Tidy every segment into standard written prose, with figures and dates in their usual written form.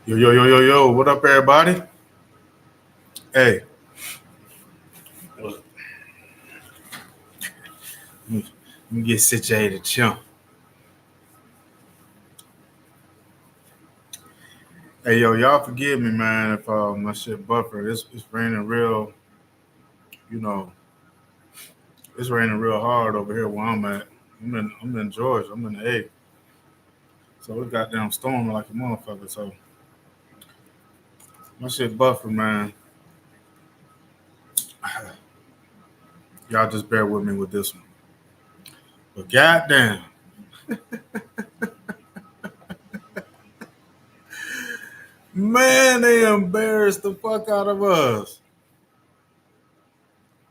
Yo, yo, yo, yo, yo, what up, everybody? Hey, let me get situated, chump. Hey, yo, y'all forgive me, man, if my shit buffer. It's raining real, you know, it's raining real hard over here where I'm at. I'm in Georgia. I'm in the A. So it goddamn storming like a motherfucker. So my shit buffer, man. Y'all just bear with me with this one. But goddamn, man, they embarrassed the fuck out of us.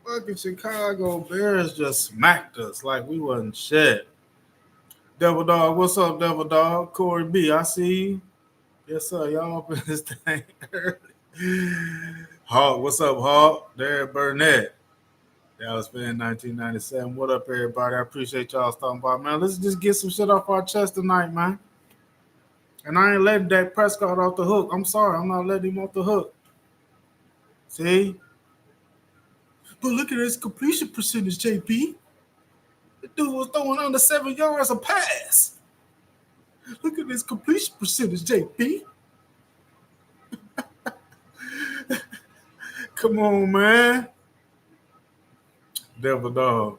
Fucking Chicago Bears just smacked us like we wasn't shit. Devil Dog, what's up, Devil Dog? Corey B, I see you. Yes, sir. Y'all up in this thing early. Hawk, what's up, Hawk? Derek Burnett. Dallas fan 1997. What up, everybody? I appreciate y'all stopping by, man. Let's just get some shit off our chest tonight, man. And I ain't letting Dak Prescott off the hook. I'm sorry, I'm not letting him off the hook. See? But look at his completion percentage, JP. The dude was throwing under 7 yards a pass. Look at his completion percentage, JP. Come on, man. Devil Dog.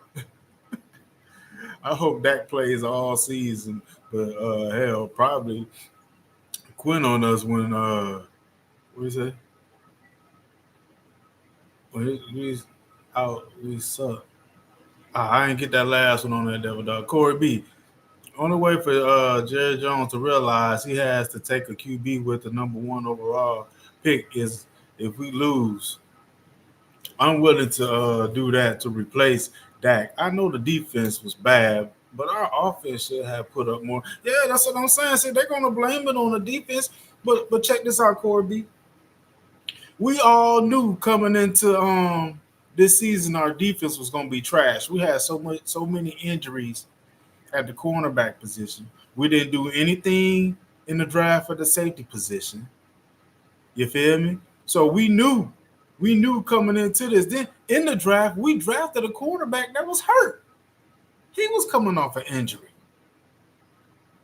I hope Dak plays all season, but hell, probably quit on us when what is it? When he's out, we suck. I ain't get that last one on that Devil Dog. Corey B. Only way for Jerry Jones to realize he has to take a QB with the number one overall pick is if we lose. I'm willing to do that to replace Dak. I know the defense was bad, but our offense should have put up more. Yeah, that's what I'm saying. See, they're gonna blame it on the defense, but check this out, Corey B. We all knew coming into this season our defense was gonna be trash. We had so many injuries at the cornerback position. We didn't do anything in the draft for the safety position. You feel me? So we knew coming into this. Then in the draft, we drafted a quarterback that was hurt. He was coming off an injury.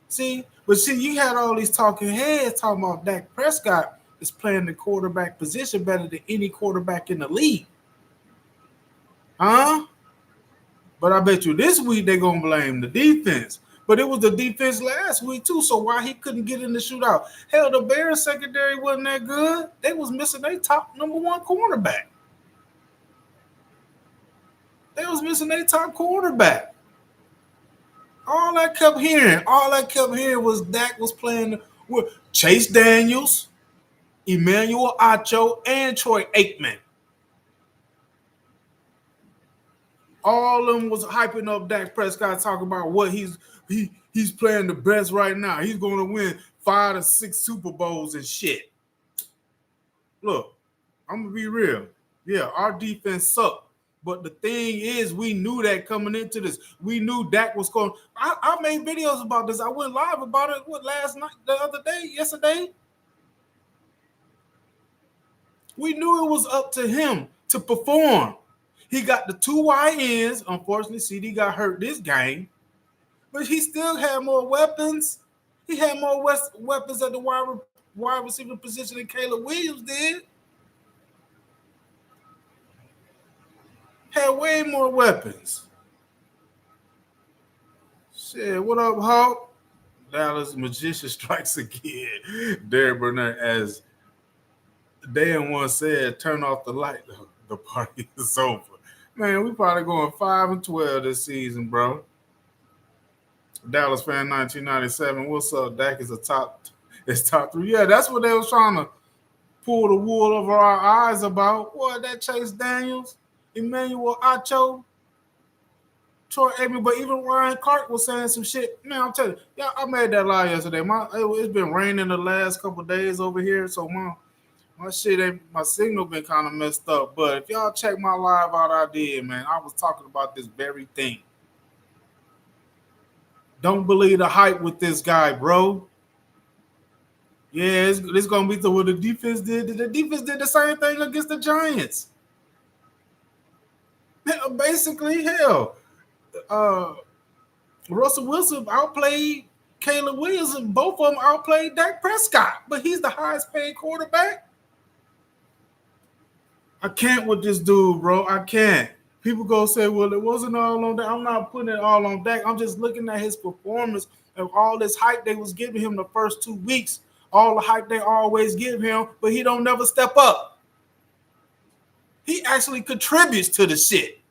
See, you had all these talking heads talking about Dak Prescott is playing the quarterback position better than any quarterback in the league. Huh? But I bet you this week they're gonna blame the defense. But it was the defense last week too. So why he couldn't get in the shootout? Hell, the Bears secondary wasn't that good. They was missing their top number one cornerback. They was missing their top quarterback. All I kept hearing was Dak was playing with Chase Daniels, Emmanuel Acho, and Troy Aikman. All of them was hyping up Dak Prescott, talking about what he's playing the best right now. He's going to win 5 to 6 Super Bowls and shit. Look, I'm gonna be real. Yeah, our defense sucked. But the thing is, we knew that coming into this. We knew Dak was going. I made videos about this. I went live about it. What last night, the other day, yesterday. We knew it was up to him to perform. He got the 2 YNs. Unfortunately, CD got hurt this game, but he still had more weapons. He had more weapons at the wide receiver position than Caleb Williams did. Had way more weapons. Shit, what up, Hawk? Dallas Magician strikes again. Derek Burnett, as Dan once said, turn off the light. The party is over. Man, we probably going 5-12 this season, bro. Dallas fan 1997. What's up? Dak is it's top three. Yeah, that's what they was trying to pull the wool over our eyes about. What, that Chase Daniels, Emmanuel Acho, Troy Aikman, but even Ryan Clark was saying some shit. Man, I'm telling you, yeah, I made that lie yesterday. It's been raining the last couple of days over here, so my signal been kind of messed up. But if y'all check my live out, I did, man. I was talking about this very thing. Don't believe the hype with this guy, bro. Yeah, it's gonna be what the defense did. The defense did the same thing against the Giants. Basically, hell, uh, Russell Wilson outplayed Caleb Williams, and both of them outplayed Dak Prescott. But he's the highest paid quarterback. I can't with this dude, bro. I can't. People go say, well, it wasn't all on Dak. I'm not putting it all on Dak. I'm just looking at his performance and all this hype they was giving him the first 2 weeks. All the hype they always give him, but he don't never step up. He actually contributes to the shit.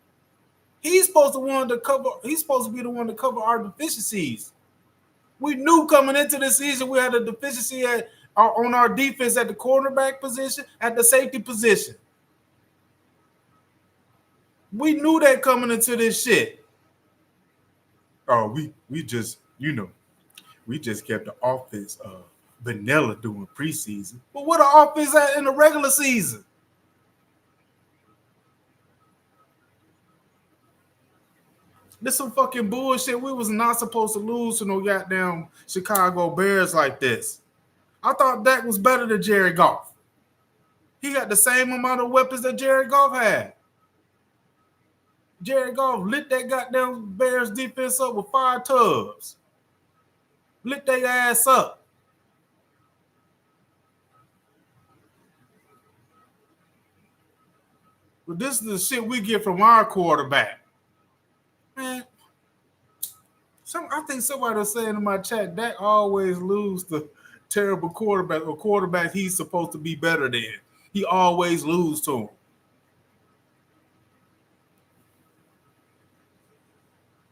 He's supposed to be the one to cover our deficiencies. We knew coming into the season we had a deficiency on our defense at the quarterback position, at the safety position. We knew that coming into this shit. Oh, we just, we just kept the offense vanilla during preseason. But what the offense at in the regular season? This some fucking bullshit. We was not supposed to lose to no goddamn Chicago Bears like this. I thought Dak was better than Jared Goff. He got the same amount of weapons that Jared Goff had. Jared Goff lit that goddamn Bears defense up with 5 tubs. Lit their ass up. But this is the shit we get from our quarterback. Man, I think somebody was saying in my chat, Dak always lose the terrible quarterback or quarterback he's supposed to be better than. He always lose to him.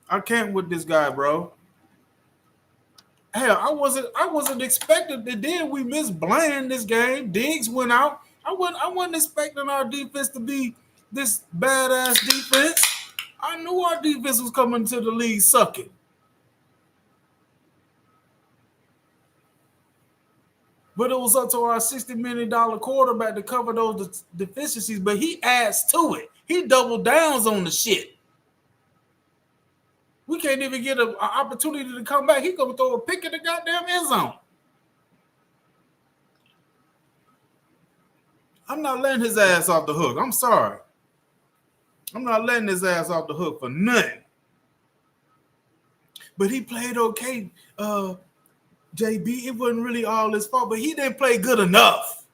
I can't with this guy, bro. Hell, I wasn't expecting that. Then we missed Bland this game. Diggs went out. I wasn't expecting our defense to be this badass defense. I knew our defense was coming to the league sucking. But it was up to our $60 million quarterback to cover those deficiencies. But he adds to it. He double downs on the shit. We can't even get an opportunity to come back. He gonna throw a pick in the goddamn end zone. I'm not letting his ass off the hook. I'm sorry. I'm not letting his ass off the hook for nothing. But he played okay, JB. It wasn't really all his fault, but he didn't play good enough.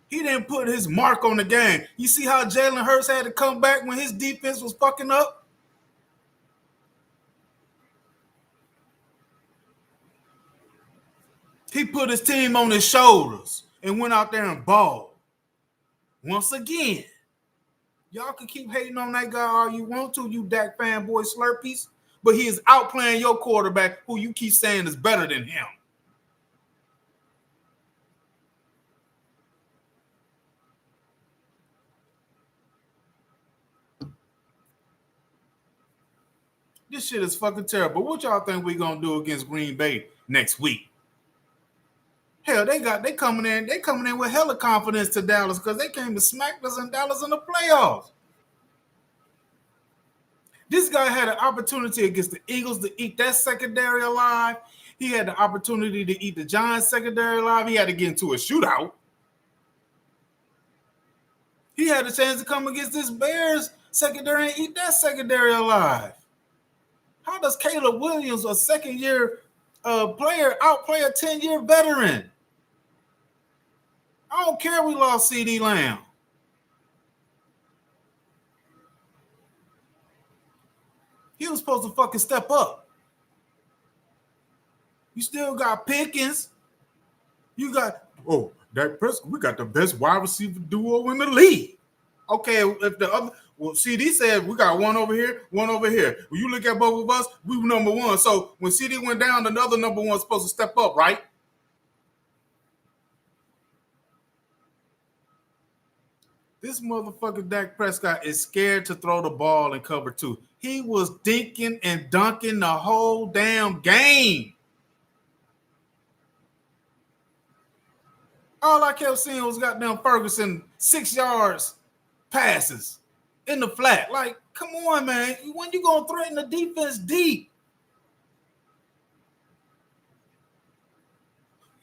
He didn't put his mark on the game. You see how Jalen Hurts had to come back when his defense was fucking up? He put his team on his shoulders and went out there and balled. Once again, y'all can keep hating on that guy all you want to, you Dak fanboy slurpees, but he is outplaying your quarterback who you keep saying is better than him. This shit is fucking terrible. What y'all think we gonna do against Green Bay next week? Hell, they coming in with hella confidence to Dallas because they came to smack us in Dallas in the playoffs. This guy had an opportunity against the Eagles to eat that secondary alive. He had the opportunity to eat the Giants secondary alive. He had to get into a shootout. He had a chance to come against this Bears secondary and eat that secondary alive. How does Caleb Williams, a second-year player, outplay a 10-year veteran? I don't care we lost CD Lamb. He was supposed to fucking step up. You still got Pickens. You got, Dak Prescott. We got the best wide receiver duo in the league. Okay, if the other, CD said we got one over here, one over here. When you look at both of us, we were number one. So when CD went down, another number one supposed to step up, right? This motherfucker Dak Prescott is scared to throw the ball in cover 2. He was dinking and dunking the whole damn game. All I kept seeing was goddamn Ferguson 6 yards passes in the flat. Like, come on, man. When you gonna threaten the defense deep?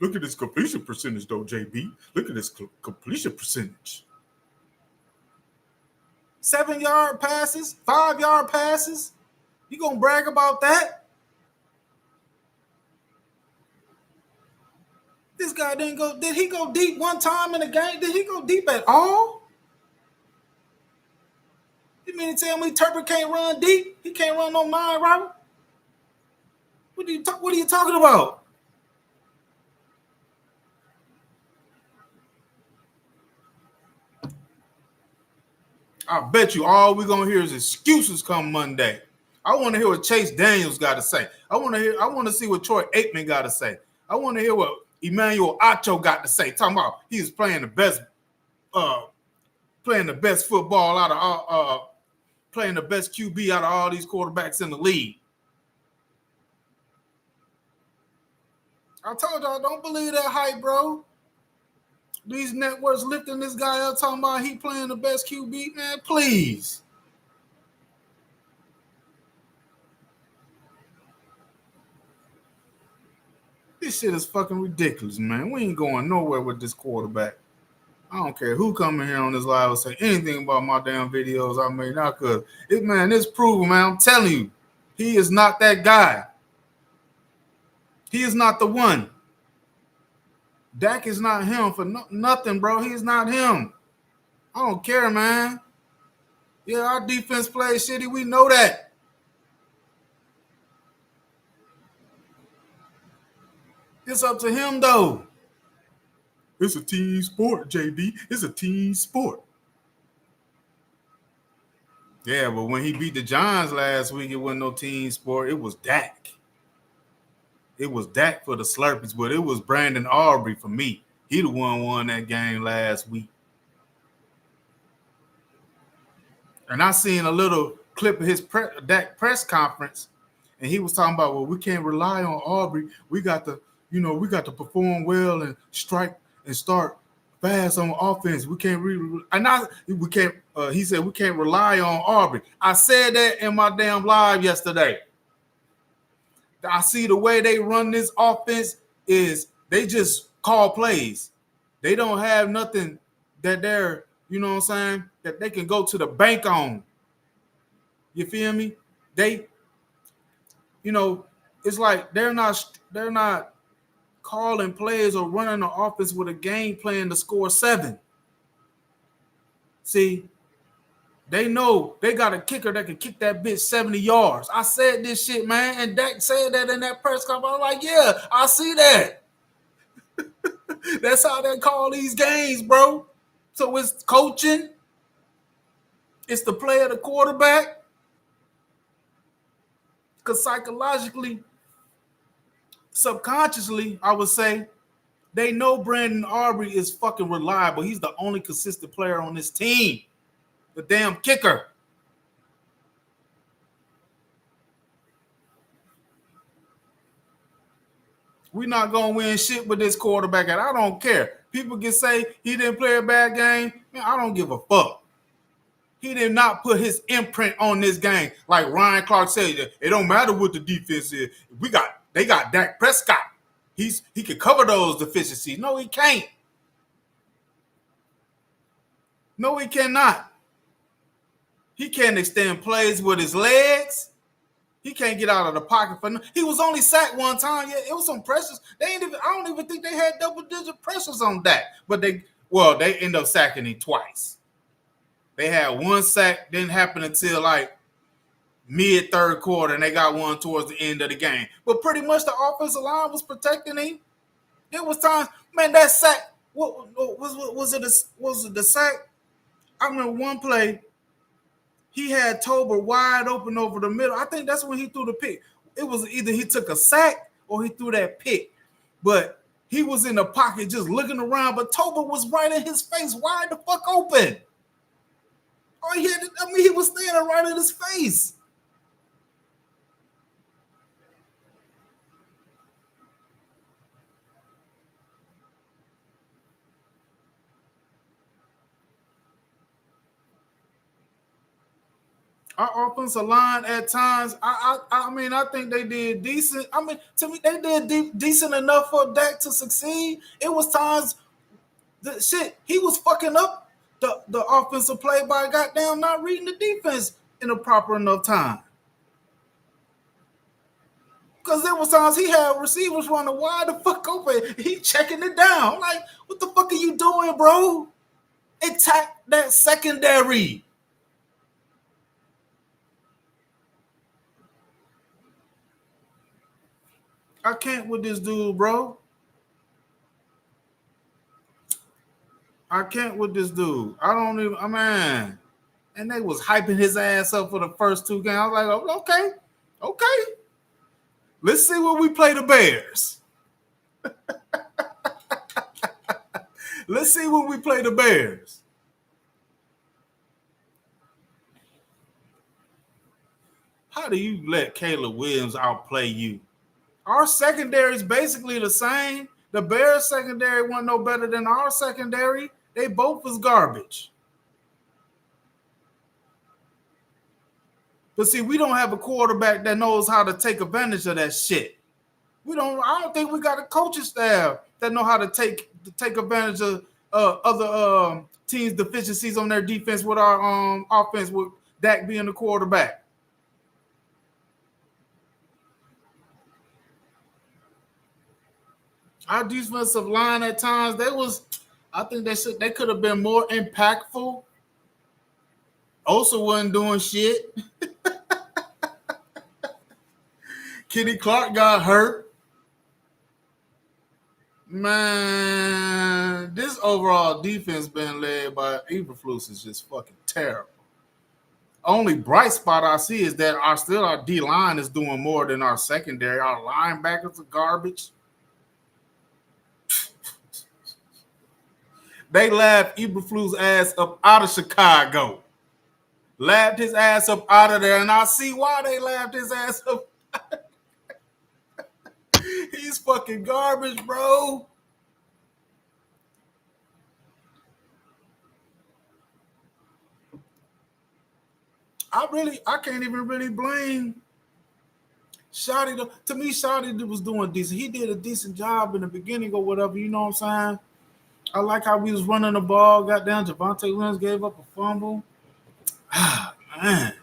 Look at his completion percentage, though, JB. Look at his completion percentage. 7-yard passes, 5-yard passes. You gonna brag about that? This guy didn't go. Did he go deep one time in the game? Did he go deep at all? You mean to tell me Turpin can't run deep? He can't run no 9 route? What are you talking about? I bet you all we're gonna hear is excuses come Monday. I want to hear what Chase Daniels got to say. I want to see what Troy Aikman got to say. I want to hear what Emmanuel Acho got to say. Talking about he's playing the best football out of playing the best QB out of all these quarterbacks in the league. I told y'all, don't believe that hype, bro. These networks lifting this guy up, talking about he playing the best QB, man. Please. This shit is fucking ridiculous, man. We ain't going nowhere with this quarterback. I don't care who come in here on this live and say anything about my damn videos I made. Not because it's proven, man. I'm telling you, he is not that guy. He is not the one. Dak is not him for nothing, bro. He's not him. I don't care, man. Yeah, our defense plays shitty. We know that. It's up to him, though. It's a team sport, JB. It's a team sport. Yeah, but when he beat the Giants last week, it wasn't no team sport. It was Dak. It was Dak for the Slurpees, but it was Brandon Aubrey for me. He the one won that game last week. And I seen a little clip of his Dak press conference, and he was talking about, well, we can't rely on Aubrey. We got to perform well and strike and start fast on offense. We can't he said we can't rely on Aubrey. I said that in my damn live yesterday. I see the way they run this offense is they just call plays. They don't have nothing that they're, you know what I'm saying, that they can go to the bank on. You feel me? They, it's like they're not calling plays or running the offense with a game plan to score 7. See, they know they got a kicker that can kick that bitch 70 yards. I said this shit, man, and Dak said that in that press conference. I'm like, yeah, I see that. That's how they call these games, bro. So it's coaching. It's the play of the quarterback. Because psychologically, subconsciously, I would say, they know Brandon Aubrey is fucking reliable. He's the only consistent player on this team. The damn kicker. We're not going to win shit with this quarterback, and I don't care. People can say he didn't play a bad game. Man, I don't give a fuck. He did not put his imprint on this game. Like Ryan Clark said, it don't matter what the defense is. They got Dak Prescott. He can cover those deficiencies. No, he can't. No, he cannot. He can't extend plays with his legs. He can't get out of the pocket for no. He was only sacked one time. Yeah, it was some pressures. I don't even think they had double-digit pressures on that. But they end up sacking him twice. They had one sack, didn't happen until like mid-third quarter, and they got one towards the end of the game. But pretty much the offensive line was protecting him. There was times, man, that sack. What was it? Was it the sack? I remember one play. He had Tober wide open over the middle. I think that's when he threw the pick. It was either he took a sack or he threw that pick. But he was in the pocket just looking around, but Tober was right in his face, wide the fuck open. Oh, yeah, he was standing right in his face. Our offensive line at times, I think they did decent. I mean, to me, they did decent enough for Dak to succeed. It was times he was fucking up the offensive play by goddamn not reading the defense in a proper enough time. Because there was times he had receivers running wide the fuck open. He checking it down. Like, what the fuck are you doing, bro? Attack that secondary. I can't with this dude, bro. I can't with this dude. I don't even, man. And they was hyping his ass up for the first two games. I was like, oh, okay. Let's see when we play the Bears. Let's see when we play the Bears. How do you let Caleb Williams outplay you? Our secondary is basically the same. The Bears secondary wasn't no better than our secondary. They both was garbage. But see, we don't have a quarterback that knows how to take advantage of that shit. I don't think we got a coaching staff that know how to take advantage of other teams' deficiencies on their defense with our offense, with Dak being the quarterback. Our defensive line at times, I think they could have been more impactful. Also wasn't doing shit. Kenny Clark got hurt. Man, this overall defense being led by Eberflus is just fucking terrible. Only bright spot I see is that our D-line is doing more than our secondary. Our linebackers are garbage. They laughed Eberflus' ass up out of Chicago. Laughed his ass up out of there, and I see why they laughed his ass up. He's fucking garbage, bro. I can't even really blame Shotty. To me, Shotty was doing decent. He did a decent job in the beginning or whatever, you know what I'm saying? I like how we was running the ball. Got down. Javonte Williams gave up a fumble. Man.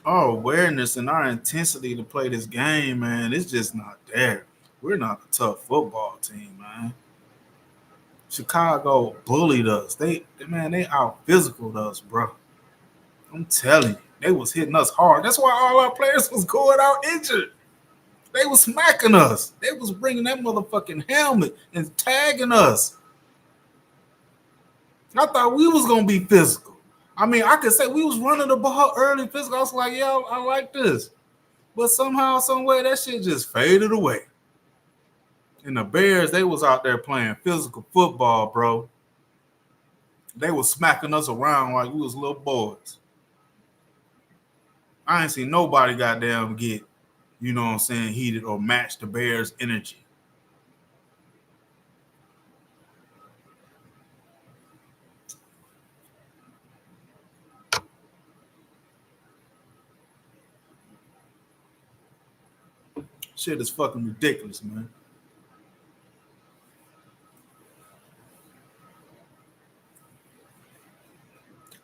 Our awareness and our intensity to play this game, man, it's just not there. We're not a tough football team, man. Chicago bullied us. They out physicaled us, bro. I'm telling you, they was hitting us hard. That's why all our players was going out injured. They was smacking us. They was bringing that motherfucking helmet and tagging us. I thought we was gonna be physical. I mean, I could say we was running the ball early physical. I was like, yeah, I like this. But somehow, some way, that shit just faded away. And the Bears, they was out there playing physical football, bro. They was smacking us around like we was little boys. I ain't seen nobody goddamn get, you know what I'm saying, heated or match the Bears' energy. Shit is fucking ridiculous, man.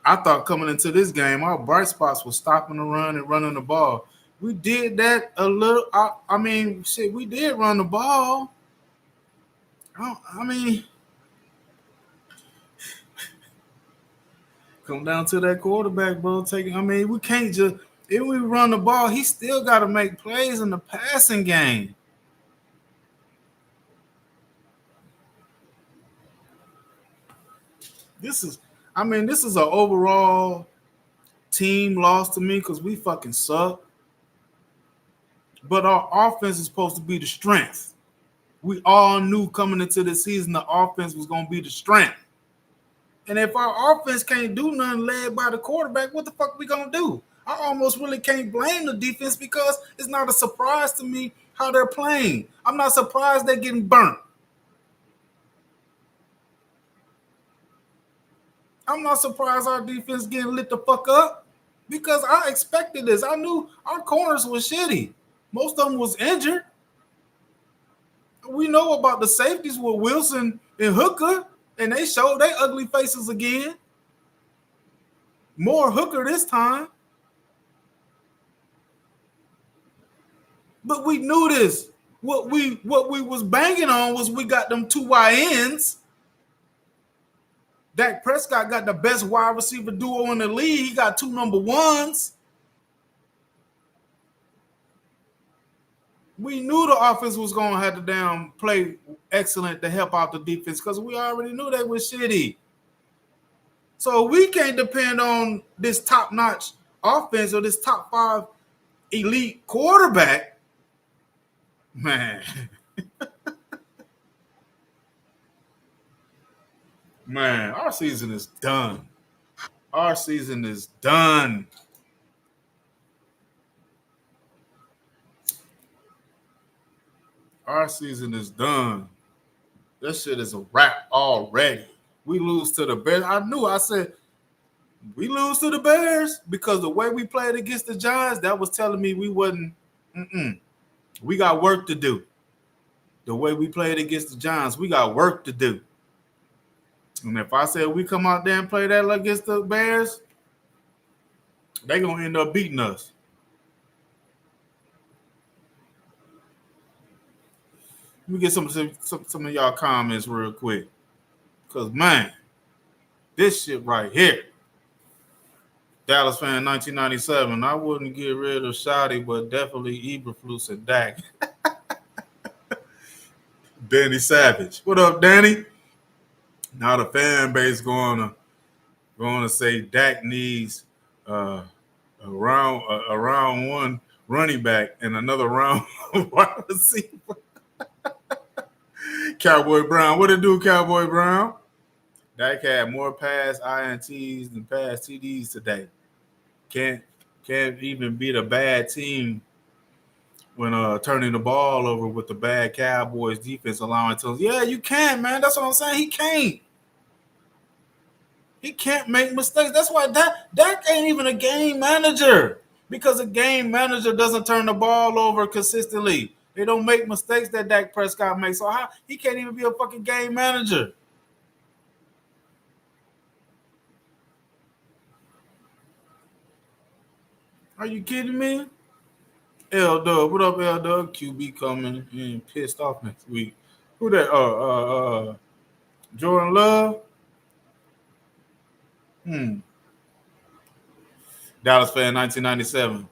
I thought coming into this game, our bright spots was stopping the run and running the ball. We did that a little. I mean, shit, we did run the ball. I mean, come down to that quarterback, bro. We can't just, if we run the ball, he still got to make plays in the passing game. This is an overall team loss to me because we fucking suck. But our offense is supposed to be the strength. We all knew coming into the season the offense was going to be the strength. And if our offense can't do nothing led by the quarterback, what the fuck we going to do? I almost really can't blame the defense because it's not a surprise to me how they're playing. I'm not surprised they're getting burnt. I'm not surprised our defense getting lit the fuck up. because I expected this. I knew our corners were shitty. Most of them was injured. We know about the safeties with Wilson and Hooker, and they showed their ugly faces again. More Hooker this time. But we knew this. What we was banging on was we got them two YNs. Dak Prescott got the best wide receiver duo in the league. He got two number ones. We knew the offense was going to have to damn play excellent to help out the defense because we already knew they were shitty. So we can't depend on this top-notch offense or this top 5 elite quarterback. Man. Man, our season is done. Our season is done. Our season is done. This shit is a wrap already. We lose to the Bears. I said, we lose to the Bears because the way we played against the Giants, that was telling me we wasn't. We got work to do. The way we played against the Giants, we got work to do. And if I said we come out there and play that against the Bears, they're going to end up beating us. Let me get some of y'all comments real quick. Because, man, this shit right here. Dallas fan 1997. I wouldn't get rid of Shotty, but definitely Eberflus and Dak. Danny Savage. What up, Danny? Now the fan base going to say Dak needs a round one running back and another round wide receiver. Cowboy Brown. What it do, Cowboy Brown? Dak had more pass INTs than pass TDs today. Can't even beat a bad team when turning the ball over with the bad Cowboys defense allowing to. Yeah, you can, man. That's what I'm saying. He can't. He can't make mistakes. That's why Dak ain't even a game manager, because a game manager doesn't turn the ball over consistently. They don't make mistakes that Dak Prescott makes. So he can't even be a fucking game manager. Are you kidding me? L Dub, what up, L Dub? QB coming and pissed off next week. Who that? Jordan Love. Dallas fan 1997.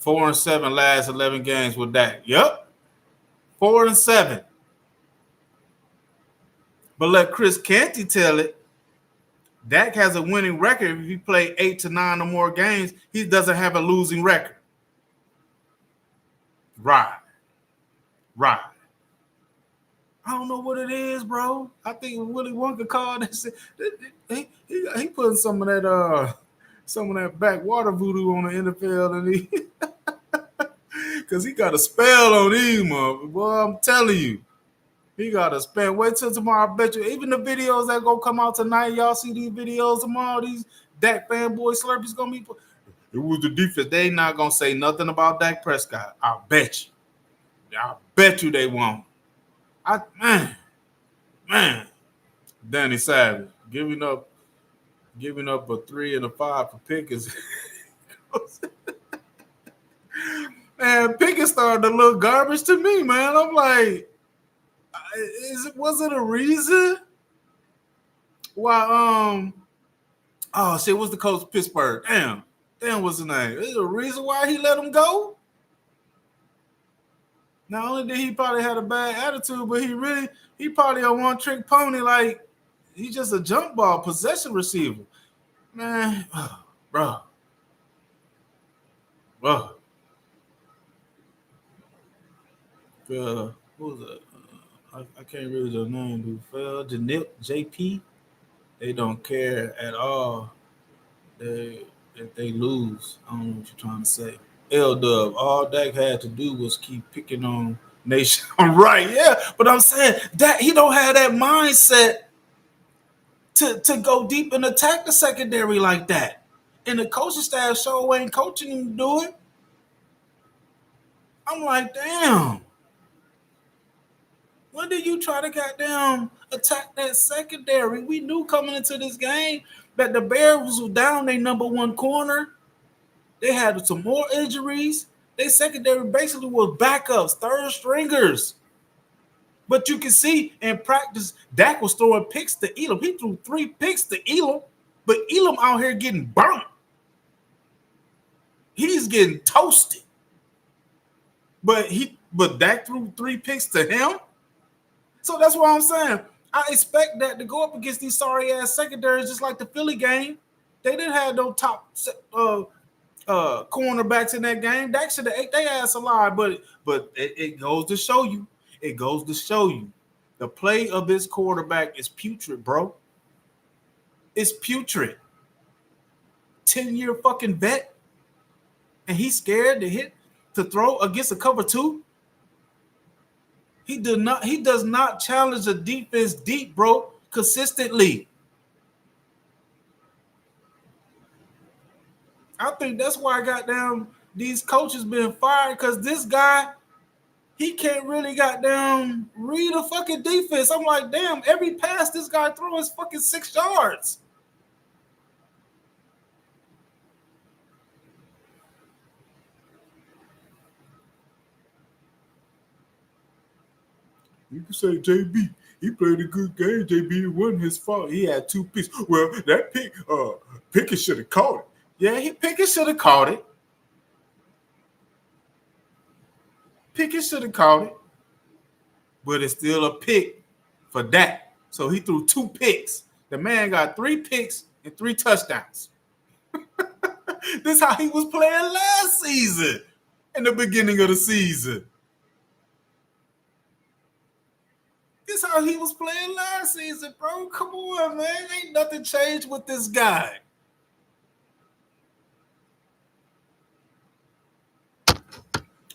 4-7 last 11 games with Dak. Yep. 4-7. But let Chris Canty tell it. Dak has a winning record. If he play 8 to 9 or more games, he doesn't have a losing record. Right. I don't know what it is, bro. I think Willie Wonka called this. He putting some of that backwater voodoo on the NFL, and he because he got a spell on these motherfuckers. Boy, I'm telling you. He got a spell. Wait till tomorrow. I bet you even the videos that gonna come out tonight, y'all see these videos tomorrow, these Dak fanboy slurpees gonna be. It was the defense. They not gonna say nothing about Dak Prescott. I bet you they won't. Man. Danny Savage giving up a 3 and a 5 for Pickens. Man, Pickens started to look garbage to me, man. I'm like, was it a reason why? Oh shit, what's the coach of Pittsburgh? Damn, what's his name? Is there a reason why he let him go? Not only did he probably had a bad attitude, but he probably a one-trick pony. Like, he's just a jump ball possession receiver. Man, bro. Who was that? I can't read your name, dude. Phil, Janip, JP. They don't care at all. If they lose. I don't know what you're trying to say. L-Dub, all Dak had to do was keep picking on Nation. Right, yeah. But I'm saying that he don't have that mindset to go deep and attack the secondary like that. And the coaching staff sure ain't coaching him to do it. I'm like, damn. When did you try to goddamn attack that secondary? We knew coming into this game that the Bears were down their number one corner. They had some more injuries. Their secondary basically was backups, third stringers. But you can see in practice, Dak was throwing picks to Elam. He threw 3 picks to Elam, but Elam out here getting burnt. He's getting toasted. But Dak threw 3 picks to him. So that's what I'm saying. I expect that to go up against these sorry ass secondaries, just like the Philly game. They didn't have no top cornerbacks in that game. Dak should have ate their ass alive. But it goes to show you. It goes to show you. The play of this quarterback is putrid, bro. It's putrid. 10-year fucking vet. And he's scared to throw against a cover 2. He does not challenge the defense deep, bro, consistently. I think that's why I got down these coaches being fired, because this guy, he can't really goddamn read a fucking defense. I'm like, damn, every pass this guy throws is fucking 6 yards. You can say JB, he played a good game. JB, it wasn't his fault. He had 2 picks. Well, that Pickett should have caught it. Yeah, Pickett should have caught it. Pickett should have caught it. But it's still a pick for Dak. So he threw 2 picks. The man got 3 picks and 3 touchdowns. This is how he was playing last season, in the beginning of the season. This is how he was playing last season, bro. Come on, man. Ain't nothing changed with this guy.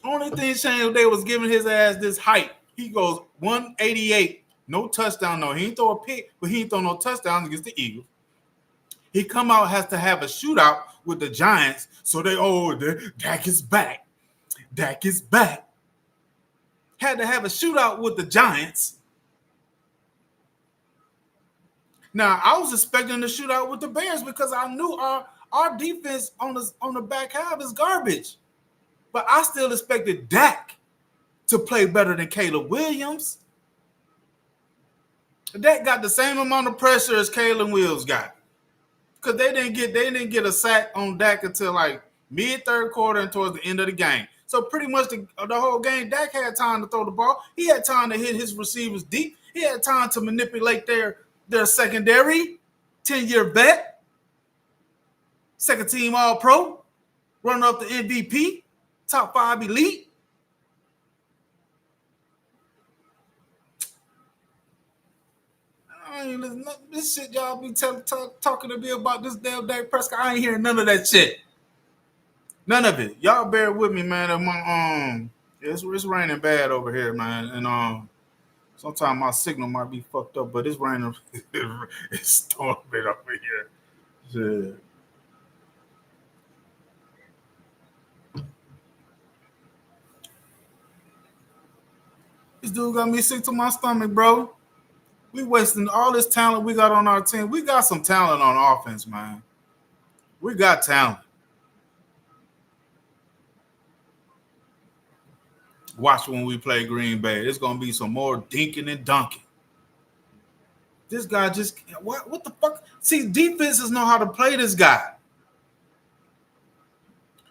Only thing changed, they was giving his ass this height. He goes 188, no touchdown, no. He ain't throw a pick, but he ain't throw no touchdowns against the Eagles. He come out, has to have a shootout with the Giants, so Dak is back. Dak is back. Had to have a shootout with the Giants. Now, I was expecting a shootout with the Bears because I knew our defense on the back half is garbage. But I still expected Dak to play better than Caleb Williams. Dak got the same amount of pressure as Caleb Williams got. Because they didn't get a sack on Dak until like mid-third quarter and towards the end of the game. So pretty much the whole game, Dak had time to throw the ball. He had time to hit his receivers deep. He had time to manipulate their secondary. 10-year vet. Second team All-Pro. Running up the MVP. Top 5 elite. I ain't listening. This shit y'all be talking to me about this damn Dak Prescott. I ain't hearing none of that shit. None of it. Y'all bear with me, man. It's raining bad over here, man. And sometimes my signal might be fucked up, but it's raining. It's storming over here. Yeah. This dude got me sick to my stomach, bro. We wasting all this talent we got on our team. We got some talent on offense, man. We got talent. Watch when we play Green Bay. There's going to be some more dinking and dunking. This guy just – what the fuck? See, defenses know how to play this guy.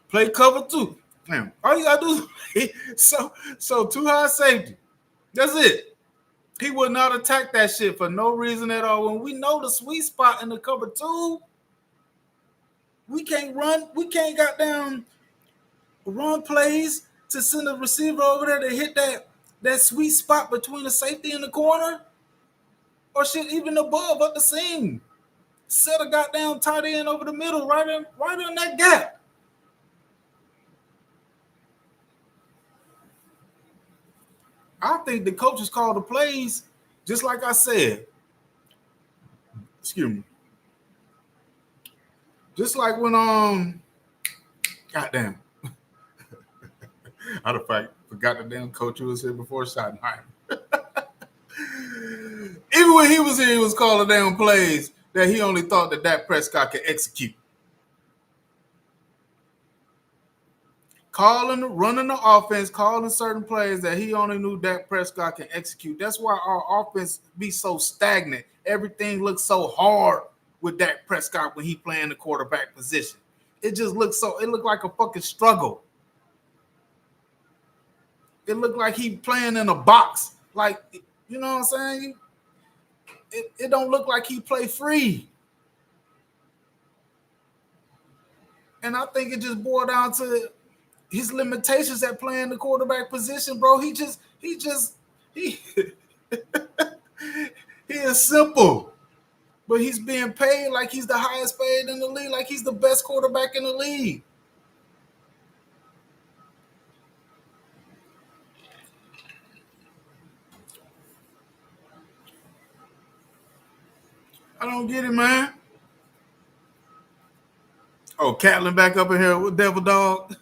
Play cover 2. Damn. All you got to do is – so 2 high safety. That's it. He would not attack that shit for no reason at all. When we know the sweet spot in the cover 2, we can't run. We can't goddamn run plays to send a receiver over there to hit that sweet spot between the safety and the corner, or shit even above up the seam. Set a goddamn tight end over the middle, right in that gap. I think the coaches call the plays just like I said. Excuse me. Just like when goddamn, I forgot the damn coach who was here before Sideline. Even when he was here, he was calling down plays that he only thought that Dak Prescott could execute. Running the offense, calling certain plays that he only knew Dak Prescott can execute. That's why our offense be so stagnant. Everything looks so hard with Dak Prescott when he playing the quarterback position. It just looks it looked like a fucking struggle. It looked like he playing in a box. Like, you know what I'm saying? It don't look like he play free. And I think it just boiled down to his limitations at playing the quarterback position, bro. He he is simple, but he's being paid like he's the highest paid in the league, like he's the best quarterback in the league. I don't get it, man. Oh, Catlin back up in here with Devil Dog.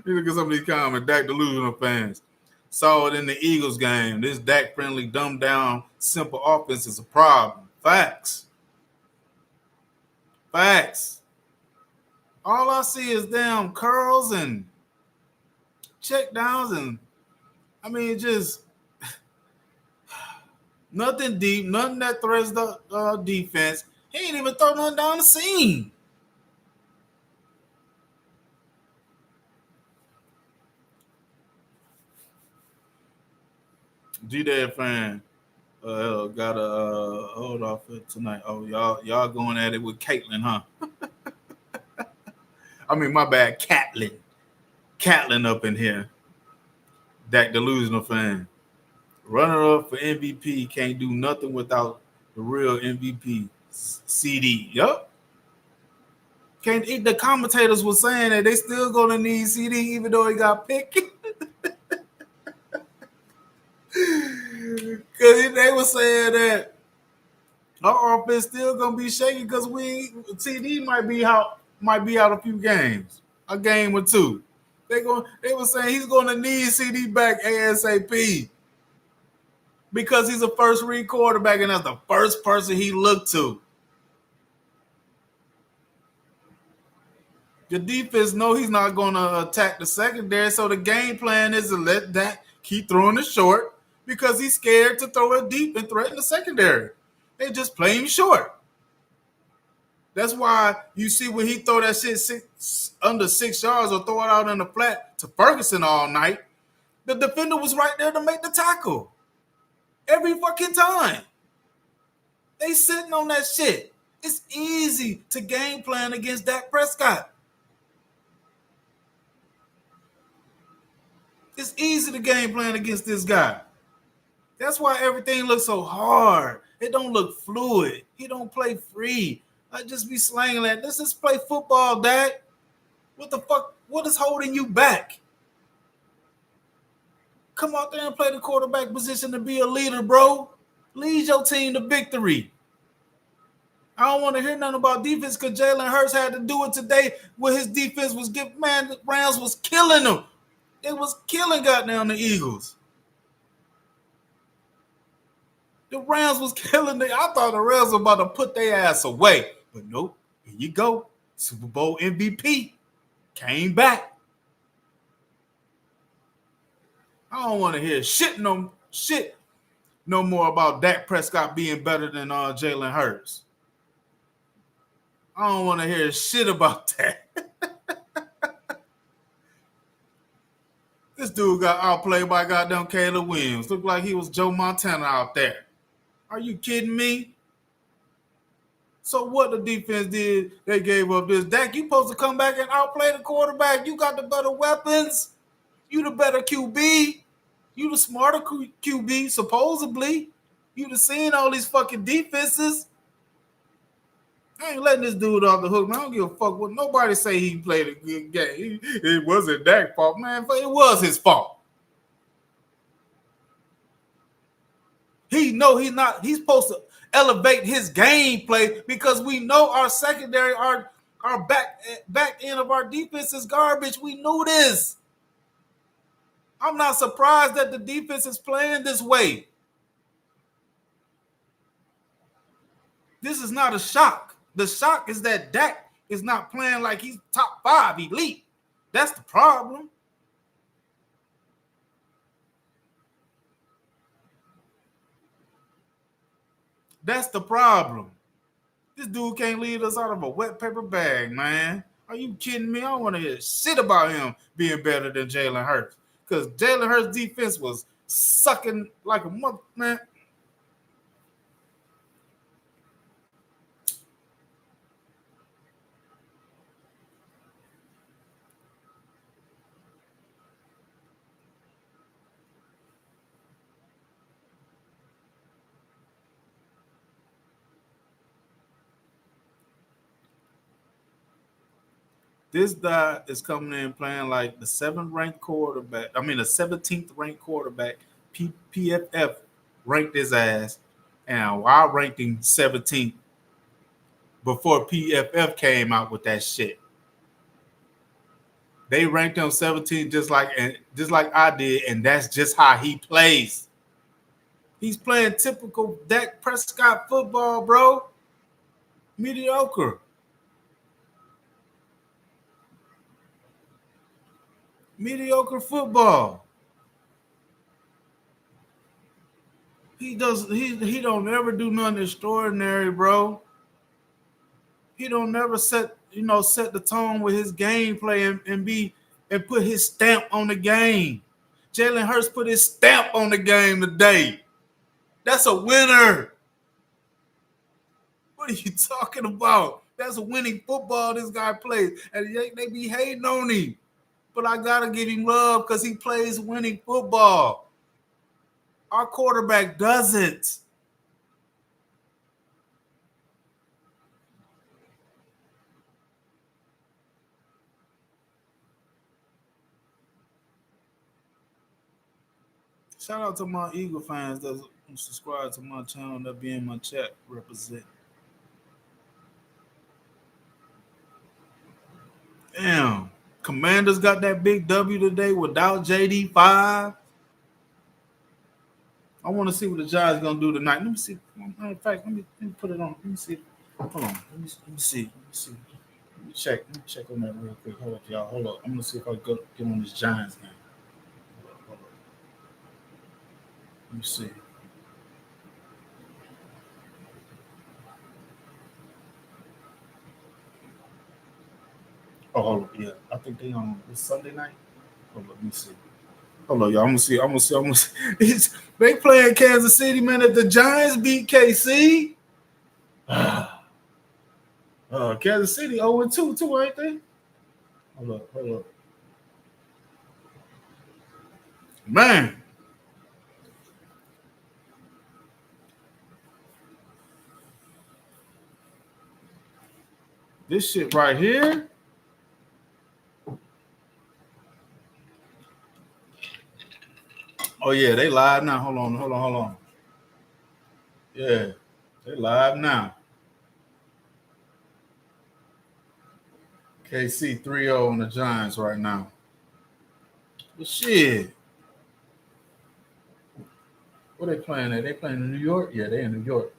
Look at some of these comments. Dak delusional fans. Saw it in the Eagles game. This Dak friendly, dumbed down, simple offense is a problem. Facts. All I see is damn curls and check downs, and I mean just nothing deep, nothing that threats the defense. He ain't even throw nothing down the seam. G-Dad fan got a hold off tonight. Oh, y'all going at it with Caitlin, huh? I mean, my bad, Catlin up in here. Dak delusional fan. Runner up for MVP, can't do nothing without the real MVP. CD. Yup. The commentators were saying that they still gonna need CD even though he got picked. Because they were saying that our offense still gonna be shaky because CD might be out a few games, a game or two. They were saying he's gonna need CD back ASAP because he's a first read quarterback and that's the first person he looked to. The defense know he's not gonna attack the secondary, so the game plan is to let Dak keep throwing it short because he's scared to throw it deep and threaten the secondary. They just play him short. That's why you see when he throw that shit under 6 yards or throw it out in the flat to Ferguson all night, the defender was right there to make the tackle. Every fucking time. They sitting on that shit. It's easy to game plan against Dak Prescott. It's easy to game plan against this guy. That's why everything looks so hard. It don't look fluid. He don't play free. I just be slanging that. Let's just play football, Dak. What the fuck? What is holding you back? Come out there and play the quarterback position to be a leader, bro. Lead your team to victory. I don't want to hear nothing about defense because Jalen Hurts had to do it today where his defense was getting, man, the Rams was killing them. They was killing goddamn the Eagles. The Rams was killing them. I thought the Rams were about to put their ass away. But nope, here you go. Super Bowl MVP came back. I don't want to hear shit no more about Dak Prescott being better than Jalen Hurts. I don't want to hear shit about that. This dude got outplayed by goddamn Caleb Williams. Looked like he was Joe Montana out there. Are you kidding me? So what the defense did, they gave up this. Dak, you supposed to come back and outplay the quarterback. You got the better weapons. You the better QB. You the smarter QB, supposedly. You the seen all these fucking defenses. I ain't letting this dude off the hook, man. I don't give a fuck what nobody say he played a good game. It wasn't Dak's fault, man. But it was his fault. He know he's supposed to elevate his gameplay because we know our secondary, our Our back end of our defense is garbage. We knew this. I'm not surprised that the defense is playing this way. This is not a shock. The shock is that Dak is not playing like he's top 5 elite. That's the problem. That's the problem. This dude can't lead us out of a wet paper bag, man. Are you kidding me? I don't want to hear shit about him being better than Jalen Hurts. Because Jalen Hurts' defense was sucking like a mother, man. This guy is coming in playing like the 7th ranked quarterback. I mean, the 17th ranked quarterback. PFF ranked his ass. And I ranked him 17th before PFF came out with that shit. They ranked him 17 just like I did, and that's just how he plays. He's playing typical Dak Prescott football, bro. Mediocre. Mediocre football. He don't ever do nothing extraordinary, bro. He don't never set the tone with his gameplay and put his stamp on the game. Jalen Hurts put his stamp on the game today. That's a winner. What are you talking about? That's a winning football this guy plays. And they be hating on him. But I got to give him love because he plays winning football. Our quarterback doesn't. Shout out to my Eagle fans that subscribe to my channel that be in my chat represent. Damn. Commanders got that big W today without JD5. I want to see what the Giants going to do tonight. Let me see. In fact, let me put it on. Let me see. Hold on. Let me see. Let me check on that real quick. Hold up, y'all. Hold up. I'm going to see if I can get on this Giants game. Hold up. Let me see. Oh, hold up. Yeah. I think they on this Sunday night. Hold up. Let me see. Hold on, y'all. I'm gonna see. They playing Kansas City, man. If the Giants beat KC, Kansas City 0-2 too, ain't they? Hold up. Man. This shit right here. Oh yeah, they live now. Hold on. Yeah, they live now. KC 3-0 on the Giants right now. But shit. What they playing at? They playing in New York? Yeah, they in New York.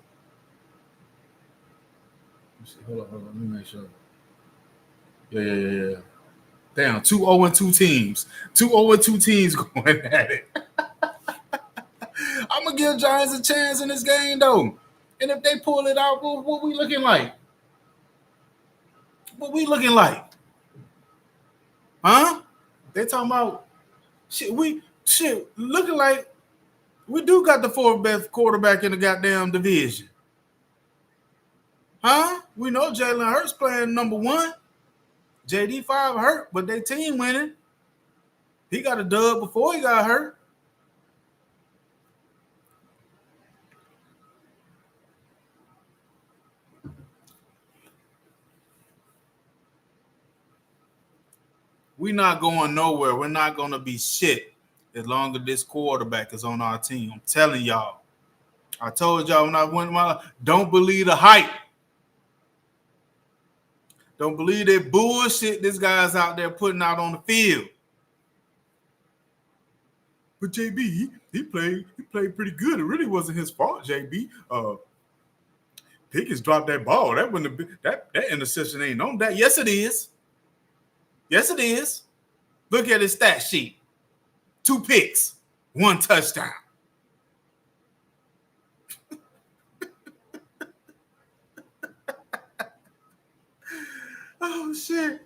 Hold on. Let me make sure. Yeah. Damn, 2-0-2 teams. 2-0-2 teams going at it. I'm gonna give Giants a chance in this game though. And if they pull it out, what we looking like? What we looking like? Huh? They talking about shit looking like we do got the 4th best quarterback in the goddamn division. Huh? We know Jalen Hurts playing number 1. JD5 hurt, but they team winning. He got a dub before he got hurt. We're not going nowhere. We're not going to be shit as long as this quarterback is on our team. I'm telling y'all. I told y'all when I went don't believe the hype. Don't believe that bullshit this guy's out there putting out on the field. But JB, he played pretty good. It really wasn't his fault, JB. Pickens dropped that ball. That wouldn't have been, that interception ain't on that. Yes, it is. Yes, it is. Look at his stat sheet. 2 picks, 1 touchdown. Oh, shit.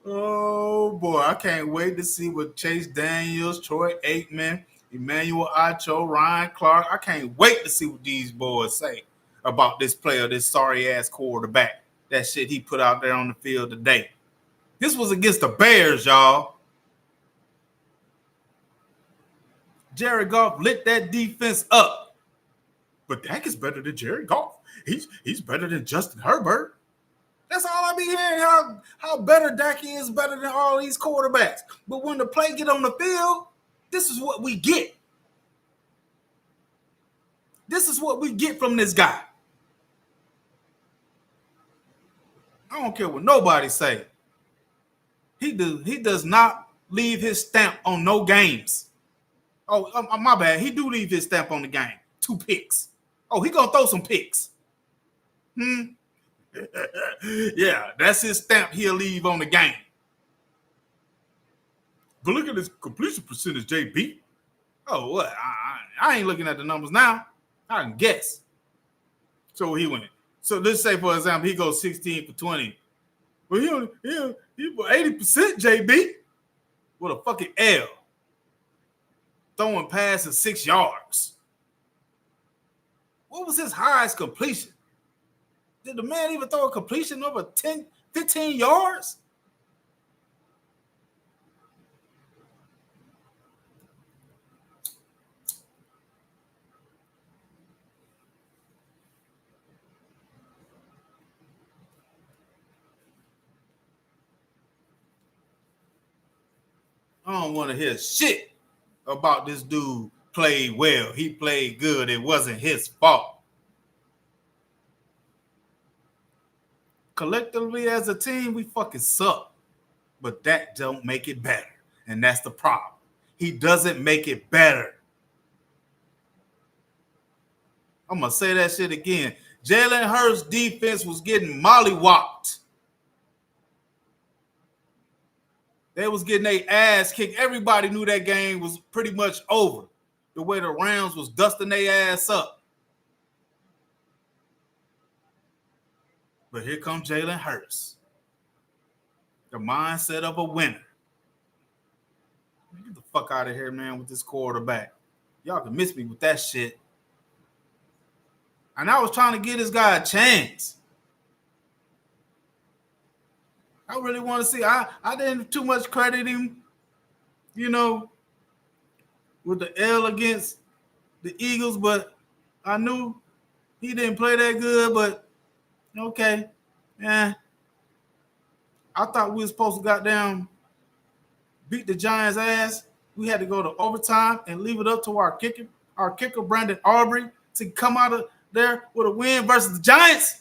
Oh, boy. I can't wait to see what Chase Daniels, Troy Aikman, Emmanuel Acho, Ryan Clark. I can't wait to see what these boys say about this player, this sorry-ass quarterback. That shit he put out there on the field today. This was against the Bears, y'all. Jared Goff lit that defense up. But Dak is better than Jared Goff. He's better than Justin Herbert. That's all I be hearing, how better Dak is, better than all these quarterbacks. But when the play get on the field, this is what we get. This is what we get from this guy. I don't care what nobody say. He does not leave his stamp on no games. Oh, my bad. He do leave his stamp on the game. 2 picks. Oh, he gonna throw some picks. Yeah, that's his stamp he'll leave on the game. But look at his completion percentage, JB. Oh, what? I ain't looking at the numbers now. I can guess. So he went. So let's say, for example, he goes 16 for 20. Well, he 80%, JB. With a fucking L. Throwing passes 6 yards. What was his highest completion? Did the man even throw a completion over 10, 15 yards? I don't want to hear shit about this dude played well. He played good. It wasn't his fault. Collectively as a team, we fucking suck. But that don't make it better. And that's the problem. He doesn't make it better. I'm going to say that shit again. Jalen Hurts' defense was getting mollywopped. They was getting their ass kicked. Everybody knew that game was pretty much over. The way the Rams was dusting their ass up. But here comes Jalen Hurts. The mindset of a winner. Get the fuck out of here, man, with this quarterback. Y'all can miss me with that shit. And I was trying to give this guy a chance. I really want to see. I didn't too much credit him, with the L against the Eagles, but I knew he didn't play that good, but okay. Yeah. I thought we were supposed to goddamn beat the Giants' ass. We had to go to overtime and leave it up to our kicker, Brandon Aubrey, to come out of there with a win versus the Giants.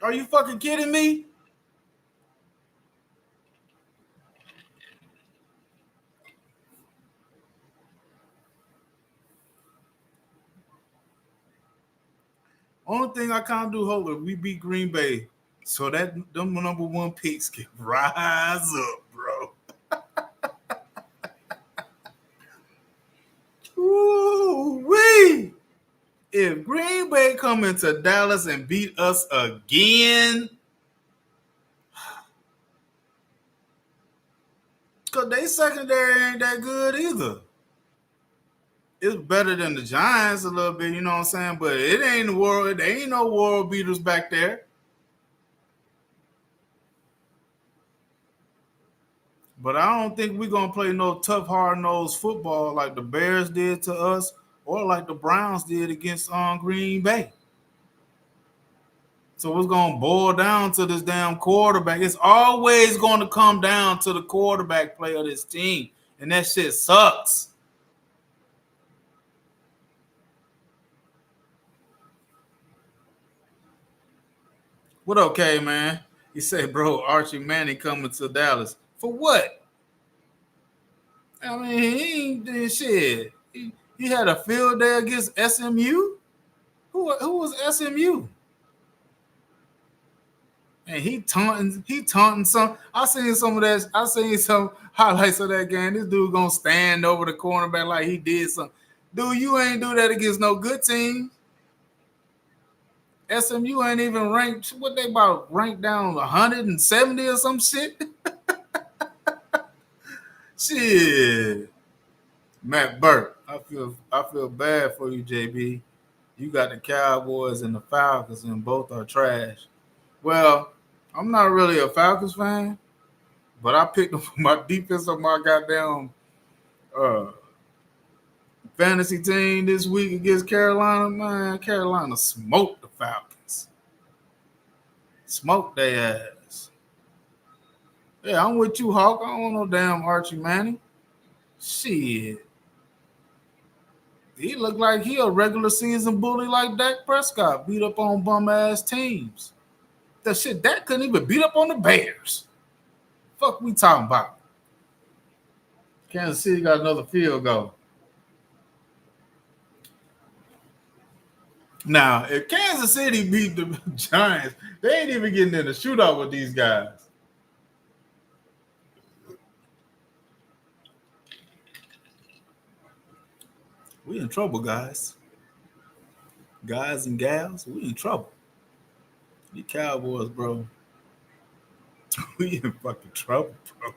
Are you fucking kidding me? Only thing I can't do, hold on, we beat Green Bay, so that them number 1 picks can rise up, bro. Ooh-wee. If Green Bay come into Dallas and beat us again, because they secondary ain't that good either. It's better than the Giants a little bit, you know what I'm saying? But it ain't the world. There ain't no world beaters back there. But I don't think we're going to play no tough, hard-nosed football like the Bears did to us or like the Browns did against Green Bay. So it's going to boil down to this damn quarterback. It's always going to come down to the quarterback play of this team. and that shit sucks. What okay, man? He said, bro, Archie Manning coming to Dallas. For what? I mean, he ain't did shit. He had a field day against SMU. Who was SMU? And he taunting some. I seen some of that. I seen some highlights of that game. This dude gonna stand over the cornerback like he did something. Dude, you ain't do that against no good team. SMU ain't even ranked. What they about ranked down 170 or some shit? Shit. Matt Burke, I feel bad for you, JB. You got the Cowboys and the Falcons, and both are trash. Well, I'm not really a Falcons fan, but I picked them for my defense on my goddamn uh, fantasy team this week against Carolina. Man, Carolina smoked the Falcons. Smoked their ass. Yeah, I'm with you, Hawk. I don't want no damn Archie Manning. Shit. He looked like he a regular season bully like Dak Prescott, beat up on bum ass teams. The shit Dak couldn't even beat up on the Bears. Fuck we talking about? Kansas City got another field goal. Now, if Kansas City beat the Giants, they ain't even getting in the shootout with these guys. We in trouble, guys. Guys and gals, we in trouble. You Cowboys, bro. We in fucking trouble, bro.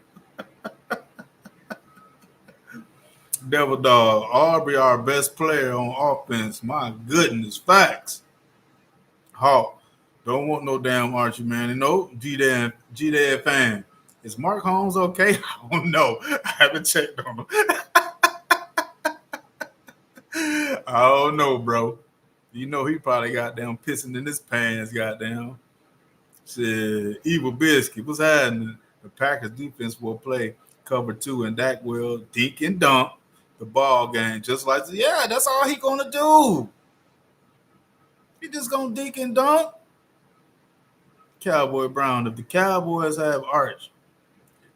Devil Dog, Aubrey, our best player on offense. My goodness, facts. Hawk, don't want no damn Archie, man. No, G-Dad fan. Is Mark Holmes okay? I don't know. I haven't checked on him. I don't know, bro. You know he probably got down pissing in his pants, goddamn. Shit, Evil Biscuit, what's happening? The Packers defense will play cover two, and Dak will dink and dunk the ball game, just like yeah, that's all he gonna do. He just gonna dink and dunk. Cowboy Brown. If the Cowboys have Arch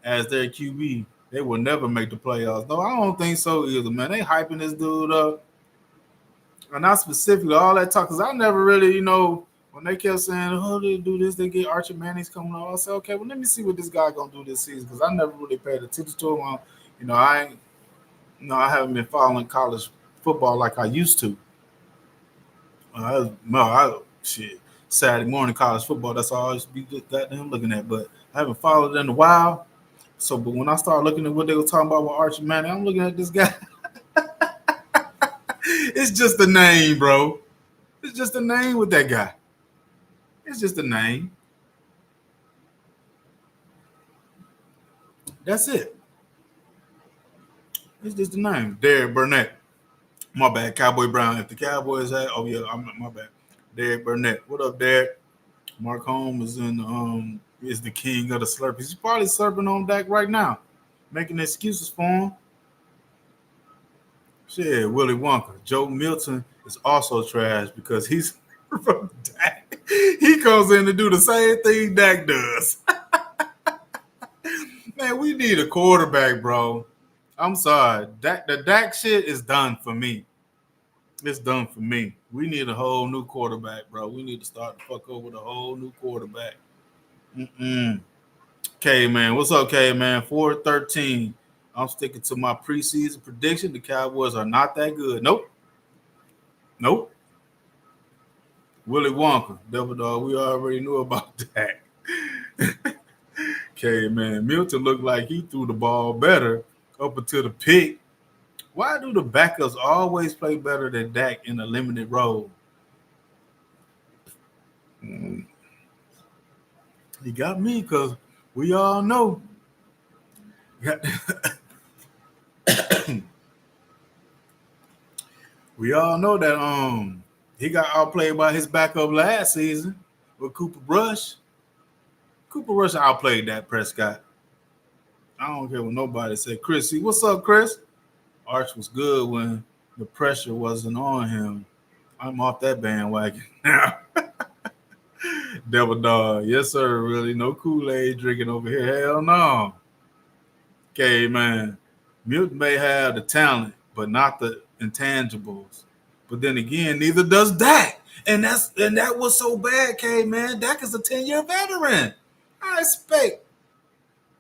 as their QB, they will never make the playoffs. No, I don't think so either, man. They hyping this dude up. And not specifically all that talk, because I never really, when they kept saying, oh, they do this, they get Archie Manning's coming on. I said, okay, well, let me see what this guy gonna do this season, because I never really paid attention to him. I haven't been following college football like I used to. Shit, Saturday morning college football, that's all I used to be goddamn looking at, but I haven't followed it in a while. So, but when I started looking at what they were talking about with Archie Manning, I'm looking at this guy. It's just a name, bro. It's just a name with that guy. It's just a name. That's it. It's just a name. Derek Burnett. My bad. Cowboy Brown. If the Cowboys had, my bad. Derek Burnett. What up, Derek? Mark Holmes is the king of the Slurpees. He's probably slurping on Dak right now, making excuses for him. Shit, Willy Wonka. Joe Milton is also trash because he's from Dak. He comes in to do the same thing Dak does. Man, we need a quarterback, bro. I'm sorry. The Dak shit is done for me. It's done for me. We need a whole new quarterback, bro. We need to start the fuck over with a whole new quarterback. K-Man. What's up, K-Man? 4-13. I'm sticking to my preseason prediction. The Cowboys are not that good. Nope. Willy Wonka. Devil Dog, we already knew about that. K-Man. Milton looked like he threw the ball better up until the pick. Why do the backups always play better than Dak in a limited role? He got me because we all know. We all know that he got outplayed by his backup last season with Cooper Rush. Cooper Rush outplayed Dak Prescott. I don't care what nobody say. Chris, see, what's up, Chris? Arch was good when the pressure wasn't on him. I'm off that bandwagon now. Devil dog. Yes, sir. Really. No Kool-Aid drinking over here. Hell no. Okay, man. Milton may have the talent, but not the intangibles. But then again, neither does Dak. And that was so bad, K man. Dak is a 10-year veteran. I expect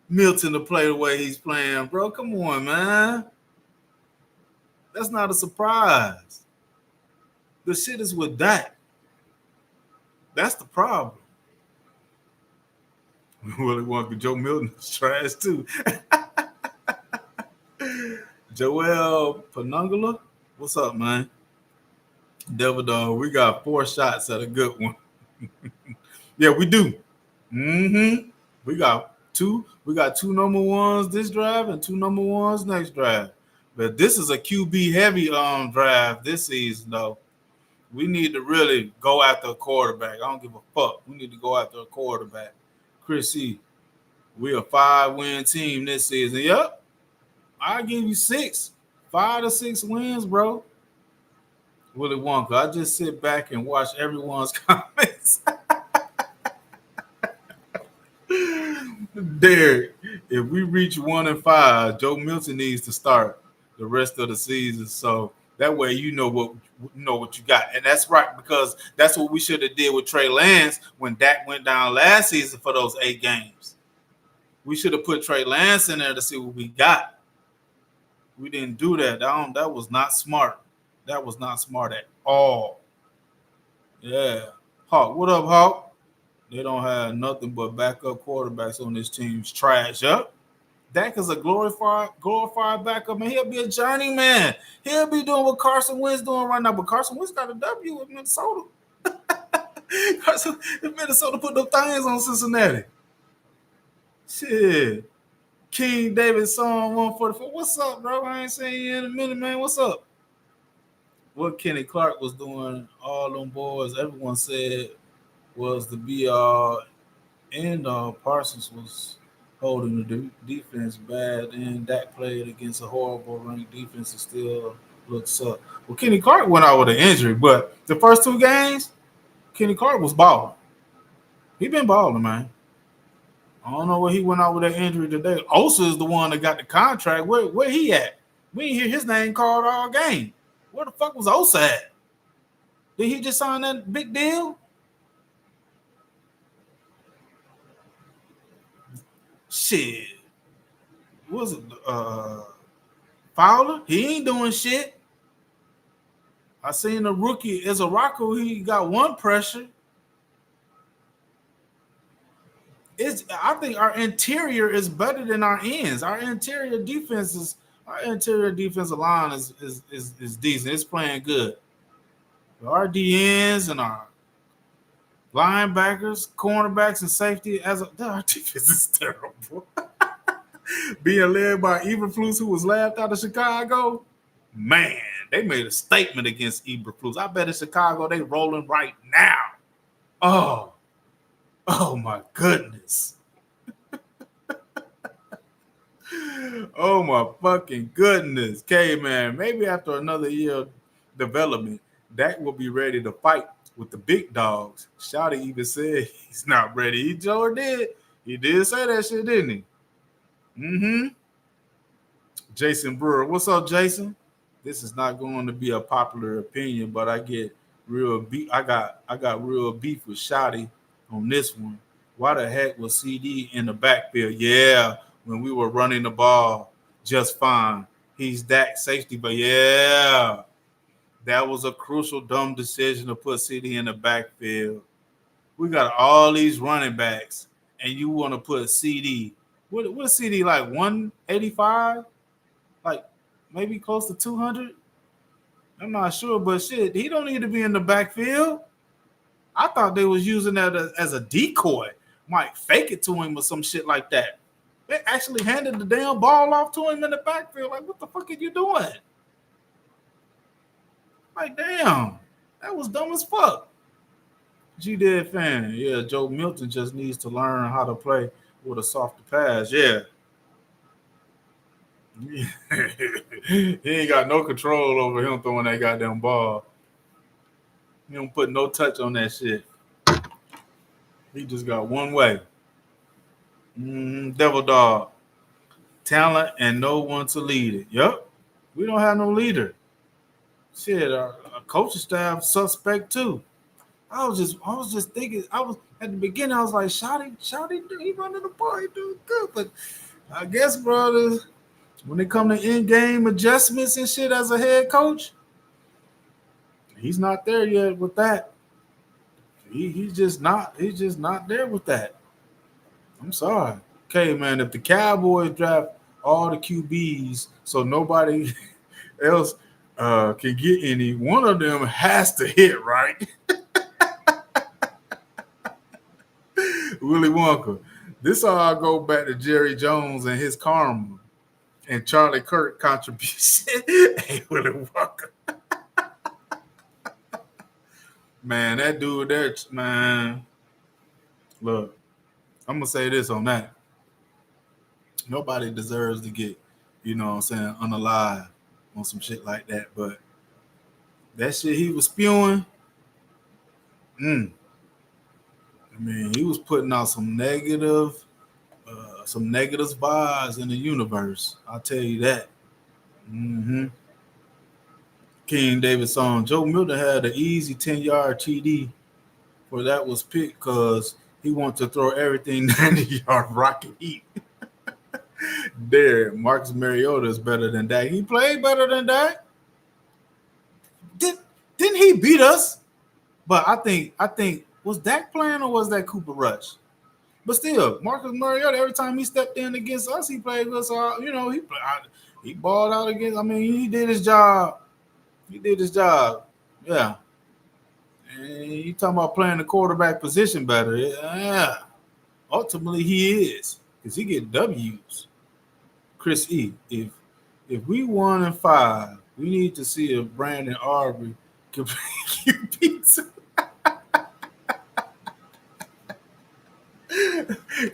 Milton to play the way he's playing, bro. Come on, man. That's not a surprise. The shit is with Dak. That's the problem. Willie Wonka, Joe Milton is trash too. Joel Panungula, what's up, man? Devil Dog, we got 4 shots at a good one. Yeah, we do. Mm-hmm. We got two. We got 2 number ones this drive and 2 number ones next drive. But this is a QB heavy drive this season, though. We need to really go after a quarterback. I don't give a fuck. We need to go after a quarterback. Chris C, we a 5-win team this season. Yep. I give you 6. 5 to 6 wins, bro. Willie Wonka. I just sit back and watch everyone's comments. Derek, if we reach 1 and 5, Joe Milton needs to start the rest of the season. So that way you know what you got. And that's right, because that's what we should have did with Trey Lance when Dak went down last season for those 8 games. We should have put Trey Lance in there to see what we got. We didn't do that. That was not smart. That was not smart at all. Yeah. Hawk, what up, Hawk? They don't have nothing but backup quarterbacks on this team's trash. Yep. Dak is a glorified backup, man. He'll be a journeyman. He'll be doing what Carson Wentz doing right now. But Carson Wentz got a W with Minnesota. Minnesota put those things on Cincinnati. Shit. King David Song 144. What's up, bro? I ain't seen you in a minute, man. What's up? What Kenny Clark was doing, all them boys, everyone said was the be all and Parsons was holding the defense bad, and Dak played against a horrible ranked defense and still looks up. Well, Kenny Clark went out with an injury, but the first 2 games, Kenny Clark was balling. He been balling, man. I don't know where he went out with that injury today. Osa is the one that got the contract. Where he at? We didn't hear his name called all game. Where the fuck was Osa at? Did he just sign that big deal? Shit. Was it Fowler? He ain't doing shit. I seen a rookie as a Rocco. He got 1 pressure. I think our interior is better than our ends. Our interior defensive line is decent. It's playing good. Our DNs and our linebackers, cornerbacks, and safety our defense is terrible. Being led by Eberflus, who was laughed out of Chicago, man, they made a statement against Eberflus. I bet in Chicago they rolling right now. Oh my goodness. Oh my fucking goodness. Okay, man, maybe after another year of development, Dak will be ready to fight with the big dogs. Shouty even said he's not ready. He sure did. He did say that shit, didn't he? Mm-hmm. Jason Brewer. What's up, Jason? This is not going to be a popular opinion, but I get real beef. I got real beef with Shotty on this one. Why the heck was CD in the backfield? Yeah, when we were running the ball just fine. He's Dak safety, but yeah, that was a crucial dumb decision to put CD in the backfield. We got all these running backs, and you want to put CD. What is CD like? 185? Like maybe close to 200? I'm not sure, but shit, he don't need to be in the backfield. I thought they was using that as a decoy. Might fake it to him or some shit like that. They actually handed the damn ball off to him in the backfield. Like, what the fuck are you doing? Like, damn, that was dumb as fuck. G-Dead fan. Yeah, Joe Milton just needs to learn how to play with a softer pass. Yeah. He ain't got no control over him throwing that goddamn ball. He don't put no touch on that shit. He just got one way. Devil dog. Talent and no one to lead it. Yup. We don't have no leader. Shit, our coaching staff suspect too. I was just thinking. I was at the beginning. I was like, Shotty, he running the ball, he doing good. But I guess, brothers, when it come to in-game adjustments and shit as a head coach, he's not there yet with that. He's just not. He's just not there with that. I'm sorry. Okay, man. If the Cowboys draft all the QBs, so nobody else can get any, one of them has to hit, right? Willy Wonka. This all go back to Jerry Jones and his karma and Charlie Kirk contribution. Hey, Willy Wonka. Man, that dude there, man. Look, I'm gonna say this on that. Nobody deserves to get, you know what I'm saying, unalive on some shit like that. But that shit he was spewing, I mean, he was putting out some negative vibes in the universe. I'll tell you that. Mm-hmm. King David song. Joe Milton had an easy 10-yard TD where that was picked because he wanted to throw everything 90-yard rocket heat. There, Marcus Mariota is better than Dak. He played better than Dak. Didn't he beat us? But I think was Dak playing or was that Cooper Rush? But still, Marcus Mariota, every time he stepped in against us, he played good. So he balled out against. I mean, he did his job. He did his job. Yeah. And you talking about playing the quarterback position better? Yeah. Ultimately, he is because he get W's. Chris E. If we 1-5, we need to see if Brandon Aubrey can pizza.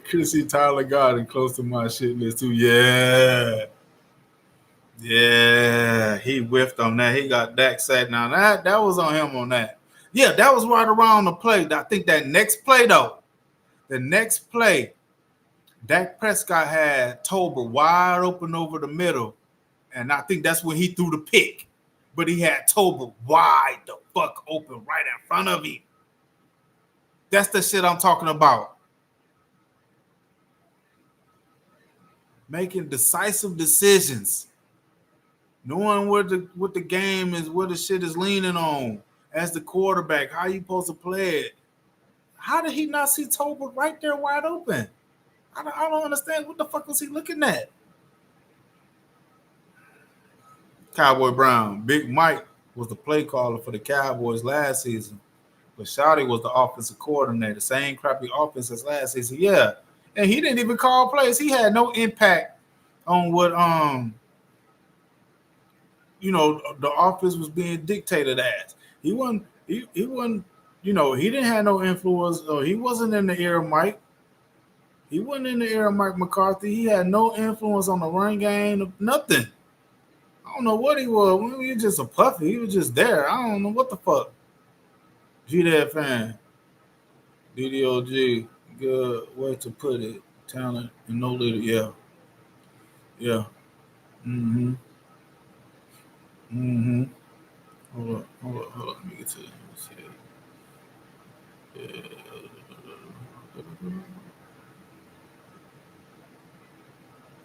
Chrissy Tyler Garden close to my shit list too. Yeah. Yeah. He whiffed on that. He got Dak sacked. Now that was on him on that. Yeah, that was right around the play. I think that next play though. The next play, Dak Prescott had Tolbert wide open over the middle. And I think that's when he threw the pick. But he had Tolbert wide the fuck open right in front of him. That's the shit I'm talking about. Making decisive decisions. Knowing what the game is, what the shit is leaning on. As the quarterback, how you supposed to play it. How did he not see Tolbert right there wide open? I don't understand. What the fuck was he looking at? Cowboy Brown. Big Mike was the play caller for the Cowboys last season. But Shouty was the offensive coordinator. Same crappy offense as last season. Yeah. And he didn't even call plays. He had no impact on what the offense was being dictated as. He wasn't, he didn't have no influence, or he wasn't in the era of Mike. He wasn't in the era of Mike McCarthy. He had no influence on the run game, nothing. I don't know what he was. He was just a puppy. He was just there. I don't know what the fuck. G-Dad fan. DDOG. Good way to put it. Talent and no leader. Yeah. Yeah. Mm-hmm. Mm-hmm. Hold up. Let me get to it. Yeah.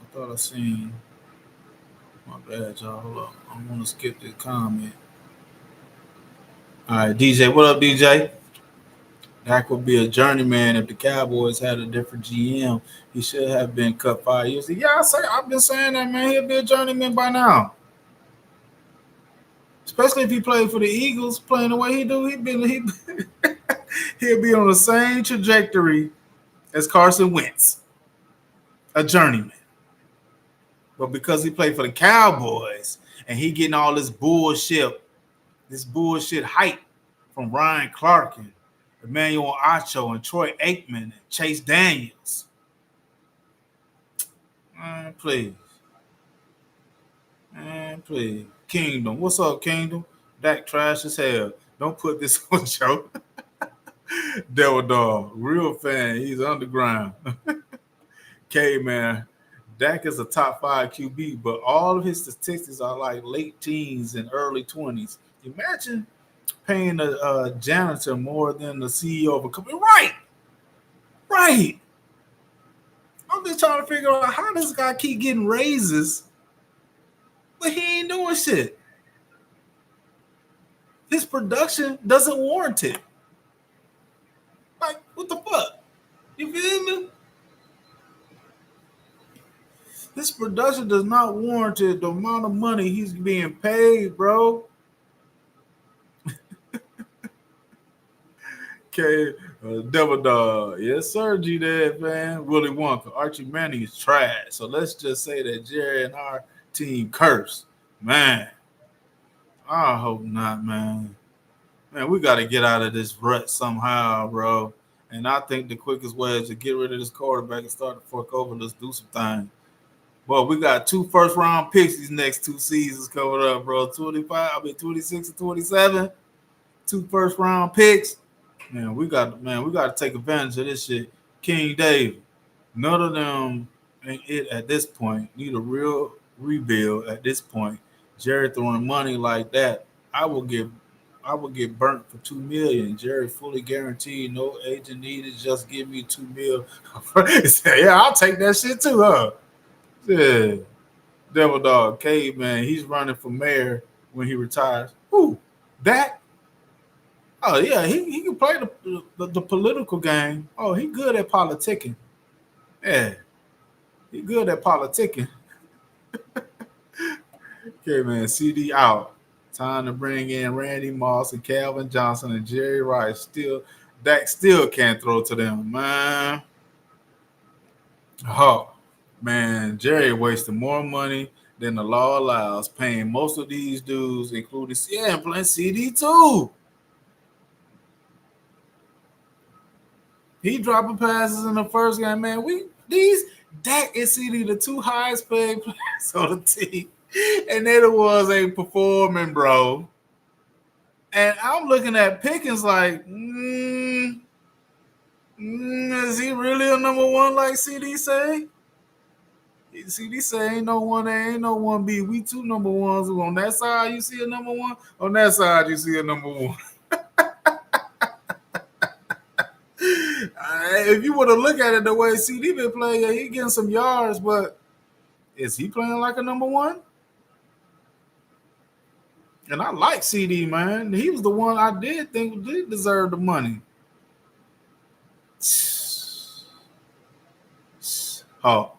I thought I seen. My bad, y'all. Hold up. I'm gonna skip this comment. All right, DJ. What up, DJ? Dak would be a journeyman if the Cowboys had a different GM. He should have been cut 5 years. Yeah, I've been saying that, man. He'll be a journeyman by now. Especially if he played for the Eagles, playing the way he do, he'll be on the same trajectory as Carson Wentz, a journeyman. But because he played for the Cowboys and he getting all this bullshit hype from Ryan Clark and Emmanuel Acho and Troy Aikman and Chase Daniels. Please. Man, please. Kingdom. What's up, Kingdom? Dak trash as hell. Don't put this on show. Devil Dog. Real fan. He's underground. K man. Dak is a top five QB, but all of his statistics are like late teens and early 20s. Imagine paying a janitor more than the CEO of a company. Right, right. I'm just trying to figure out how this guy keep getting raises, but he ain't doing shit. His production doesn't warrant it. Like, what the fuck? You feel me? His production does not warrant it, the amount of money he's being paid, bro. Okay, Devil Dog. Yes, sir, G Dad, man. Willie Wonka. Archie Manning is trash. So let's just say that Jerry and our team cursed. Man, I hope not, man. Man, we got to get out of this rut somehow, bro. And I think the quickest way is to get rid of this quarterback and start to fuck over. Let's do some things. Well, we got two first round picks these next two seasons coming up, bro. 26 and 27. Two first round picks. Man, we got to take advantage of this shit. King David. None of them ain't it at this point. Need a real rebuild at this point. Jerry throwing money like that. I will get I would get burnt for 2 million. Jerry fully guaranteed, no agent needed. Just give me 2 mil. Yeah, I'll take that shit too, huh? Yeah, Devil Dog, Caveman. He's running for mayor when he retires. Who? That? Oh yeah, he can play the political game. Oh, he good at politicking. Yeah, he good at politicking. Okay, man. CD out. Time to bring in Randy Moss and Calvin Johnson and Jerry Rice. Still, Dak still can't throw to them, man. Oh, man. Jerry wasted more money than the law allows, paying most of these dudes, including and playing CD too. He dropping passes in the first game, man. We these Dak and CD the two highest paid players on the team, and they the ones ain't performing, bro. And I'm looking at Pickens like, is he really a number one like CD say? CD say ain't no one A, ain't no one B. We two number ones. On that side, you see a number one. On that side, you see a number one. If you were to look at it the way CD been playing, yeah, he getting some yards, but is he playing like a number one? And I like CD, man. He was the one I did think did deserve the money. Oh,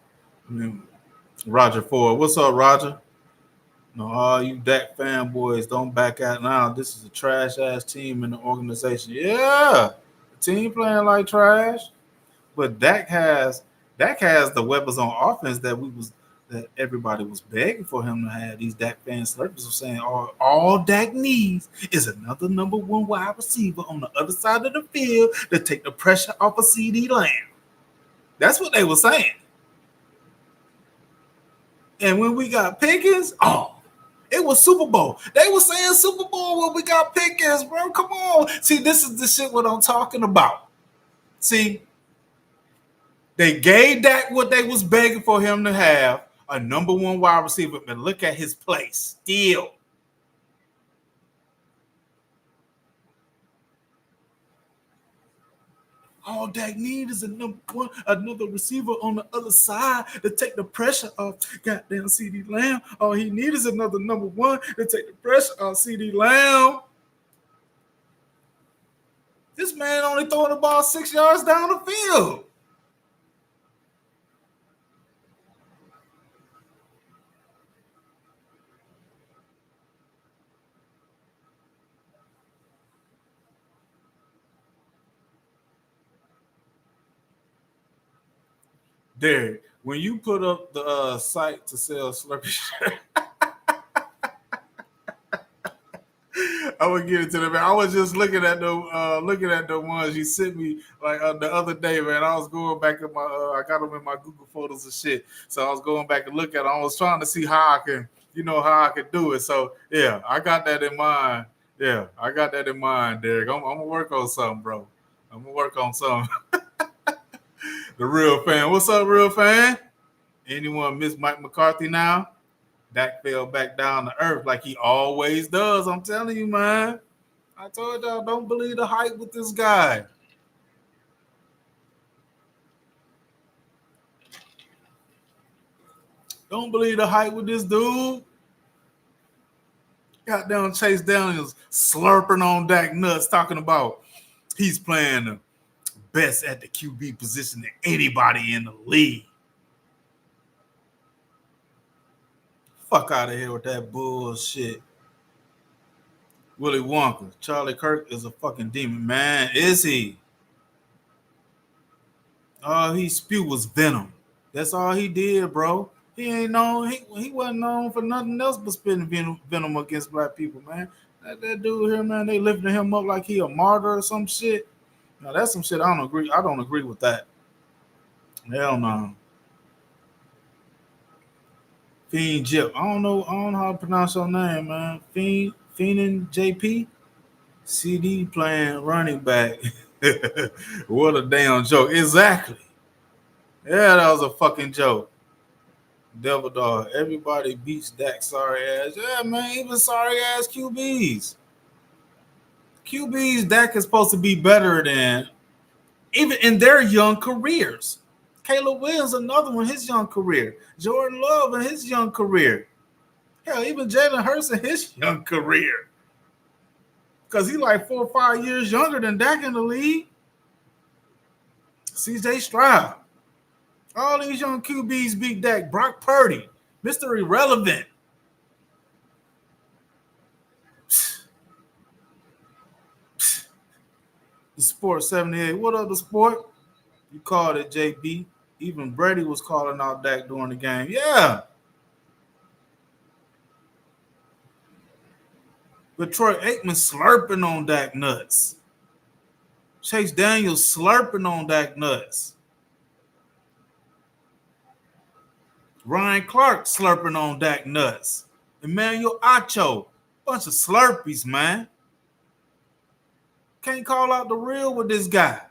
I mean, Roger Ford. What's up, Roger? No, all you Dak fanboys don't back out now. This is a trash ass team in the organization. Yeah, the team playing like trash, but Dak has the weapons on offense that everybody was begging for him to have. These Dak fan slurpers were saying all Dak needs is another number one wide receiver on the other side of the field to take the pressure off of CD Lamb. That's what they were saying. And when we got Pickens, it was Super Bowl. They were saying Super Bowl when we got Pickens, bro. Come on. See, this is the shit what I'm talking about. See, they gave Dak what they was begging for him to have, a number one wide receiver. But look at his play still. All Dak needs is another receiver on the other side to take the pressure off goddamn CD Lamb. All he needs is another number one to take the pressure off CD Lamb. This man only throwing the ball 6 yards down the field. Derek, when you put up the site to sell Slurpee shirt, I would get it to them. Man. I was just looking at the ones you sent me like the other day, man. I was going back in my I got them in my Google photos and shit. So I was going back and look at them. I was trying to see how I can You know how I could do it. So yeah, I got that in mind. Yeah, I got that in mind, Derek. I'm gonna work on something, bro. I'm gonna work on something. The real fan. What's up, real fan? Anyone miss Mike McCarthy now? Dak fell back down to earth like he always does. I'm telling you, man. I told y'all, don't believe the hype with this guy. Don't believe the hype with this dude. Got down Chase Daniels slurping on Dak nuts, talking about he's playing the best at the QB position than anybody in the league. Fuck out of here with that bullshit. Willie Wonka. Charlie Kirk is a fucking demon, man. Is he? All he spewed was venom. That's all he did, bro. He ain't known. He wasn't known for nothing else but spitting venom against black people, man. That dude here, man, they lifting him up like he a martyr or some shit. Now that's some shit I don't agree. I don't agree with that. Hell no. Fiend Jip. I don't know. I don't know how to pronounce your name, man. Fiend JP. CD playing running back. What a damn joke. Exactly. Yeah, that was a fucking joke. Devil dog. Everybody beats Dak sorry ass. Yeah, man, even sorry ass QBs. QBs Dak is supposed to be better than even in their young careers. Caleb Williams, another one, his young career. Jordan Love in his young career. Hell, even Jalen Hurts in his young career. Because he like 4 or 5 years younger than Dak in the league. CJ Stroud. All these young QBs beat Dak. Brock Purdy, Mr. Irrelevant. The Sport 78. What up, the Sport? You called it, JB. Even Brady was calling out Dak during the game. Yeah. But Troy Aikman slurping on Dak nuts. Chase Daniels slurping on Dak nuts. Ryan Clark slurping on Dak nuts. Emmanuel Acho. Bunch of slurpees, man. Can't call out the real with this guy.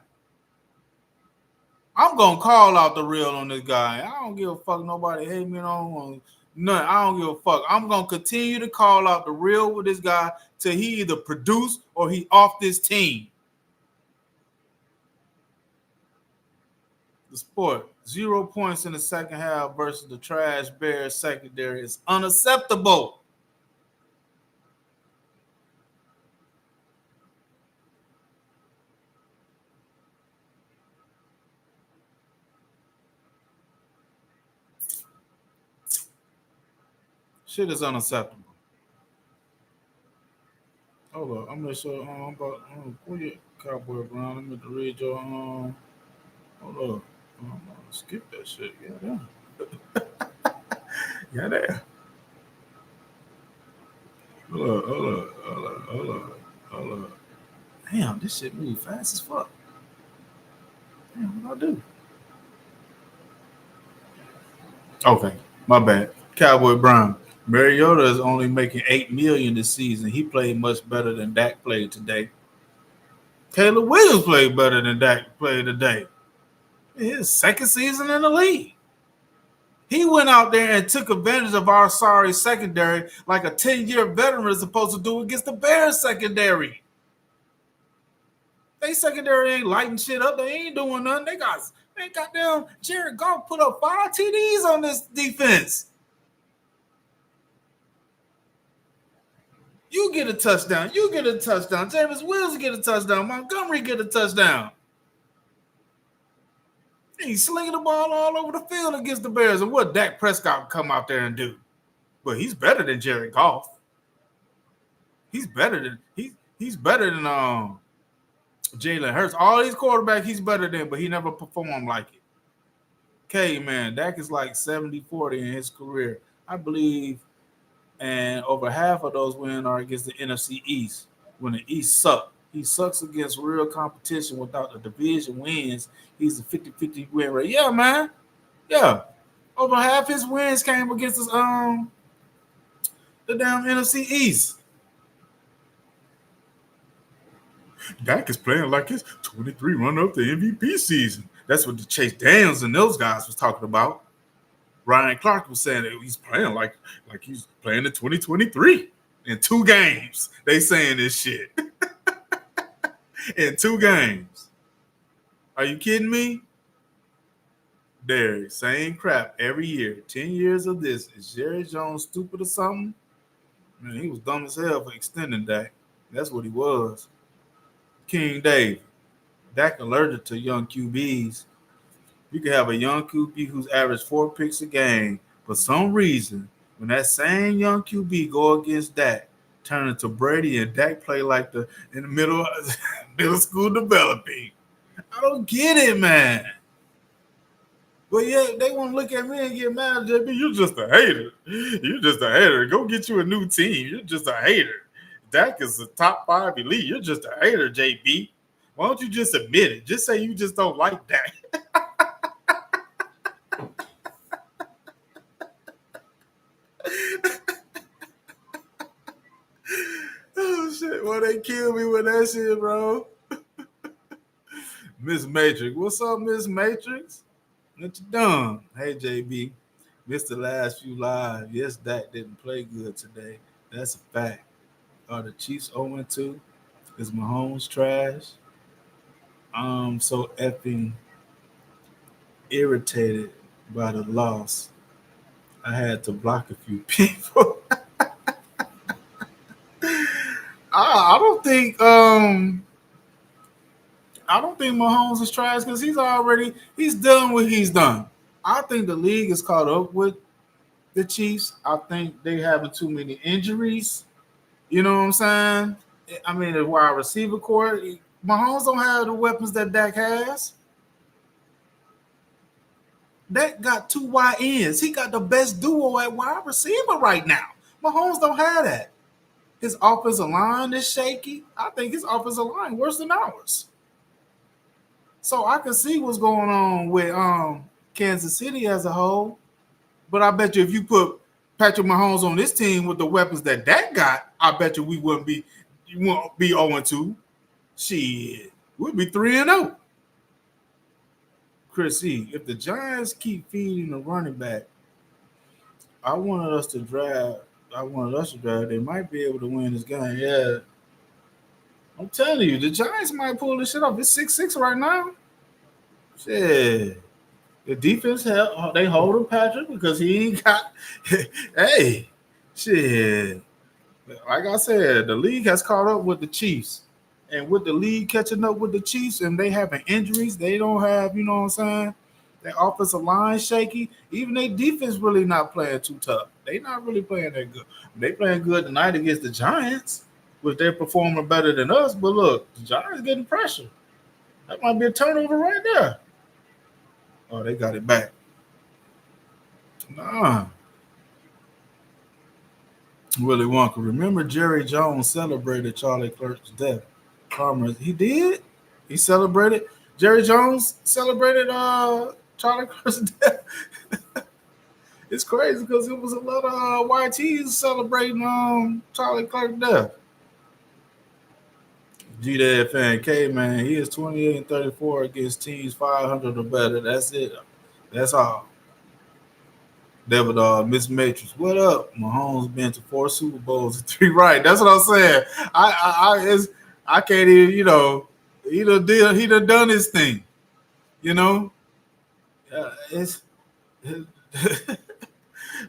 I'm gonna call out the real on this guy. I don't give a fuck. Nobody hate me on none. I don't give a fuck. I'm gonna continue to call out the real with this guy till he either produce or he off this team. The Sport 0 points in the second half versus the trash Bears secondary is unacceptable. Shit is unacceptable. Hold up, I'm gonna show. I'm about. Pull your Cowboy Brown. I'm going to read your. Hold up. Skip that shit. Yeah, yeah, there. Hold up, hold up, hold up, hold up, hold up. Damn, this shit move fast as fuck. Damn, what I do? Okay, my bad. Cowboy Brown. Mariota is only making $8 million this season. He played much better than Dak played today. Caleb Williams played better than Dak played today. His second season in the league. He went out there and took advantage of our sorry secondary like a 10-year veteran is supposed to do against the Bears secondary. They secondary ain't lighting shit up. They ain't doing nothing. They got them. Jared Goff put up 5 TDs on this defense. You get a touchdown. You get a touchdown. James Wills get a touchdown. Montgomery get a touchdown. He's slinging the ball all over the field against the Bears. And what Dak Prescott come out there and do? But he's better than Jared Goff. He's better than Jalen Hurts. All these quarterbacks he's better than, but he never performed like it. Okay, man, Dak is like 70-40 in his career. I believe, and over half of those wins are against the NFC East. When the East sucks. He sucks against real competition without the division wins. He's a 50-50 win rate. Yeah, man. Yeah. Over half his wins came against us. the damn NFC East. Dak is playing like his 23 run up the MVP season. That's what the Chase Daniels and those guys was talking about. Ryan Clark was saying that he's playing like he's playing in 2023 in 2 games. They saying this shit in 2 games. Are you kidding me? There, same crap every year. 10 years of this. Is Jerry Jones stupid or something? Man, he was dumb as hell for extending Dak. That's what he was. King Dave. Dak allergic to young QBs. You can have a young QB who's averaged 4 picks a game. For some reason, when that same young QB go against Dak, turn into Brady and Dak play like the in the middle school developing. I don't get it, man. But yeah, they want to look at me and get mad, JB. You're just a hater. You're just a hater. Go get you a new team. You're just a hater. Dak is a top 5 elite. You're just a hater, JB. Why don't you just admit it? Just say you just don't like Dak. Oh shit! Well, they killed me with that shit, bro. Miss Matrix, what's up, Miss Matrix? What you done? Hey, JB, missed the last few lives. Yes, Dak didn't play good today. That's a fact. Are the Chiefs 0-2? Is Mahomes trash? I'm so effing irritated by the loss. I had to block a few people. I don't think Mahomes is trash because he's done what he's done. I think the league is caught up with the Chiefs. I think they having too many injuries. You know what I'm saying? I mean, the wide receiver core, Mahomes don't have the weapons that Dak has. Dak got 2 wide ends. He got the best duo at wide receiver right now. Mahomes don't have that. His offensive line is shaky. I think his offensive line worse than ours. So I can see what's going on with Kansas City as a whole. But I bet you if you put Patrick Mahomes on this team with the weapons that got, I bet you we won't be 0-2. Shit, we'd be 3-0. Chris E., if the Giants keep feeding the running back, I wanted us to draft. They might be able to win this game. Yeah. I'm telling you, the Giants might pull this shit off. It's 6-6 right now. Shit. The defense, they holding Patrick because he ain't got – hey, shit. Like I said, the league has caught up with the Chiefs. And with the league catching up with the Chiefs and they having injuries, they don't have, you know what I'm saying, their offensive line shaky. Even their defense really not playing too tough. They not really playing that good. They playing good tonight against the Giants, which they're performing better than us. But look, the Giants getting pressure. That might be a turnover right there. Oh, they got it back. Nah. Willie Wonka. Remember Jerry Jones celebrated Charlie Clerk's death. He did? He celebrated? Jerry Jones celebrated Charlie Clerk's death? It's crazy because it was a lot of YTs celebrating Charlie Clerk's death. G-Dad fan K, man, he is 28-34 against teams 500 or better. That's it. That's all. Devil Dog, Miss Matrix, what up? Mahomes been to 4 Super Bowls and 3 right. That's what I'm saying. I can't even, you know, he done done his thing. You know? It's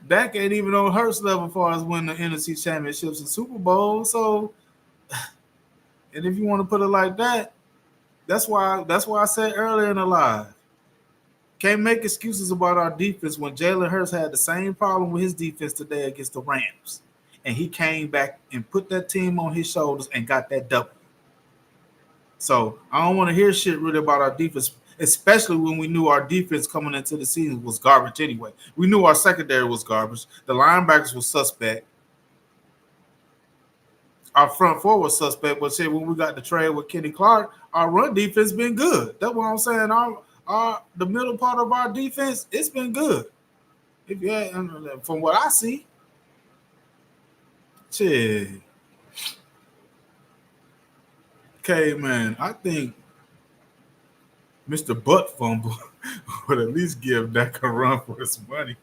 Dak ain't even on Hurts level as far as winning the NFC championships and Super Bowl. So, and if you want to put it like that, that's why I said earlier in the live, can't make excuses about our defense when Jalen Hurts had the same problem with his defense today against the Rams. And he came back and put that team on his shoulders and got that double. So I don't want to hear shit really about our defense, especially when we knew our defense coming into the season was garbage anyway. We knew our secondary was garbage. The linebackers were suspect. Our front four was suspect, but shit, when we got the trade with Kenny Clark, our run defense been good. That's what I'm saying. The middle part of our defense, it's been good. From what I see. Shit. Okay, man. I think Mr. Butt Fumble would at least give Dak a run for his money.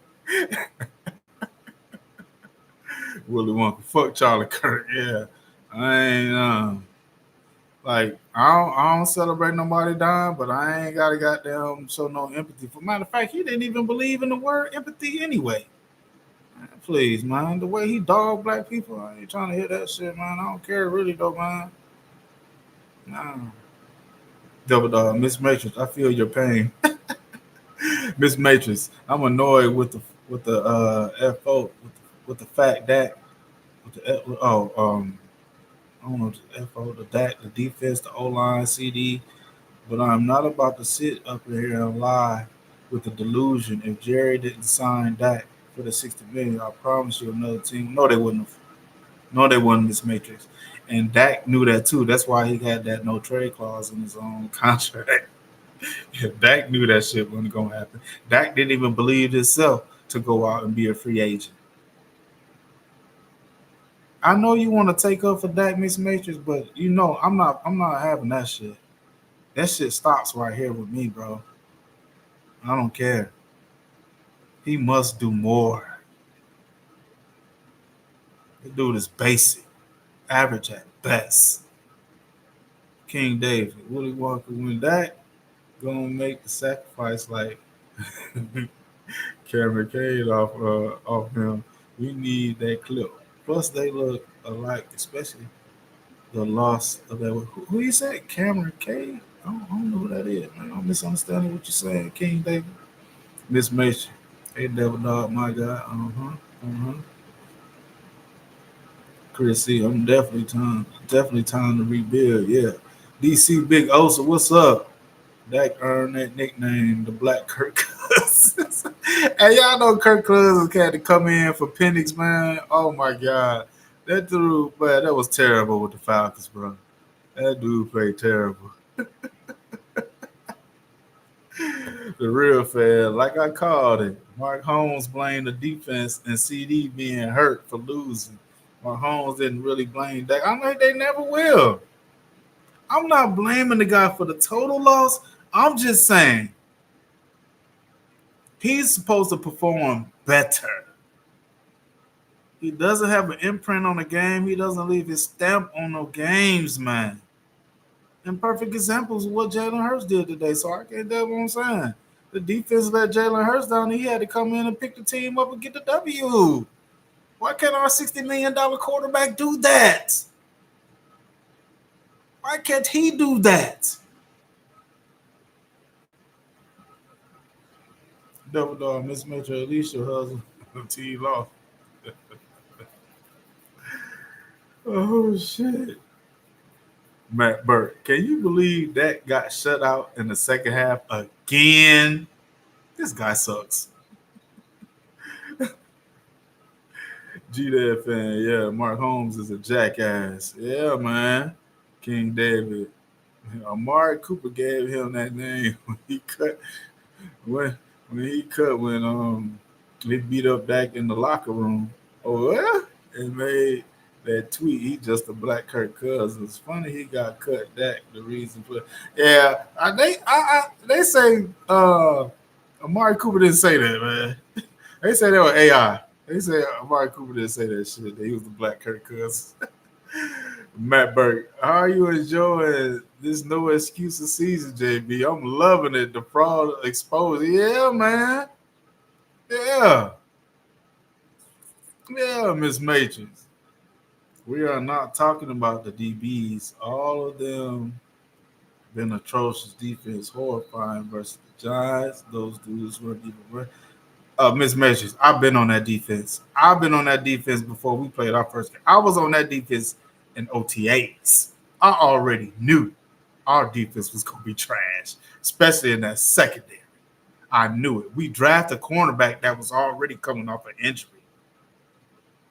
Willie Wonka. Fuck Charlie Kirk. Yeah. I ain't like I don't celebrate nobody dying, but I ain't gotta goddamn show no empathy. For matter of fact, he didn't even believe in the word empathy anyway. Man, please, man. The way he dog black people, I ain't trying to hear that shit, man. I don't care really though, man. Nah. Double dog, Miss Matrix, I feel your pain. Miss Matrix, I'm annoyed with the FO with the fact that with the I don't know the FO the DAC, the defense, the O line, CD. But I'm not about to sit up here and lie with the delusion. If Jerry didn't sign Dak for the 60 million, I promise you another team. No, they wouldn't have. No, they wouldn't, Miss Matrix. And Dak knew that too. That's why he had that no trade clause in his own contract. Dak knew that shit wasn't gonna happen. Dak didn't even believe himself to go out and be a free agent. I know you want to take up for Dak, Miss Matrix, but you know I'm not having that shit. That shit stops right here with me, bro. I don't care. He must do more. The dude is basic, average at best. King David, Willie Walker, when that gonna make the sacrifice like Cameron Cade off him. We need that clip. Plus, they look alike, especially the loss of that. Who you said? Cameron Cade? I don't know who that is, man. I'm misunderstanding what you're saying, King David. Miss Mason. Hey, Devil Dog, my guy. Uh-huh. Chris C, I'm definitely time to rebuild. Yeah. DC Big Osa, what's up? Dak earned that nickname, the Black Kirk Cousins. And y'all know Kirk Cousins had to come in for Penix, man. Oh my God. That dude, man, that was terrible with the Falcons, bro. That dude played terrible. The real fan, like I called it. Mark Holmes blamed the defense and CD being hurt for losing. Mark Holmes didn't really blame Dak. I'm like, they never will. I'm not blaming the guy for the total loss. I'm just saying he's supposed to perform better. He doesn't have an imprint on the game. He doesn't leave his stamp on no games, man. And perfect examples of what Jalen Hurts did today. So I can't tell what I'm saying. The defense let Jalen Hurts down. He had to come in and pick the team up and get the W. Why can't our $60 million quarterback do that? Why can't he do that? Double dog, Miss Metro, at least your husband until you lost. Oh shit. Matt Burke, can you believe that got shut out in the second half again? This guy sucks. G Dad fan, yeah. Mark Holmes is a jackass. Yeah, man. King David. Amari Cooper gave him that name when he cut when he beat up back in the locker room. Oh yeah? And made that tweet. He just a black Kirk Cousins. Funny he got cut. That the reason for yeah. They say Amari Cooper didn't say that, man. They say that was AI. They say Amari Cooper didn't say that shit. That he was the black Kirk Cousins. Matt Burke, how are you enjoying this no excuses season, JB? I'm loving it. The fraud exposed. Yeah, man. Yeah. Yeah, Miss Matrix. We are not talking about the DBs. All of them been atrocious defense, horrifying versus the Giants. Those dudes weren't even worth. Miss Matrix, I've been on that defense. I've been on that defense before we played our first game. I was on that defense in OTAs. I already knew our defense was going to be trash, especially in that secondary. I knew it. We drafted a cornerback that was already coming off an injury.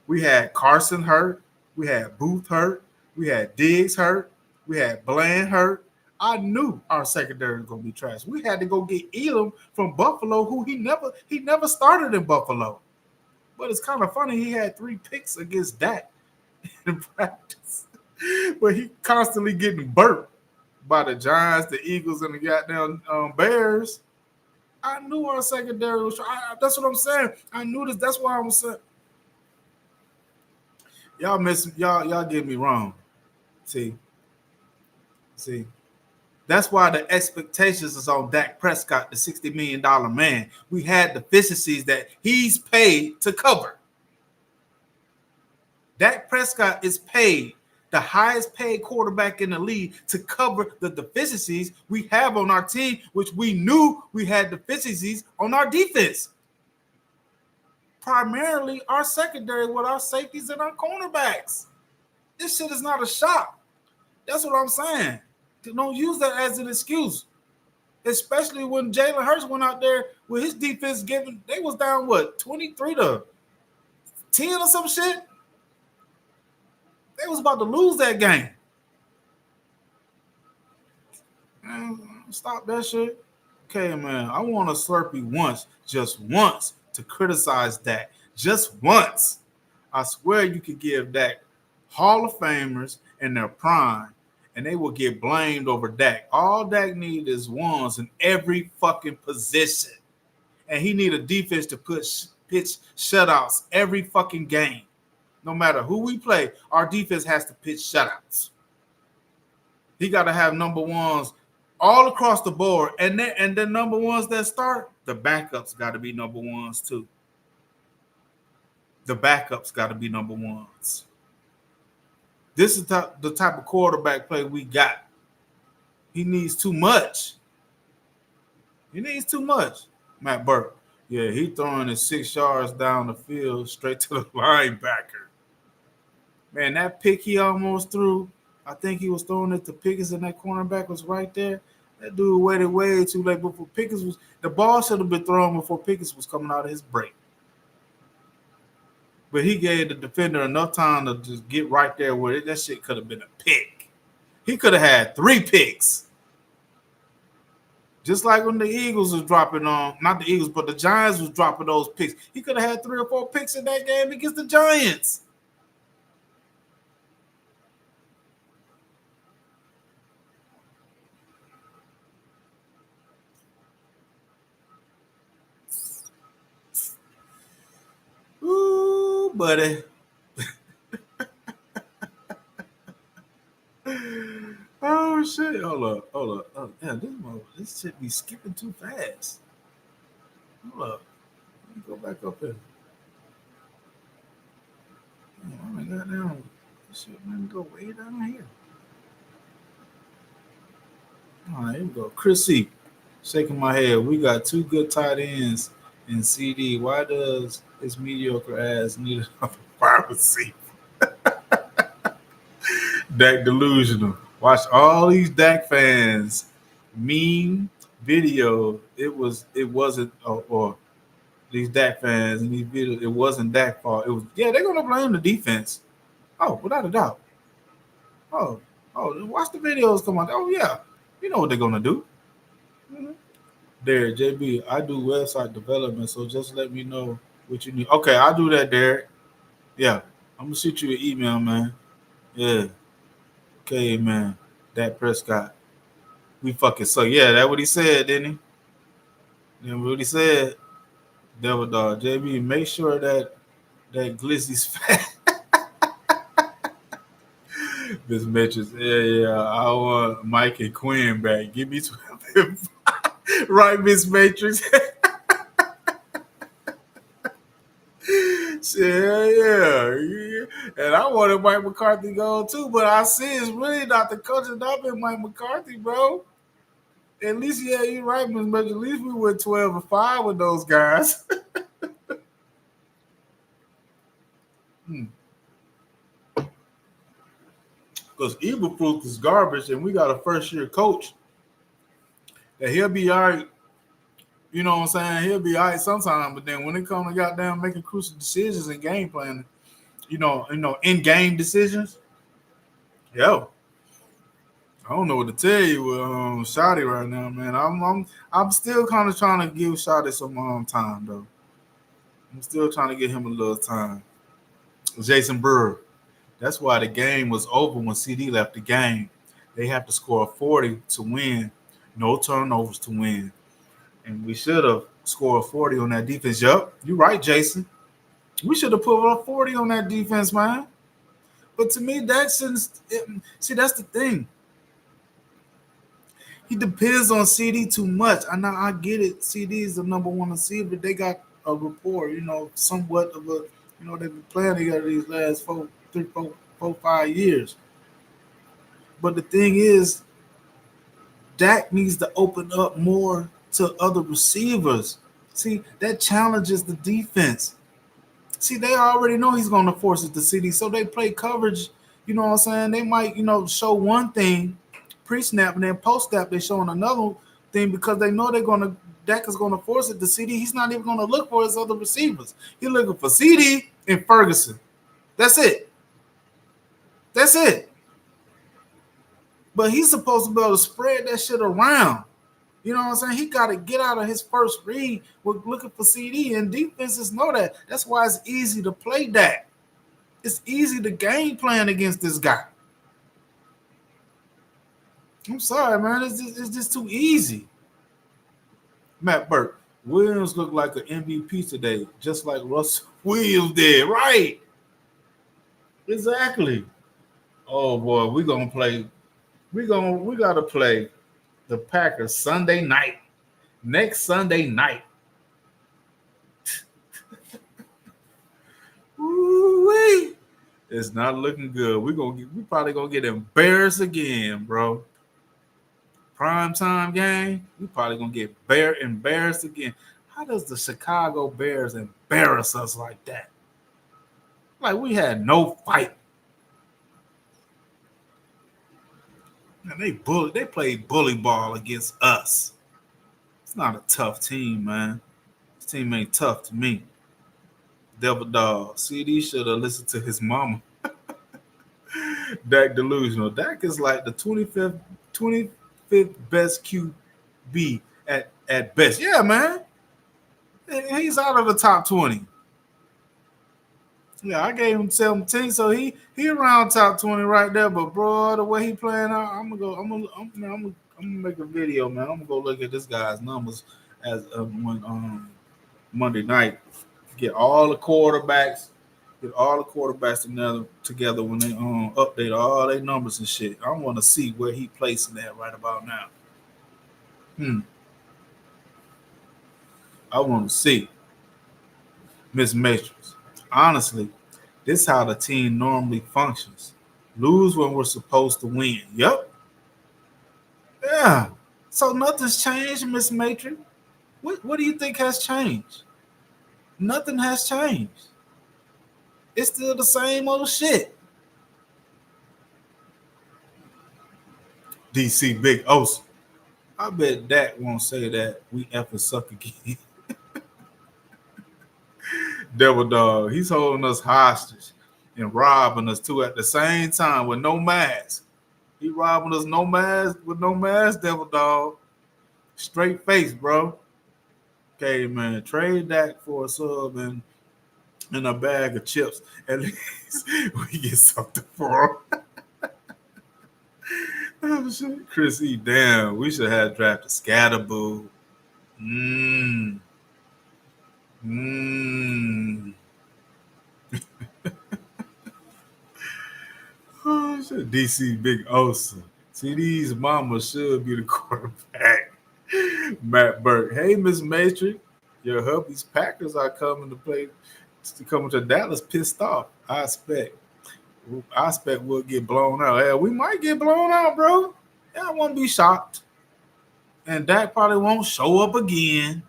We had Carson hurt. We had Booth hurt. We had Diggs hurt. We had Bland hurt. I knew our secondary was gonna be trash. We had to go get Elam from Buffalo, who he never started in Buffalo. But it's kind of funny he had 3 picks against Dak. in practice, but he constantly getting burped by the Giants, the Eagles, and the goddamn Bears. I knew our secondary was. That's what I'm saying. I knew this. That's why I'm saying. Y'all miss. Y'all get me wrong. See. That's why the expectations is on Dak Prescott, the $60 million man. We had deficiencies that he's paid to cover. Dak Prescott is paid the highest paid quarterback in the league to cover the deficiencies we have on our team, which we knew we had deficiencies on our defense. Primarily our secondary with our safeties and our cornerbacks. This shit is not a shock. That's what I'm saying. Don't use that as an excuse. Especially when Jalen Hurts went out there with his defense giving, they was down, 23-10 or some shit? They was about to lose that game. Man, stop that shit. Okay, man, I want a Slurpee once, just once, to criticize Dak. Just once. I swear you could give Dak Hall of Famers in their prime, and they will get blamed over Dak. All Dak need is ones in every fucking position. And he need a defense to pitch shutouts every fucking game. No matter who we play, our defense has to pitch shutouts. He got to have number ones all across the board. And the number ones that start, the backups got to be number ones too. The backups got to be number ones. This is the type of quarterback play we got. He needs too much. Matt Burke. Yeah, he throwing it 6 yards down the field straight to the linebacker. Man, that pick he almost threw, I think he was throwing it to Pickens and that cornerback was right there. That dude waited way too late before Pickens the ball should have been thrown before Pickens was coming out of his break. But he gave the defender enough time to just get right there with it. That shit could have been a pick. He could have had 3 picks. Just like when the Eagles was dropping on, not the Eagles, but the Giants was dropping those picks. He could have had 3 or 4 picks in that game against the Giants. Ooh, buddy. Oh shit! Hold up. Oh, yeah, this shit be skipping too fast. Hold up. Let me go back up here. Oh my god, now this shit let me go way down here. All right, here we go. Chris C. Shaking my head. We got 2 good tight ends in CD. Why does his mediocre ass need a wide receiver? Dak delusional. Watch all these Dak fans meme video. It wasn't or these Dak fans and these videos. It wasn't Dak fault. It was they're gonna blame the defense. Oh, without a doubt. Oh, watch the videos come on. Oh yeah, you know what they're gonna do. Mm-hmm. There, JB, I do website development, so just let me know what you need. Okay, I'll do that, Derek. Yeah, I'm gonna shoot you an email, man. Yeah. Okay, man. Dak Prescott. We fucking so yeah, that what he said, didn't he? You know what he said? Devil dog. JB, make sure that Glizzy's fat. Miss Matrix. Yeah. I want Mike and Quinn back. Give me 12. Right, Miss Matrix. Yeah. And I wanted Mike McCarthy go too, but I see it's really not the coaching up in Mike McCarthy, bro. At least, yeah, you're right, Miss Matrix. At least we went 12-5 with those guys. Because Eberflus is garbage, and we got a first-year coach that he'll be all right. You know what I'm saying? He'll be all right sometime, but then when it comes to goddamn making crucial decisions and game planning, in-game decisions, I don't know what to tell you with Shotty right now, man. I'm still kind of trying to give Shotty some time, though. I'm still trying to give him a little time. Jason Brewer. That's why the game was over when CD left the game. They have to score 40 to win, no turnovers to win. And we should have scored 40 on that defense. Yup, you're right, Jason. We should have put up 40 on that defense, man. But to me, see, that's the thing. He depends on CD too much. I get it. CD is the number one receiver. They got a rapport, somewhat of a, they've been playing together these last 5 years. But the thing is, Dak needs to open up more to other receivers. See, that challenges the defense. See, they already know he's going to force it to CD, so they play coverage. You know what I'm saying? They might, show one thing pre-snap, and then post-snap they're showing another thing because they know Dak is going to force it to CD. He's not even going to look for his other receivers. He's looking for CD and Ferguson. That's it. That's it. But he's supposed to be able to spread that shit around. You know what I'm saying? He got to get out of his first read with looking for CD, and defenses know that. That's why it's easy to play that. It's easy to game plan against this guy. I'm sorry, man. It's just too easy. Matt Burke. Williams looked like an MVP today, just like Russell Williams did. Right. Exactly. Oh, boy. We got to play the Packers Sunday night. Next Sunday night. Ooh-wee. It's not looking good. We probably gonna get embarrassed again, bro. Prime time game, we probably gonna get embarrassed again. How does the Chicago Bears embarrass us like that? Like we had no fight. And they played bully ball against us. It's not a tough team, man. This team ain't tough to me. Devil dog. CD should have listened to his mama. Dak delusional. Dak is like the 25th best QB at best. Yeah, man. He's out of the top 20. Yeah, I gave him 17, so he around top 20 right there. But bro, the way he playing out, I'm gonna make a video, man. I'm gonna go look at this guy's numbers as when Monday night. Get all the quarterbacks together when they update all their numbers and shit. I want to see where he placing that right about now. I want to see Miss Matrix. Honestly, this is how the team normally functions. Lose when we're supposed to win. Yep. Yeah. So nothing's changed, Miss Matrix. What do you think has changed? Nothing has changed. It's still the same old shit. DC Big Osa. I bet Dak won't say that we effing suck again. Devil dog. He's holding us hostage and robbing us too at the same time with no mask. He robbing us with no mask, devil dog. Straight face, bro. Okay, man. Trade Dak for a sub and a bag of chips. At least we get something for him. Oh, shit. Chris E. Damn, we should have drafted Scatterboo. Oh, shit. DC Big Osa. See, these mamas should be the quarterback. Matt Burke. Hey, Miss Matrix. Your hubby's Packers are coming to Dallas pissed off. I expect we'll get blown out. Yeah, we might get blown out, bro. Yeah, I won't be shocked. And Dak probably won't show up again.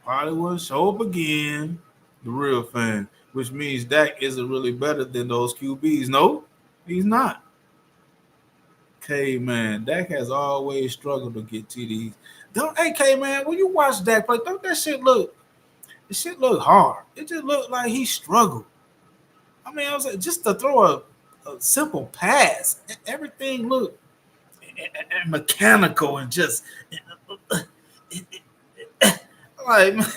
Probably won't show up again. The real fan. Which means Dak isn't really better than those QBs. No, he's not. Okay, man. Dak has always struggled to get TDs. Hey, man, when you watch Dak play, don't that shit look hard. It just looked like he struggled. I mean, I was like, just to throw a simple pass, everything looked mechanical and just like, man,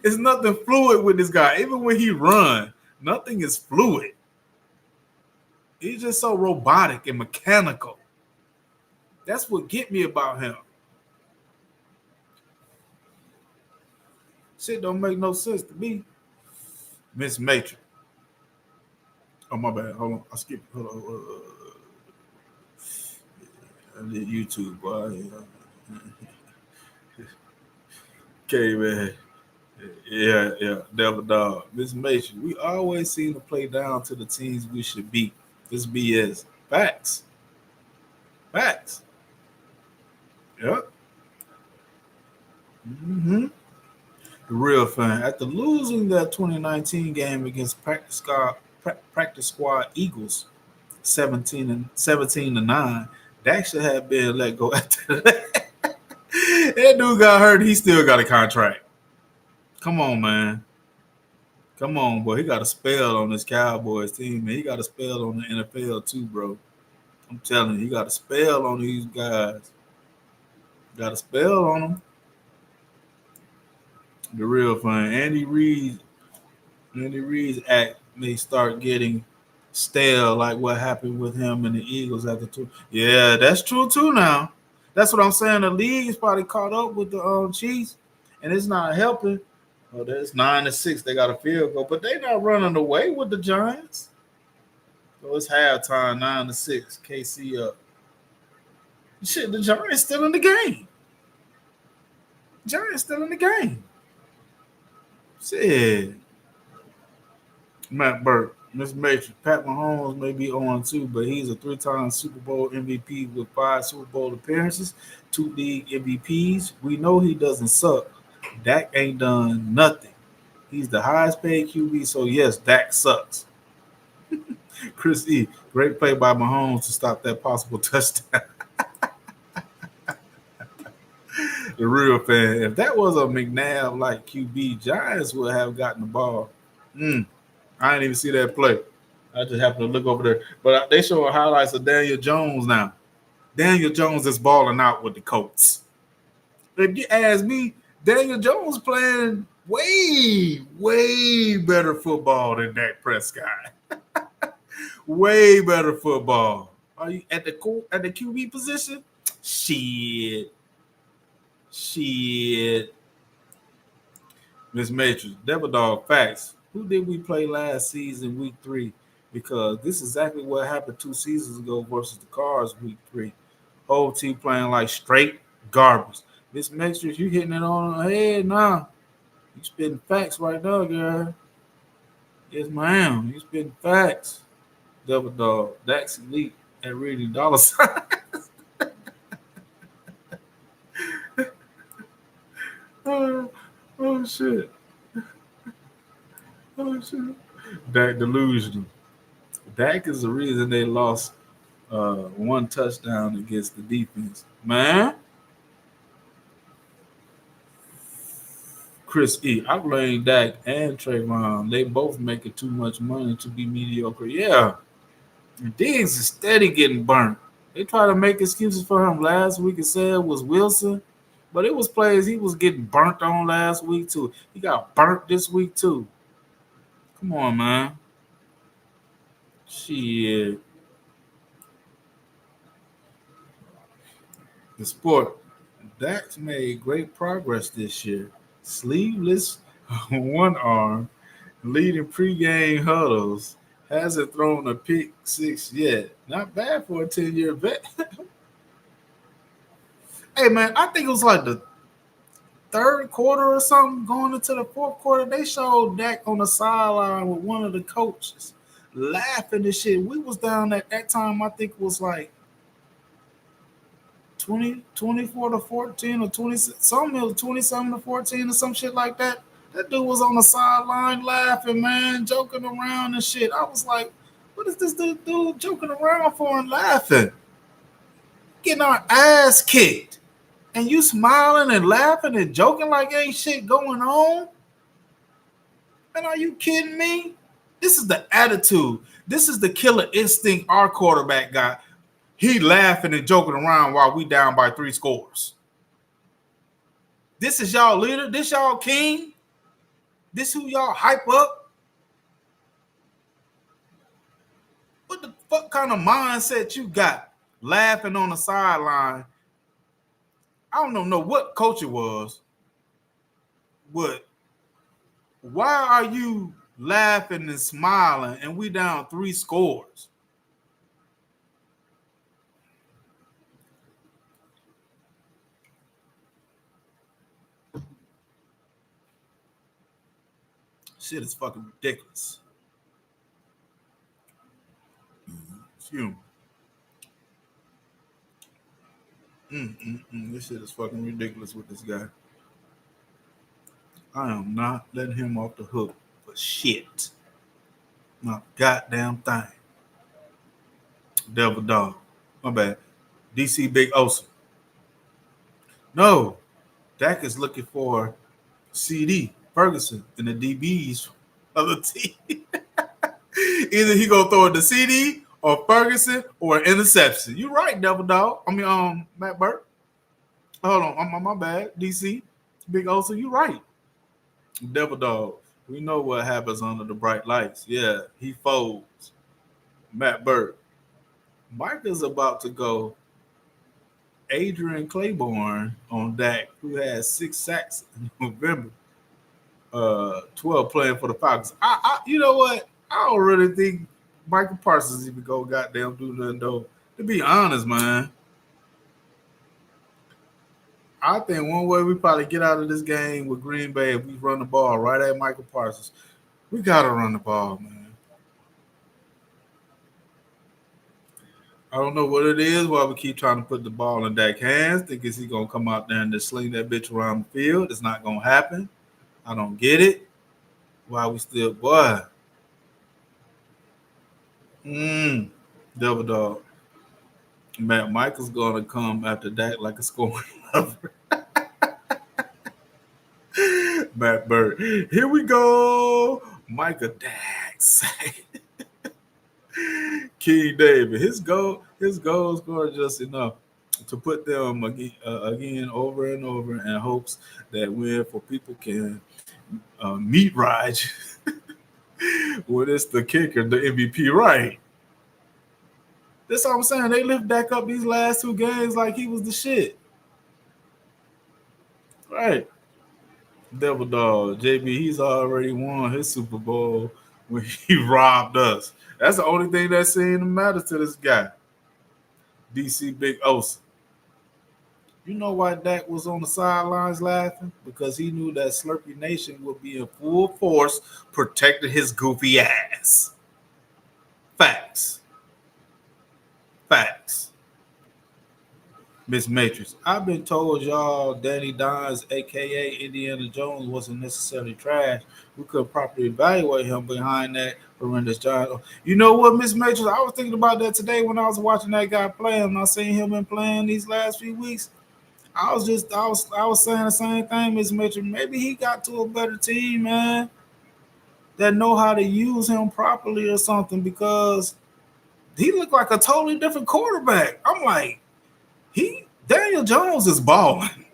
it's nothing fluid with this guy. Even when he run, Nothing is fluid. He's just so robotic and mechanical. That's what get me about him. Shit don't make no sense to me. Miss Matrix. Oh, my bad. Hold on. I skipped. Hold on. I did YouTube, boy. Okay, man. Yeah. Devil Dog. Miss Matrix. We always seem to play down to the teams we should beat. This BS. Facts. Facts. Yep. Mm-hmm. The real fan. After losing that 2019 game against Practice Squad Eagles, 17 to 9, Dak should have been let go after that. That dude got hurt. He still got a contract. Come on, man. Come on, boy. He got a spell on this Cowboys team, man. He got a spell on the NFL too, bro. I'm telling you, he got a spell on these guys. Got a spell on them. The real fun. Andy Reid's act may start getting stale, like what happened with him and the Eagles after two. Yeah, that's true too. Now, that's what I'm saying. The league is probably caught up with the Chiefs, and it's not helping. Oh, that's 9-6. They got a field goal, but they not running away with the Giants. So it's halftime, 9-6. KC up. Shit, the Giants still in the game. Giants still in the game. Shit. Matt Burke, Miss Matrix, Pat Mahomes may be on too, but he's a 3-time Super Bowl MVP with 5 Super Bowl appearances, 2 league MVPs. We know he doesn't suck. Dak ain't done nothing. He's the highest paid QB, so yes, Dak sucks. Chris E, great play by Mahomes to stop that possible touchdown. The real fan. If that was a McNabb like QB, Giants would have gotten the ball. I didn't even see that play. I just happened to look over there. But they show highlights of Daniel Jones now. Daniel Jones is balling out with the Colts. If you ask me, Daniel Jones playing way better football than Dak Prescott. Way better football. Are you at the QB position? Shit. Miss Matrix, Devil Dog facts. Who did we play last season, week 3? Because this is exactly what happened 2 seasons ago versus the Cards, week 3. Whole team playing like straight garbage. Miss Matrix, you hitting it on the head now. You spitting facts right now, girl. Yes, ma'am. You spitting facts. Devil Dog, Dax Elite at reading dollar signs. Oh shit. Oh shit. Dak delusional. Dak is the reason they lost 1 touchdown against the defense. Man. Chris E. I blame Dak and Trayvon. They both making too much money to be mediocre. Yeah. And Diggs is steady getting burnt. They try to make excuses for him last week and said it was Wilson. But it was plays he was getting burnt on last week too. He got burnt this week too. Come on, man. Shit. The sport. Dax made great progress this year. Sleeveless, one arm, leading pregame huddles. Hasn't thrown a pick 6 yet. Not bad for a 10-year vet. Hey, man, I think it was like the 3rd quarter or something going into the 4th quarter. They showed Dak on the sideline with one of the coaches laughing and shit. We was down at that time, I think it was like 24 to 14 or 20 something, it was 27 to 14 or some shit like that. That dude was on the sideline laughing, man, joking around and shit. I was like, what is this dude joking around for and laughing? Getting our ass kicked. And you smiling and laughing and joking like ain't shit going on? Man, are you kidding me? This is the attitude. This is the killer instinct our quarterback got. He laughing and joking around while we down by 3 scores. This is y'all leader. This y'all king. This who y'all hype up. What kind of mindset you got laughing on the sideline? I don't know what coach it was, but why are you laughing and smiling and we down 3 scores? Shit is fucking ridiculous. Excuse me. This shit is fucking ridiculous with this guy. I am not letting him off the hook for shit. Not goddamn thing. Devil dog. My bad. DC Big Osa. No. Dak is looking for CD Ferguson and the DBs of the team. Either he gonna throw it to CD or Ferguson or an interception. You right, Devil Dog. I mean, Matt Burke. Hold on, I'm my bad. DC, Big Osa, you right. Devil Dog. We know what happens under the bright lights. Yeah, he folds. Matt Burke. Mike is about to go Adrian Claiborne on Dak, who has 6 sacks in November. 12 playing for the Falcons. You know what? I don't really think Michael Parsons even go goddamn do nothing though. To be honest, man, I think one way we probably get out of this game with Green Bay if we run the ball right at Michael Parsons. We gotta run the ball, man. I don't know what it is why we keep trying to put the ball in Dak's hands. Think is he gonna come out there and just sling that bitch around the field? It's not gonna happen. I don't get it. Why we still boy? Devil Dog. Matt Michael's gonna come after that like a scoring lover. Matt Bird. Here we go. Micah Dax. King David. His goal scored just enough to put them again over and over in hopes that when for people can meet Raj when it's the kicker, the MVP, right? That's what I'm saying. They lift Dak up these last 2 games like he was the shit. Right. Devil Dog. JB, he's already won his Super Bowl when he robbed us. That's the only thing that seemed to matter to this guy. DC Big Osa. You know why Dak was on the sidelines laughing? Because he knew that Slurpee Nation would be in full force protecting his goofy ass. Facts. Miss Matrix. I've been told y'all Danny Dimes, aka Indiana Jones, wasn't necessarily trash. We could properly evaluate him behind that horrendous job. You know what, Miss Matrix? I was thinking about that today when I was watching that guy play and I seen him been playing these last few weeks. I was saying the same thing, Miss Matrix. Maybe he got to a better team, man, that know how to use him properly or something because he looked like a totally different quarterback. I'm like, Daniel Jones is balling.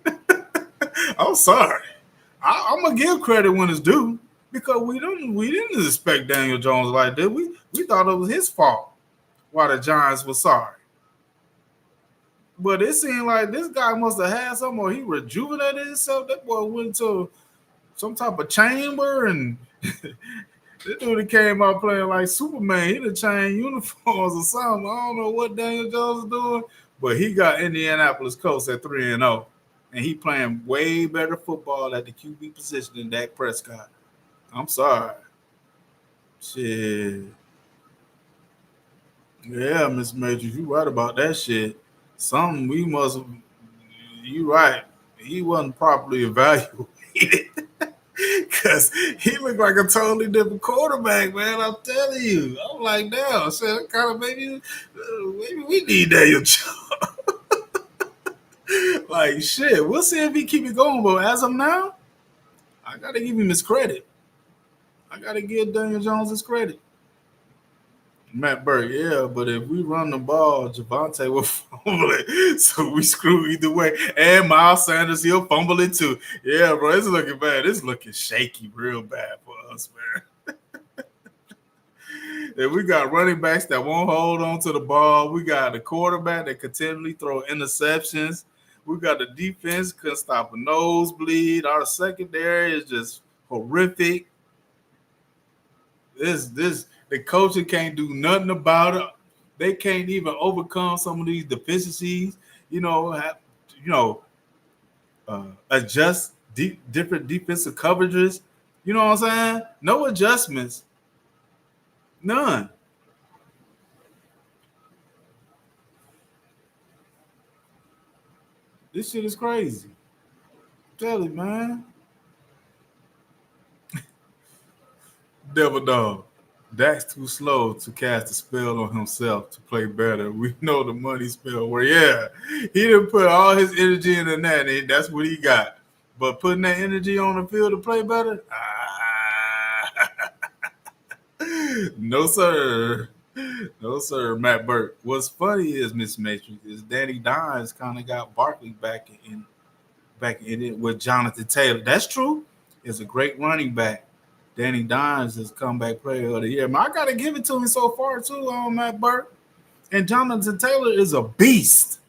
I'm sorry. I'm gonna give credit when it's due because we didn't expect Daniel Jones like that. We thought it was his fault why the Giants were sorry. But it seemed like this guy must have had something or he rejuvenated himself. That boy went to some type of chamber and this dude came out playing like Superman. He done changed uniforms or something. I don't know what Daniel Jones is doing. But he got Indianapolis Colts at 3-0. And he playing way better football at the QB position than Dak Prescott. I'm sorry. Shit. Yeah, Miss Major, you right about that shit. Something we must have. You right. He wasn't properly evaluated. Because he looked like a totally different quarterback, man. I'm telling you. I'm like, damn. So kind of maybe we need Daniel Jones. Like shit, we'll see if he keep it going. But as of now, I gotta give him his credit. I gotta give Daniel Jones his credit. Matt Burke, yeah, but if we run the ball, Javante will fumble it. So we screw either way. And Miles Sanders, he'll fumble it too. Yeah, bro, it's looking bad. It's looking shaky real bad for us, man. And we got running backs that won't hold on to the ball. We got the quarterback that continually throw interceptions. We got the defense couldn't stop a nosebleed. Our secondary is just horrific. This the coaching can't do nothing about it. They can't even overcome some of these deficiencies. You know, you know, adjust different defensive coverages. You know what I'm saying? No adjustments, none. This shit is crazy. Tell it, man. Devil dog. Dak's too slow to cast a spell on himself to play better. We know the money spell where, yeah, he didn't put all his energy into that, and that's what he got. But putting that energy on the field to play better, no, sir. No, sir, Matt Burke. What's funny is Miss Matrix is Danny Dimes kind of got Barkley back in it with Jonathan Taylor. That's true. Is a great running back. Danny Dimes is comeback player of the year. Man, I gotta give it to him so far too, Matt Burke. And Jonathan Taylor is a beast.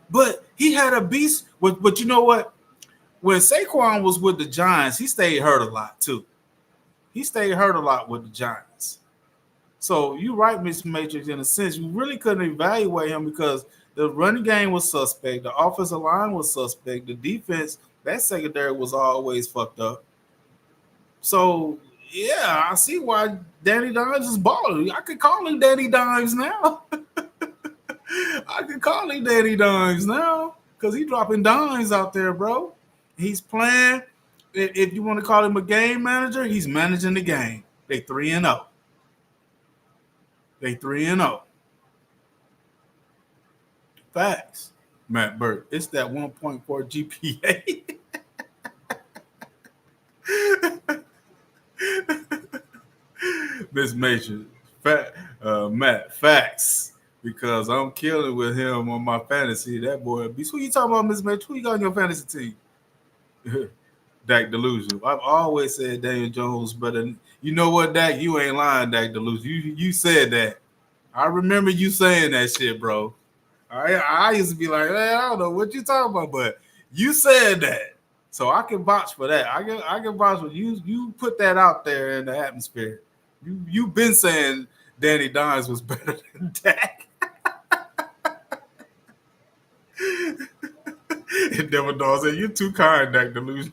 But he had a beast. But you know what? When Saquon was with the Giants, he stayed hurt a lot too. He stayed hurt a lot with the Giants. So you're right, Miss Matrix, in a sense. You really couldn't evaluate him because the running game was suspect, the offensive line was suspect, the defense, that secondary was always fucked up. So yeah, I see why Danny Dimes is balling. I could call him Danny Dimes now. I could call him Danny Dimes now because he's dropping dimes out there, bro. He's playing. If you want to call him a game manager, he's managing the game. They 3-0. They 3-0. Facts, Matt Burke. It's that 1.4 GPA. Miss Major, Matt, facts. Because I'm killing with him on my fantasy. That boy beast. Who you talking about, Miss Major? Who you got on your fantasy team? Dak Delusion. I've always said Daniel Jones, but you know what, Dak? You ain't lying, Dak Delusion. You said that. I remember you saying that shit, bro. I used to be like, hey, I don't know what you talking about, but you said that. So I can vouch for that. I can vouch for you. You put that out there in the atmosphere. You've been saying Danny Dimes was better than Dak. And Devil Dog said, "You're too kind, Dak Delusion."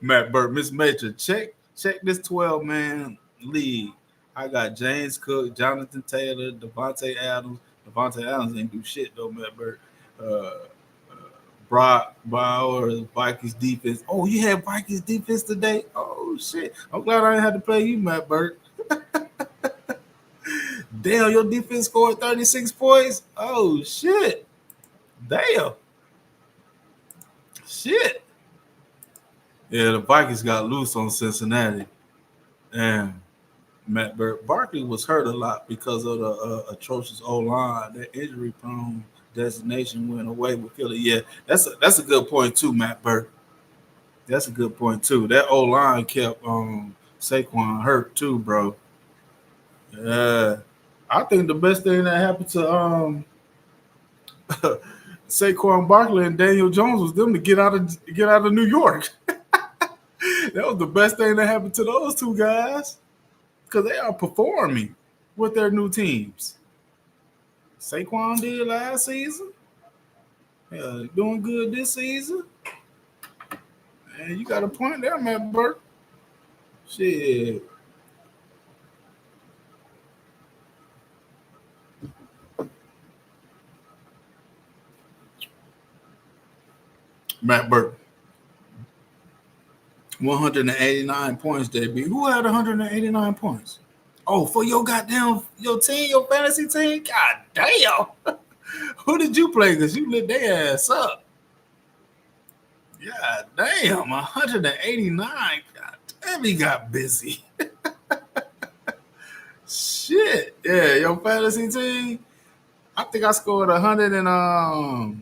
Matt Burke, Miss Major, check this 12-man league. I got James Cook, Jonathan Taylor, Devontae Adams. Devontae Adams ain't do shit though, Matt Burke. Brock Bauer, Vikings defense. Oh, you had Vikings defense today? Oh shit! I'm glad I didn't have to play you, Matt Burke. Damn, your defense scored 36 points. Oh shit! Damn. Shit. Yeah, the Vikings got loose on Cincinnati. And Matt Barkley was hurt a lot because of the atrocious O line. That injury prone designation went away with Philly. Yeah, that's a good point too, Matt Burke. That's a good point too. That O line kept Saquon hurt too, bro. Yeah, I think the best thing that happened to Saquon Barkley and Daniel Jones was them to get out of New York. That was the best thing that happened to those two guys because they are performing with their new teams. Saquon did last season. Yeah, doing good this season. And you got a point there, Matt Burke. Shit. Matt Burke. 189 points, JB. Who had 189 points? Oh, for your team, your fantasy team? God damn. Who did you play? Because you lit their ass up. God damn, 189. God damn, he got busy. Shit. Yeah, your fantasy team. I think I scored 100 and I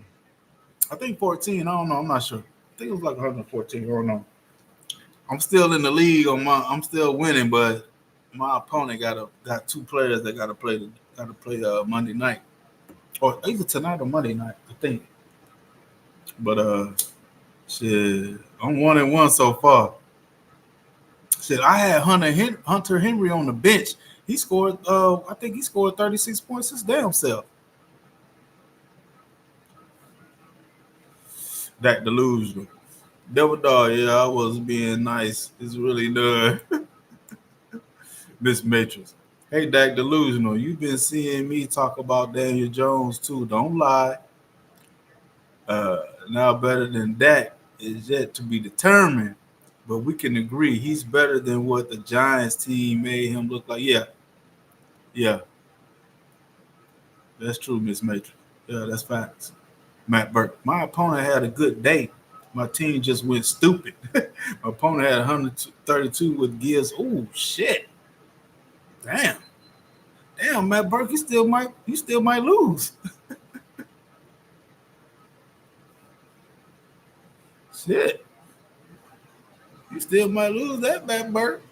think 14. I don't know. I'm not sure. I think it was like 114. I don't know. I'm still in the league I'm still winning, but my opponent got two players that got to play Monday night or either tonight or Monday night, I think. But shit, I'm 1-1 so far. Shit, I had Hunter Henry on the bench. He scored. I think he scored 36 points his damn self. That delusional. Double dog. Yeah, I was being nice. It's really done. Miss Matrix. Hey, Dak Delusional, you've been seeing me talk about Daniel Jones too. Don't lie. Now better than Dak is yet to be determined, but we can agree he's better than what the Giants team made him look like. Yeah, yeah, that's true, Miss Matrix. Yeah, that's facts. Matt Burke. My opponent had a good day. My team just went stupid. My opponent had 132 with Gibbs. Oh shit! Damn. Damn, Matt Burke, you still might lose. Shit, you still might lose that, Matt Burke.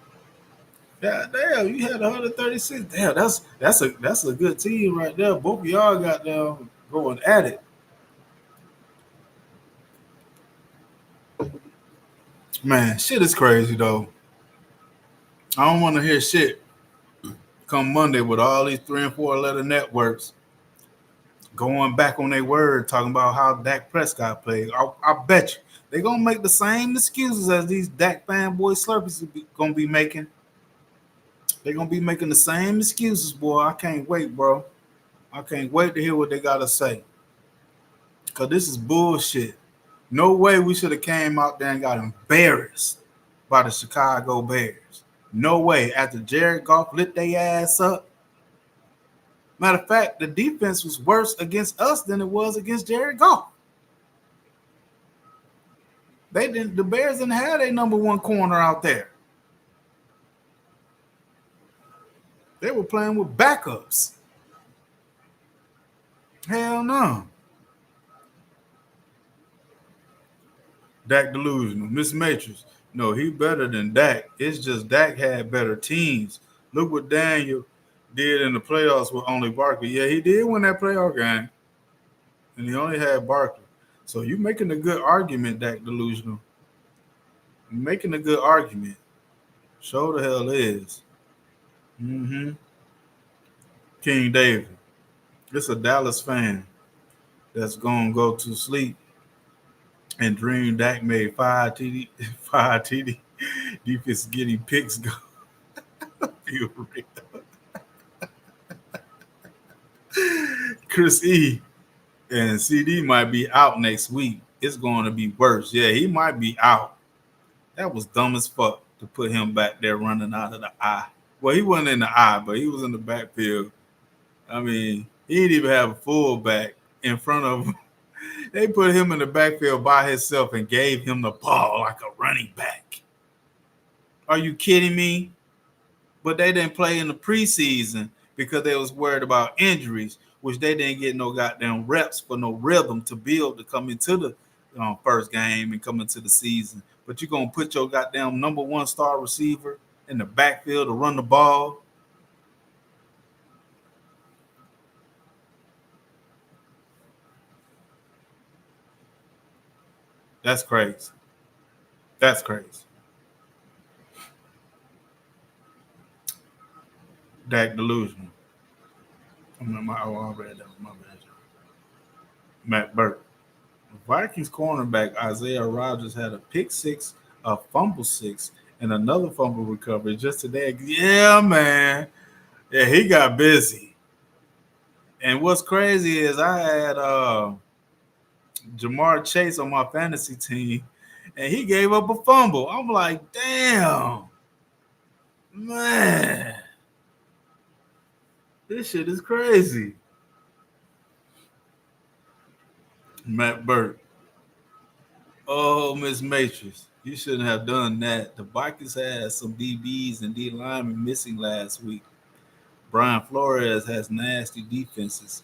God damn, you had 136. Damn, that's a good team right there. Both of y'all got them going at it. Man, shit is crazy though. I don't want to hear shit come Monday with all these 3 and 4 letter networks going back on their word, talking about how Dak Prescott played. I bet you they're gonna make the same excuses as these Dak fanboy slurpees gonna be making. They're gonna be making the same excuses, boy. I can't wait, bro. I can't wait to hear what they gotta say. Cause this is bullshit. No way we should have came out there and got embarrassed by the Chicago Bears. No way. After Jared Goff lit their ass up. Matter of fact, the defense was worse against us than it was against Jared Goff. The Bears didn't have their number one corner out there. They were playing with backups. Hell no. Dak delusional. Miss Matrix. No, he better than Dak. It's just Dak had better teams. Look what Daniel did in the playoffs with only Barkley. Yeah, he did win that playoff game. And he only had Barkley. So you making a good argument, Dak delusional. You're making a good argument. Show the hell is. Mm-hmm. King David. It's a Dallas fan that's gonna go to sleep and dream Dak made five TD, five TD defense getting picks go. Chris E and CD might be out next week. It's going to be worse. Yeah, he might be out. That was dumb as fuck to put him back there running out of the eye. Well, he wasn't in the eye, but he was in the backfield. I mean, he didn't even have a fullback in front of him. They put him in the backfield by himself and gave him the ball like a running back. Are you kidding me? But they didn't play in the preseason because they was worried about injuries, which they didn't get no goddamn reps for no rhythm to build to come into the first game and come into the season. But you're going to put your goddamn number one star receiver in the backfield to run the ball. That's crazy. That's crazy. Dak delusional. I read that. My bad. Matt Burke. Vikings cornerback Isaiah Rodgers had a pick six, a fumble six, and another fumble recovery just today. Yeah, man. Yeah, he got busy. And what's crazy is I had Jamar Chase on my fantasy team, and he gave up a fumble. I'm like, damn, man, this shit is crazy. Matt Burke. Oh, Miss Matrix, you shouldn't have done that. The Vikings had some DBs and D linemen missing last week. Brian Flores has nasty defenses.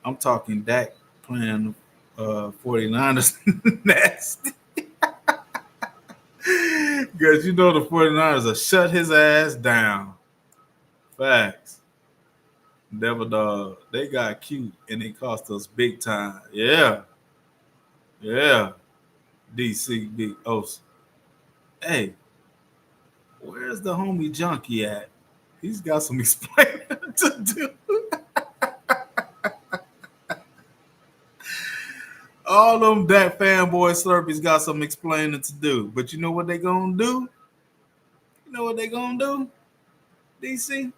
I'm talking Dak playing 49ers nasty. Because you know the 49ers will shut his ass down. Facts. Devil Dog. They got cute and they cost us big time. Yeah. Yeah. DC Big Os. Hey, where's the homie Junkie at? He's got some explaining to do. All them Dak fanboy slurpees got some explaining to do. But you know what they gonna do? You know what they gonna do? DC?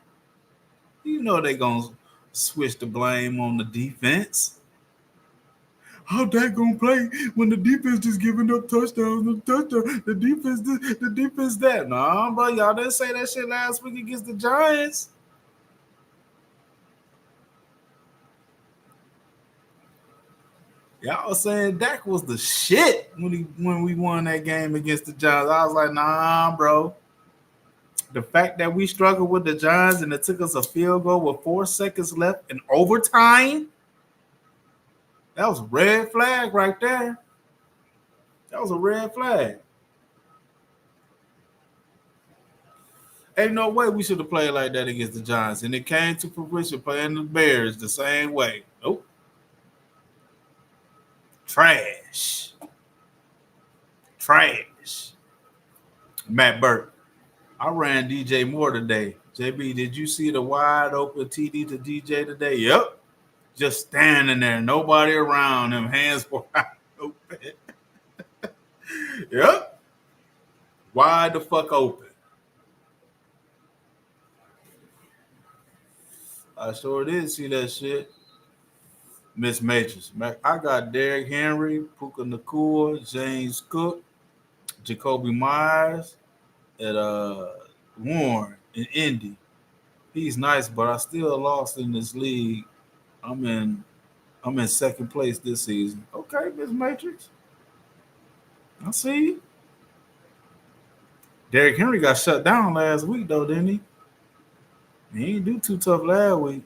You know they gonna switch the blame on the defense. How Dak gonna play when the defense just giving up touchdowns and touchdowns? The defense this, the defense that. Nah, bro, y'all didn't say that shit last week against the Giants. Y'all was saying Dak was the shit when we won that game against the Giants. I was like, nah, bro. The fact that we struggled with the Giants and it took us a field goal with 4 seconds left in overtime, that was a red flag right there. That was a red flag. Ain't no way we should have played like that against the Giants. And it came to fruition playing the Bears the same way. Nope. Trash. Trash. Matt Burke. I ran DJ Moore today. JB, did you see the wide open TD to DJ today? Yep. Just standing there. Nobody around him. Hands wide open. Yep. Wide the fuck open. I sure did see that shit. Miss Matrix. I got Derrick Henry, Puka Nakua, James Cook, Jacoby Myers, and Warren in Indy. He's nice, but I still lost in this league. I'm in second place this season. Okay, Miss Matrix. I see you. Derrick Henry got shut down last week though, didn't he? He didn't do too tough last week.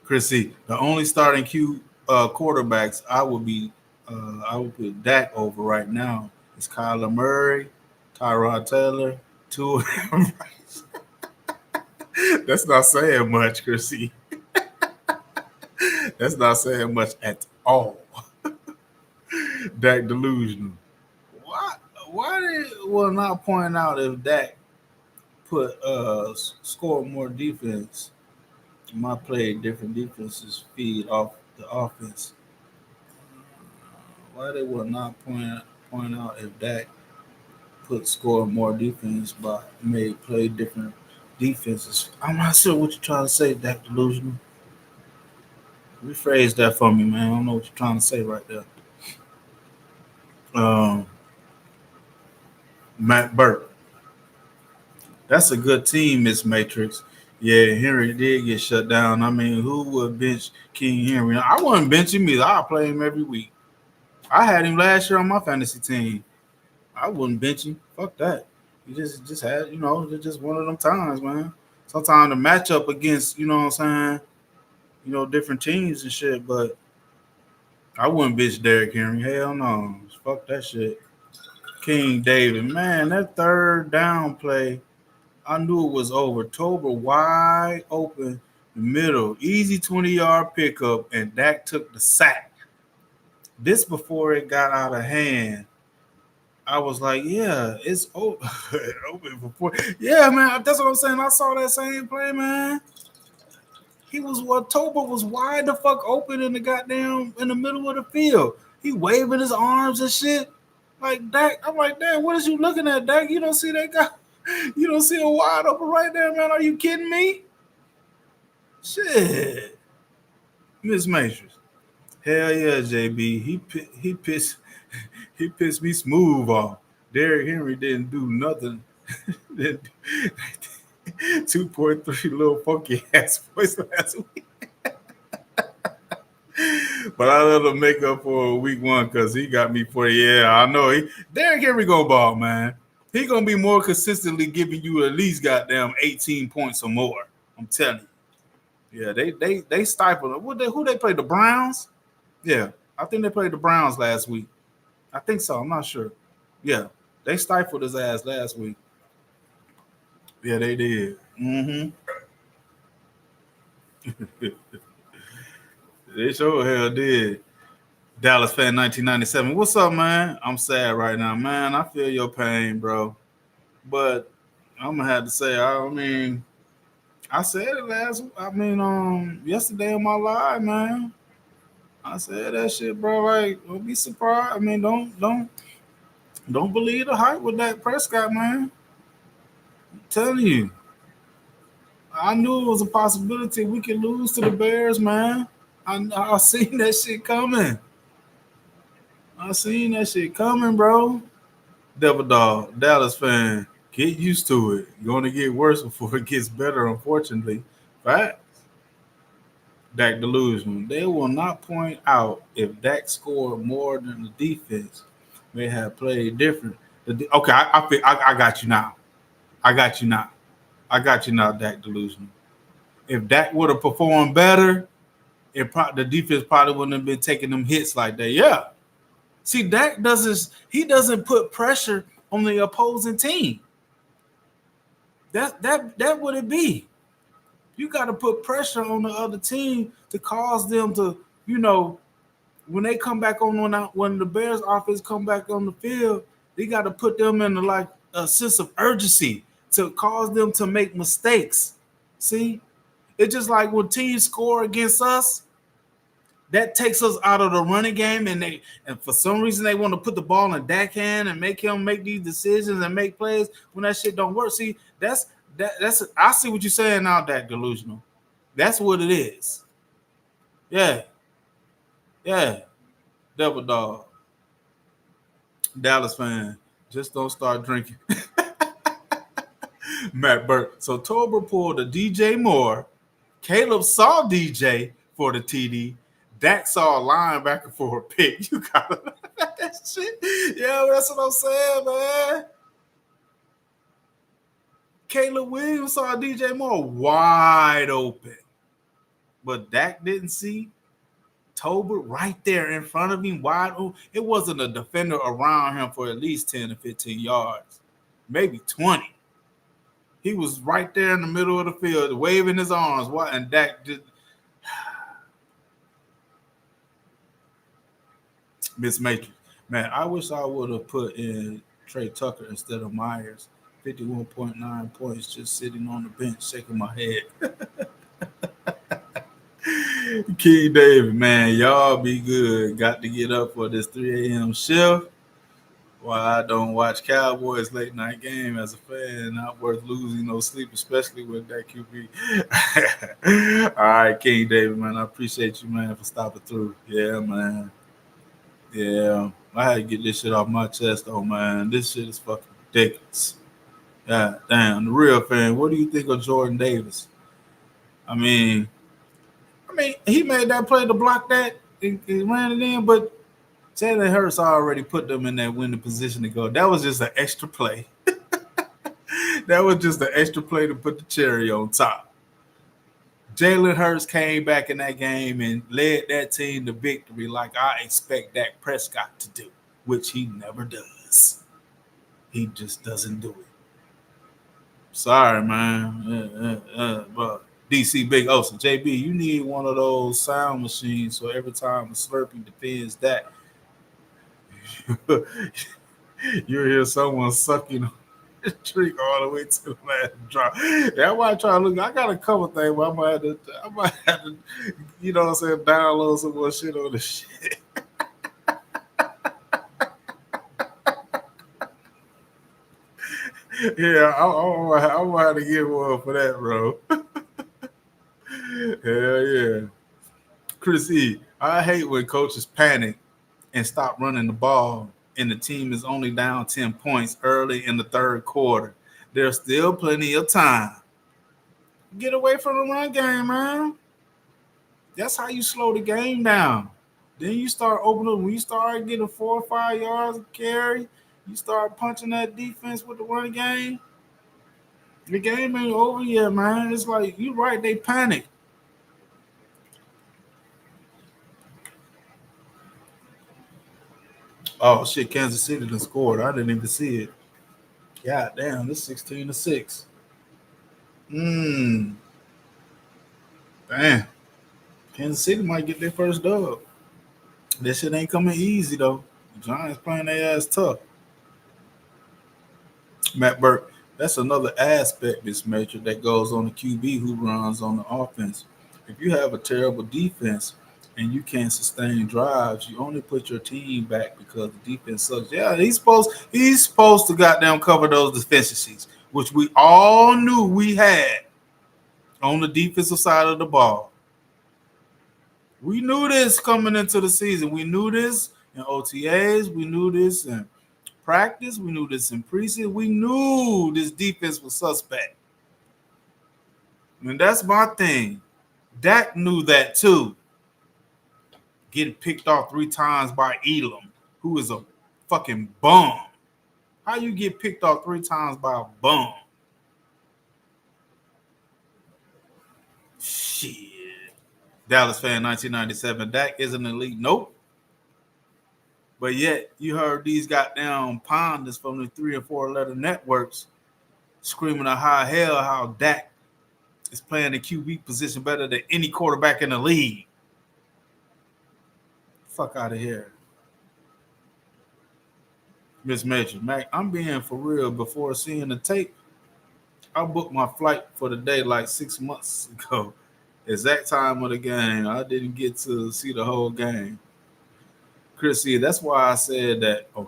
Chrissy, the only starting quarterbacks I would put Dak over right now is Kyler Murray, Tyrod Taylor, Tua. That's not saying much, Chrissy. That's not saying much at all. Dak delusional. Why? Why they will not point out if Dak put score more defense? Might play different defenses feed off the offense. Why they will not point out if Dak put score more defense but may play different defenses? I'm not sure what you're trying to say, Dak delusional. Rephrase that for me, man. I don't know what you're trying to say right there. Um, Matt Burke. That's a good team, Miss Matrix. Yeah, Henry did get shut down. I mean, who would bench King Henry? I wouldn't bench him either. I'll play him every week. I had him last year on my fantasy team. I wouldn't bench him. Fuck that. He just had, it's just one of them times, man. Sometimes the matchup against, you know what I'm saying, different teams and shit, but I wouldn't bitch Derrick Henry. Hell no. Fuck that shit. King David. Man, that third down play, I knew it was over. Tober wide open, middle, easy 20-yard pickup, and Dak took the sack. This before it got out of hand. I was like, yeah, it's open before. Yeah, man, that's what I'm saying. I saw that same play, man. Tober was wide the fuck open in the middle of the field. He waving his arms and shit. Like Dak, I'm like, damn, what is you looking at, Dak? You don't see that guy? You don't see a wide open right there, man? Are you kidding me? Shit. Miss Matrix. Hell yeah, JB. He pissed me smooth off. Derrick Henry didn't do nothing. 2.3 little funky ass voice last week. But I let him make up for week one because he got me for I know Derrick Henry gonna ball, man. He gonna be more consistently giving you at least goddamn 18 points or more. I'm telling you. Yeah, they stifled him. Who they played? The Browns? Yeah. I think they played the Browns last week. I think so. I'm not sure. Yeah. They stifled his ass last week. Yeah, they did. Mm-hmm. They sure hell did. Dallas fan 1997. What's up, man? I'm sad right now, man. I feel your pain, bro. But I'm gonna have to say, I mean, I said it yesterday in my live, man. I said that shit, bro. Like, don't be surprised. I mean, don't believe the hype with Dak Prescott, man. I'm telling you, I knew it was a possibility we could lose to the Bears, man. I seen that shit coming. I seen that shit coming, bro. Devil Dog, Dallas fan, get used to it. You're gonna get worse before it gets better, unfortunately. Right? Dak delusion. They will not point out if Dak scored more than the defense may have played different. Okay, I got you now. I got you now. I got you now, Dak delusion. If Dak would have performed better, the defense probably wouldn't have been taking them hits like that. Yeah. See, Dak doesn't put pressure on the opposing team. That would it be. You got to put pressure on the other team to cause them to, you know, when they come back on when the Bears offense come back on the field, they got to put them in like a sense of urgency to cause them to make mistakes. See, it's just like when teams score against us, that takes us out of the running game, and for some reason they want to put the ball in Dak hand and make him make these decisions and make plays when that shit don't work. See, that's I see what you're saying now, Dak delusional. That's what it is. Yeah, yeah. Double dog. Dallas fan. Just don't start drinking. Matt Burke. So Tolbert pulled a DJ Moore. Caleb saw DJ for the TD. Dak saw a linebacker for a pick. You gotta that shit. Yeah, that's what I'm saying, man. Caleb Williams saw DJ Moore wide open. But Dak didn't see Tolbert right there in front of him, wide open. It wasn't a defender around him for at least 10 to 15 yards, maybe 20. He was right there in the middle of the field, waving his arms. And Dak just Miss Matrix. Man, I wish I would have put in Trey Tucker instead of Myers. 51.9 points just sitting on the bench, shaking my head. King David, man, y'all be good. Got to get up for this 3 a.m. shift. Why I don't watch Cowboys late night game as a fan, not worth losing no sleep, especially with that QB. All right, King David, man, I appreciate you, man, for stopping through. Yeah, man. Yeah, I had to get this shit off my chest, though, man. This shit is fucking ridiculous. Yeah, damn. The real fan, what do you think of Jordan Davis? I mean, he made that play to block that and ran it in, but Jalen Hurts already put them in that winning position to go. That was just an extra play. That was just an extra play to put the cherry on top. Jalen Hurts came back in that game and led that team to victory like I expect Dak Prescott to do, which he never does. He just doesn't do it. Sorry, man. But DC Big Osa, JB, you need one of those sound machines so every time a Slurpee defends that, you hear someone sucking drink all the way to the last drop. That's why I try to look. I got a couple things, but I might have to, you know what I'm saying, download some more shit on this shit. Yeah, I'm gonna have to get one for that, bro. Hell yeah. Chris E, I hate when coaches panic and stop running the ball and the team is only down 10 points early in the third quarter. There's still plenty of time. Get away from the run game, man. That's how you slow the game down. Then you start opening when you start getting 4 or 5 yards of carry, you start punching that defense with the run game. The game ain't over yet, man. It's like you right, they panic. Oh shit, Kansas City done scored. I didn't even see it. God damn, this 16-6. Damn. Kansas City might get their first dub. This shit ain't coming easy though. The Giants playing their ass tough. Matt Burke, that's another aspect, Miss Major, that goes on the QB who runs on the offense. If you have a terrible defense and you can't sustain drives, you only put your team back because the defense sucks. Yeah, he's supposed to goddamn cover those deficiencies, which we all knew we had on the defensive side of the ball. We knew this coming into the season. We knew this in OTAs. We knew this in practice. We knew this in preseason. We knew this defense was suspect. And that's my thing. Dak knew that too. Getting picked off 3 times by Elam, who is a fucking bum. How you get picked off 3 times by a bum? Shit. Dallas fan 1997. Dak isn't elite. Nope. But yet, you heard these goddamn ponders from the 3 and 4 letter networks screaming a high hell how Dak is playing the QB position better than any quarterback in the league. Fuck out of here. Miss Major, Mac, I'm being for real. Before seeing the tape, I booked my flight for the day like 6 months ago. Exact time of the game. I didn't get to see the whole game. Chris, see, that's why I said that. Oh,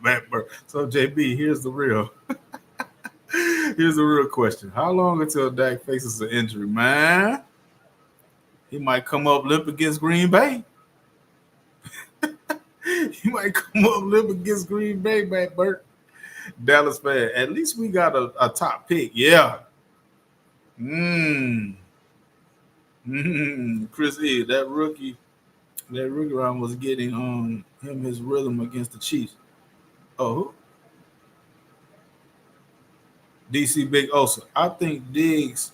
Matt Burke. So, JB, here's the real. Here's the real question. How long until Dak faces an injury, man? He might come up limp against Green Bay. He might come up limp against Green Bay, Matt Burke. Dallas fan. At least we got a top pick. Yeah. Chris E, that rookie round was getting him his rhythm against the Chiefs. Oh, who? DC Big Osa. I think Diggs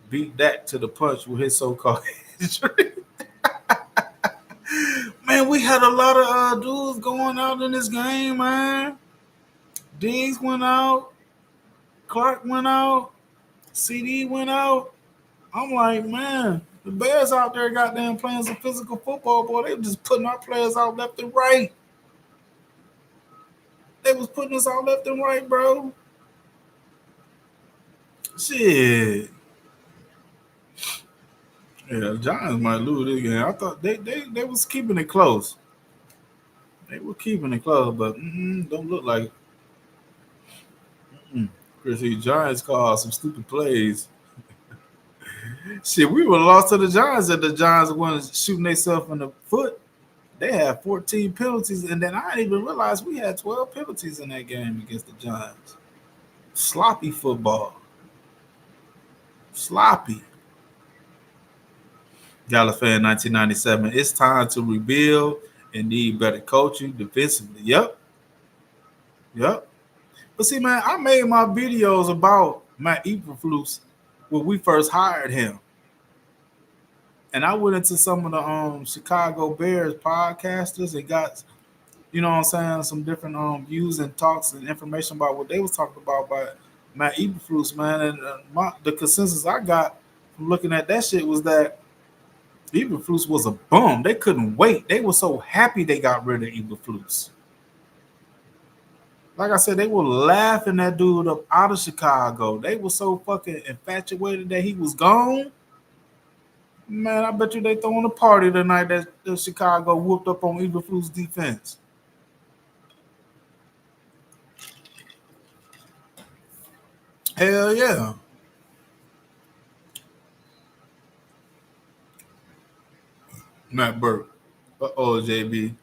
beat Dak to the punch with his so-called injury. Man, we had a lot of dudes going out in this game, man. Diggs went out. Clark went out. CD went out. I'm like, man, the Bears out there goddamn playing some physical football, boy. They were just putting our players out left and right. They was putting us out left and right, bro. Shit. Yeah, the Giants might lose this game. I thought they was keeping it close. They were keeping it close, but don't look like it. Chris, the Giants called some stupid plays. Shit, we were lost to the Giants if the Giants weren't shooting themselves in the foot. They had 14 penalties, and then I didn't even realize we had 12 penalties in that game against the Giants. Sloppy football. Sloppy. Dallas fan 1997. It's time to rebuild and need better coaching defensively. Yep. But see, man, I made my videos about Matt Eberflus when we first hired him. And I went into some of the Chicago Bears podcasters and got, you know what I'm saying, some different views and talks and information about what they was talking about by Matt Eberflus, man. And the consensus I got from looking at that shit was that Eberflus was a bum. They couldn't wait. They were so happy they got rid of Eberflus. Like I said, they were laughing that dude up out of Chicago. They were so fucking infatuated that he was gone. Man, I bet you they throwing a party tonight that Chicago whooped up on Eberflus' defense. Hell yeah. Matt Burke. Uh-oh, JB.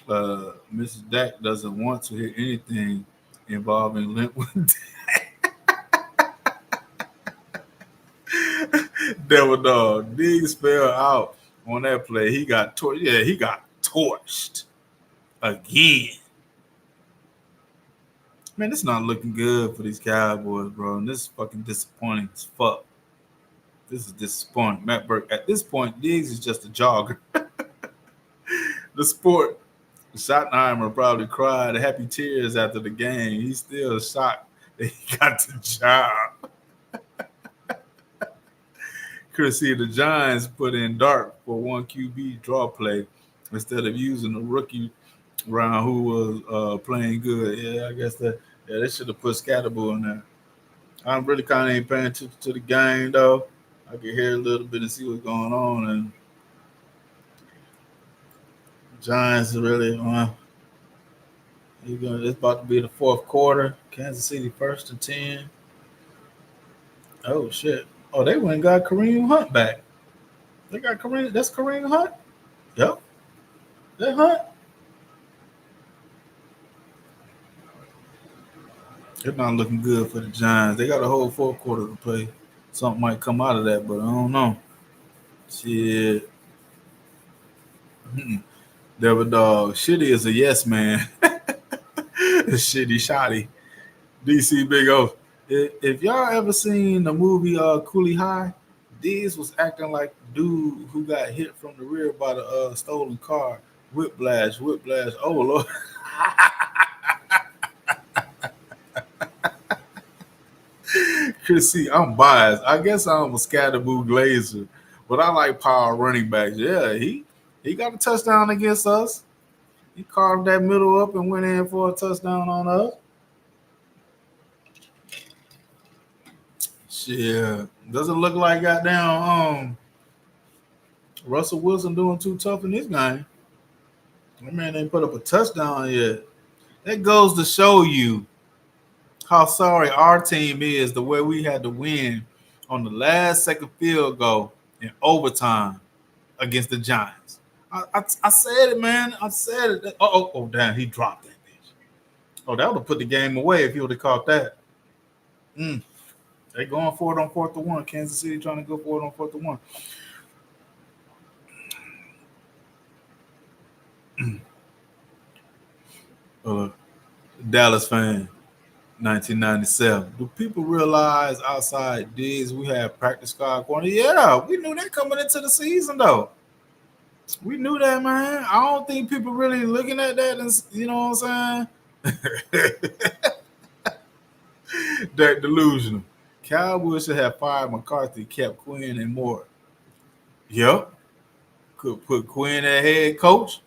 Mrs. Dak doesn't want to hear anything involving Lentwood. Devil dog. Diggs fell out on that play. He got torched. Yeah, he got torched again. Man, this is not looking good for these Cowboys, bro. And this is fucking disappointing as fuck. This is disappointing. Matt Burke. At this point, Diggs is just a jogger. The sport. Schottenheimer probably cried happy tears after the game. He's still shocked that he got the job. Chris, see the Giants put in Dart for one QB draw play instead of using the rookie round who was playing good. Yeah, I guess that. Yeah, they should have put Scatterbull in there. I'm really kind of ain't paying attention to the game though. I can hear a little bit and see what's going on, and Giants really. It's about to be the fourth quarter. Kansas City first and 10. Oh shit! Oh, they went and got Kareem Hunt back. They got Kareem. That's Kareem Hunt. Yep, that Hunt. It's not looking good for the Giants. They got a whole fourth quarter to play. Something might come out of that, but I don't know. Shit. Devil dog. Shitty is a yes man. Shitty shotty. DC Big O. If y'all ever seen the movie Coolie High, Diz was acting like dude who got hit from the rear by the stolen car. Whiplash, whiplash. Oh Lord. Chris, see, I'm biased. I guess I'm a scatterboo glazer, but I like power running backs. Yeah, he got a touchdown against us. He carved that middle up and went in for a touchdown on us. Shit, doesn't look like goddamn Russell Wilson doing too tough in this game. That man ain't put up a touchdown yet. That goes to show you how sorry our team is the way we had to win on the last second field goal in overtime against the Giants. I said it, man. I said it. Oh, damn, he dropped that bitch. Oh, that would have put the game away if he would have caught that. Mm. They going for it on 4th and 1. Kansas City trying to go for it on 4th and 1. uh, Dallas fan, 1997. Do people realize outside Diggs we have practice squad corner? Yeah, we knew that coming into the season though. We knew that, man. I don't think people really looking at that and you know what I'm saying? That delusional. Cowboys should have fired McCarthy, kept Quinn and Moore. Yep. Could put Quinn at head coach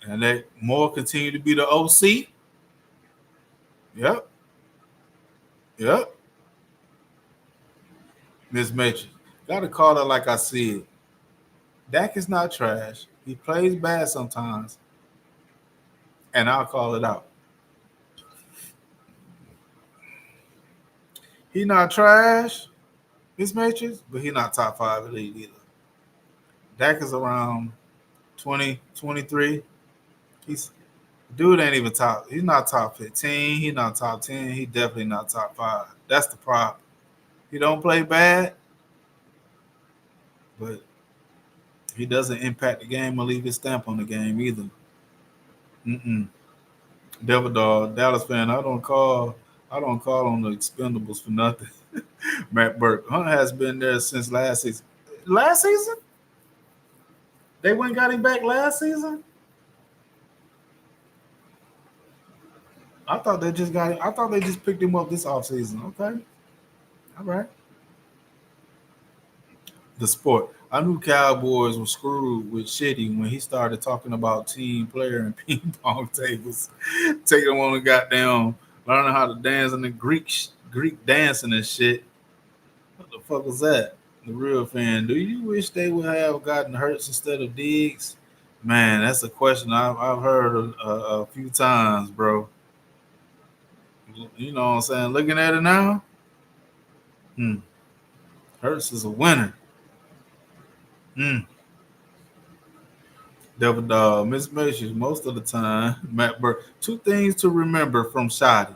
and let Moore continue to be the OC. Yep. Yep. Miss Matrix. Gotta call it like I said. Dak is not trash. He plays bad sometimes. And I'll call it out. He not trash, Miss Matrix, but he not top 5 elite either. Dak is around 20, 23. He's dude ain't even top. He's not top 15. He not top 10. He definitely not top 5. That's the problem. He don't play bad, but he doesn't impact the game or leave his stamp on the game either. Mm-mm. Devil Dog, Dallas fan. I don't call on the Expendables for nothing. Matt Burke. Hunt has been there since last season. Last season? They went and got him back last season? I thought they just got him. I thought they just picked him up this offseason. Okay. All right. The sport. I knew Cowboys were screwed with Shitty when he started talking about team player and ping pong tables. Taking them on the goddamn learning how to dance in the Greek dancing and shit. What the fuck was that? The real fan. Do you wish they would have gotten Hurts instead of Diggs? Man, that's a question I've heard a few times, bro. You know what I'm saying? Looking at it now, hmm, Hurts is a winner. Hmm. Devil Dog, Miss Matrix, most of the time, Matt Burke. Two things to remember from Shoddy.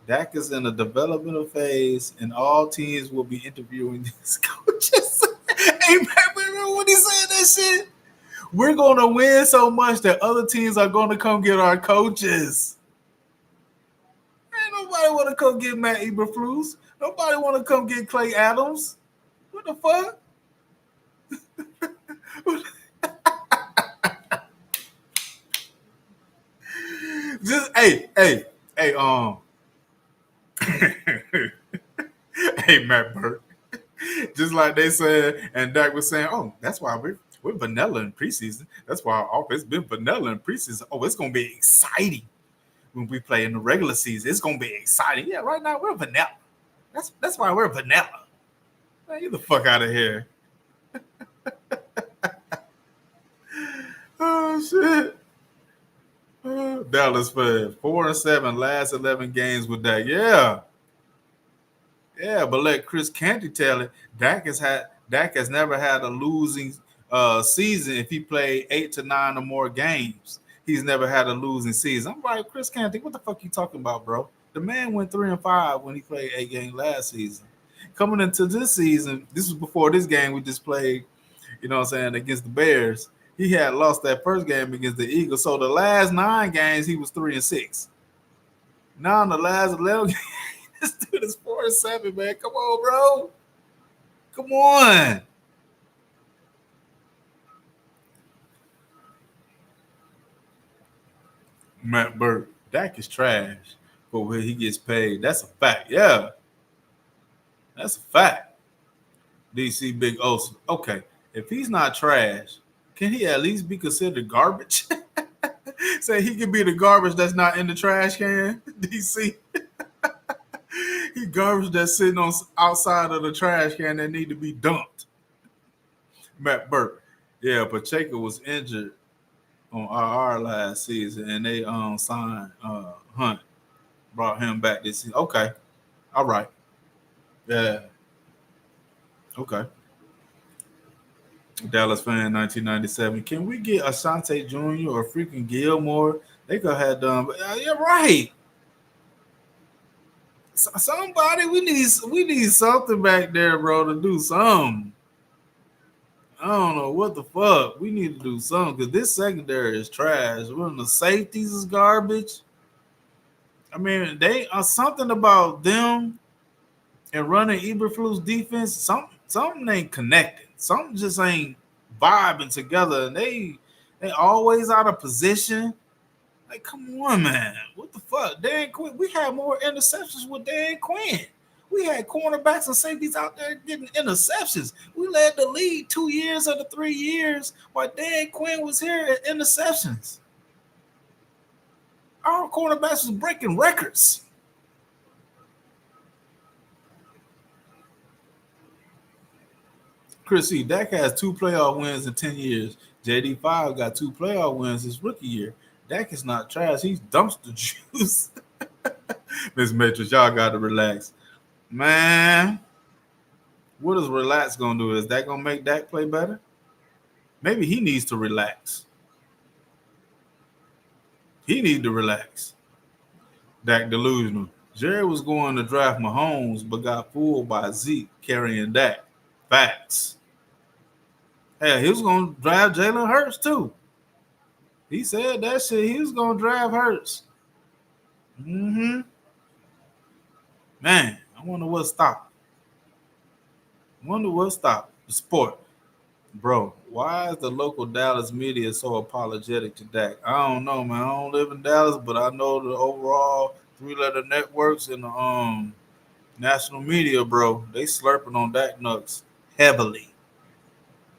Dak is in a developmental phase, and all teams will be interviewing these coaches. Hey, man, remember when he said that shit? We're going to win so much that other teams are going to come get our coaches. Ain't nobody want to come get Matt Eberflus. Nobody want to come get Clay Adams. What the fuck? Just hey, hey, Matt Burke. Just like they said, and Dak was saying, "Oh, that's why we're vanilla in preseason. That's why our offense been vanilla in preseason. Oh, it's gonna be exciting when we play in the regular season. It's gonna be exciting. Yeah, right now we're vanilla. That's why we're vanilla. Man, get the fuck out of here. Oh shit. Dallas fans 4-7 last 11 games with Dak. Yeah, yeah, but let Chris Canty tell it. Dak has never had a losing season if he played 8 to 9 or more games. He's never had a losing season. I'm like, Chris Canty, what the fuck you talking about, bro? The man went 3-5 when he played 8 games last season. Coming into this season, this was before this game we just played, you know what I'm saying, against the Bears. He had lost that first game against the Eagles. So the last 9 games he was 3-6. Now in the last 11 games, this dude is 4-7, man. Come on, bro. Come on. Matt Burke, Dak is trash for where he gets paid. That's a fact. Yeah, that's a fact. DC Big Osa. Okay, if he's not trash, can he at least be considered garbage? Say he could be the garbage that's not in the trash can. DC, he garbage that's sitting on outside of the trash can that need to be dumped. Matt Burke. Yeah, Pacheco was injured on RR last season, and they signed Hunt, brought him back this season. Okay, all right, yeah, okay. Dallas fan, 1997. Can we get Asante Jr. or freaking Gilmore? They could have done. But, yeah, right. Somebody, we need something back there, bro, to do something. I don't know what the fuck. We need to do something because this secondary is trash. When the safeties is garbage. I mean, they are something about them and running Eberflus defense. Something ain't connected. Something just ain't vibing together. And they always out of position. Like, come on, man. What the fuck? Dan Quinn. We had more interceptions with Dan Quinn. We had cornerbacks and safeties out there getting interceptions. We led the league 2 years of the 3 years while Dan Quinn was here at interceptions. Our cornerbacks was breaking records. Chris C. Dak has 2 playoff wins in 10 years. JD5 got 2 playoff wins his rookie year. Dak is not trash. He's dumpster juice. Miss Matrix, y'all got to relax. Man, what is relax going to do? Is that going to make Dak play better? Maybe he needs to relax. He need to relax. Dak delusional. Jerry was going to draft Mahomes, but got fooled by Zeke carrying Dak. Facts. Hey, he was going to draft Jalen Hurts too. He said that shit. He was going to draft Hurts. Mm-hmm. Man, I wonder what stopped. The sport. Bro, why is the local Dallas media so apologetic to Dak? I don't know, man. I don't live in Dallas, but I know the overall 3-letter networks and the national media, bro, they slurping on Dak nuts heavily.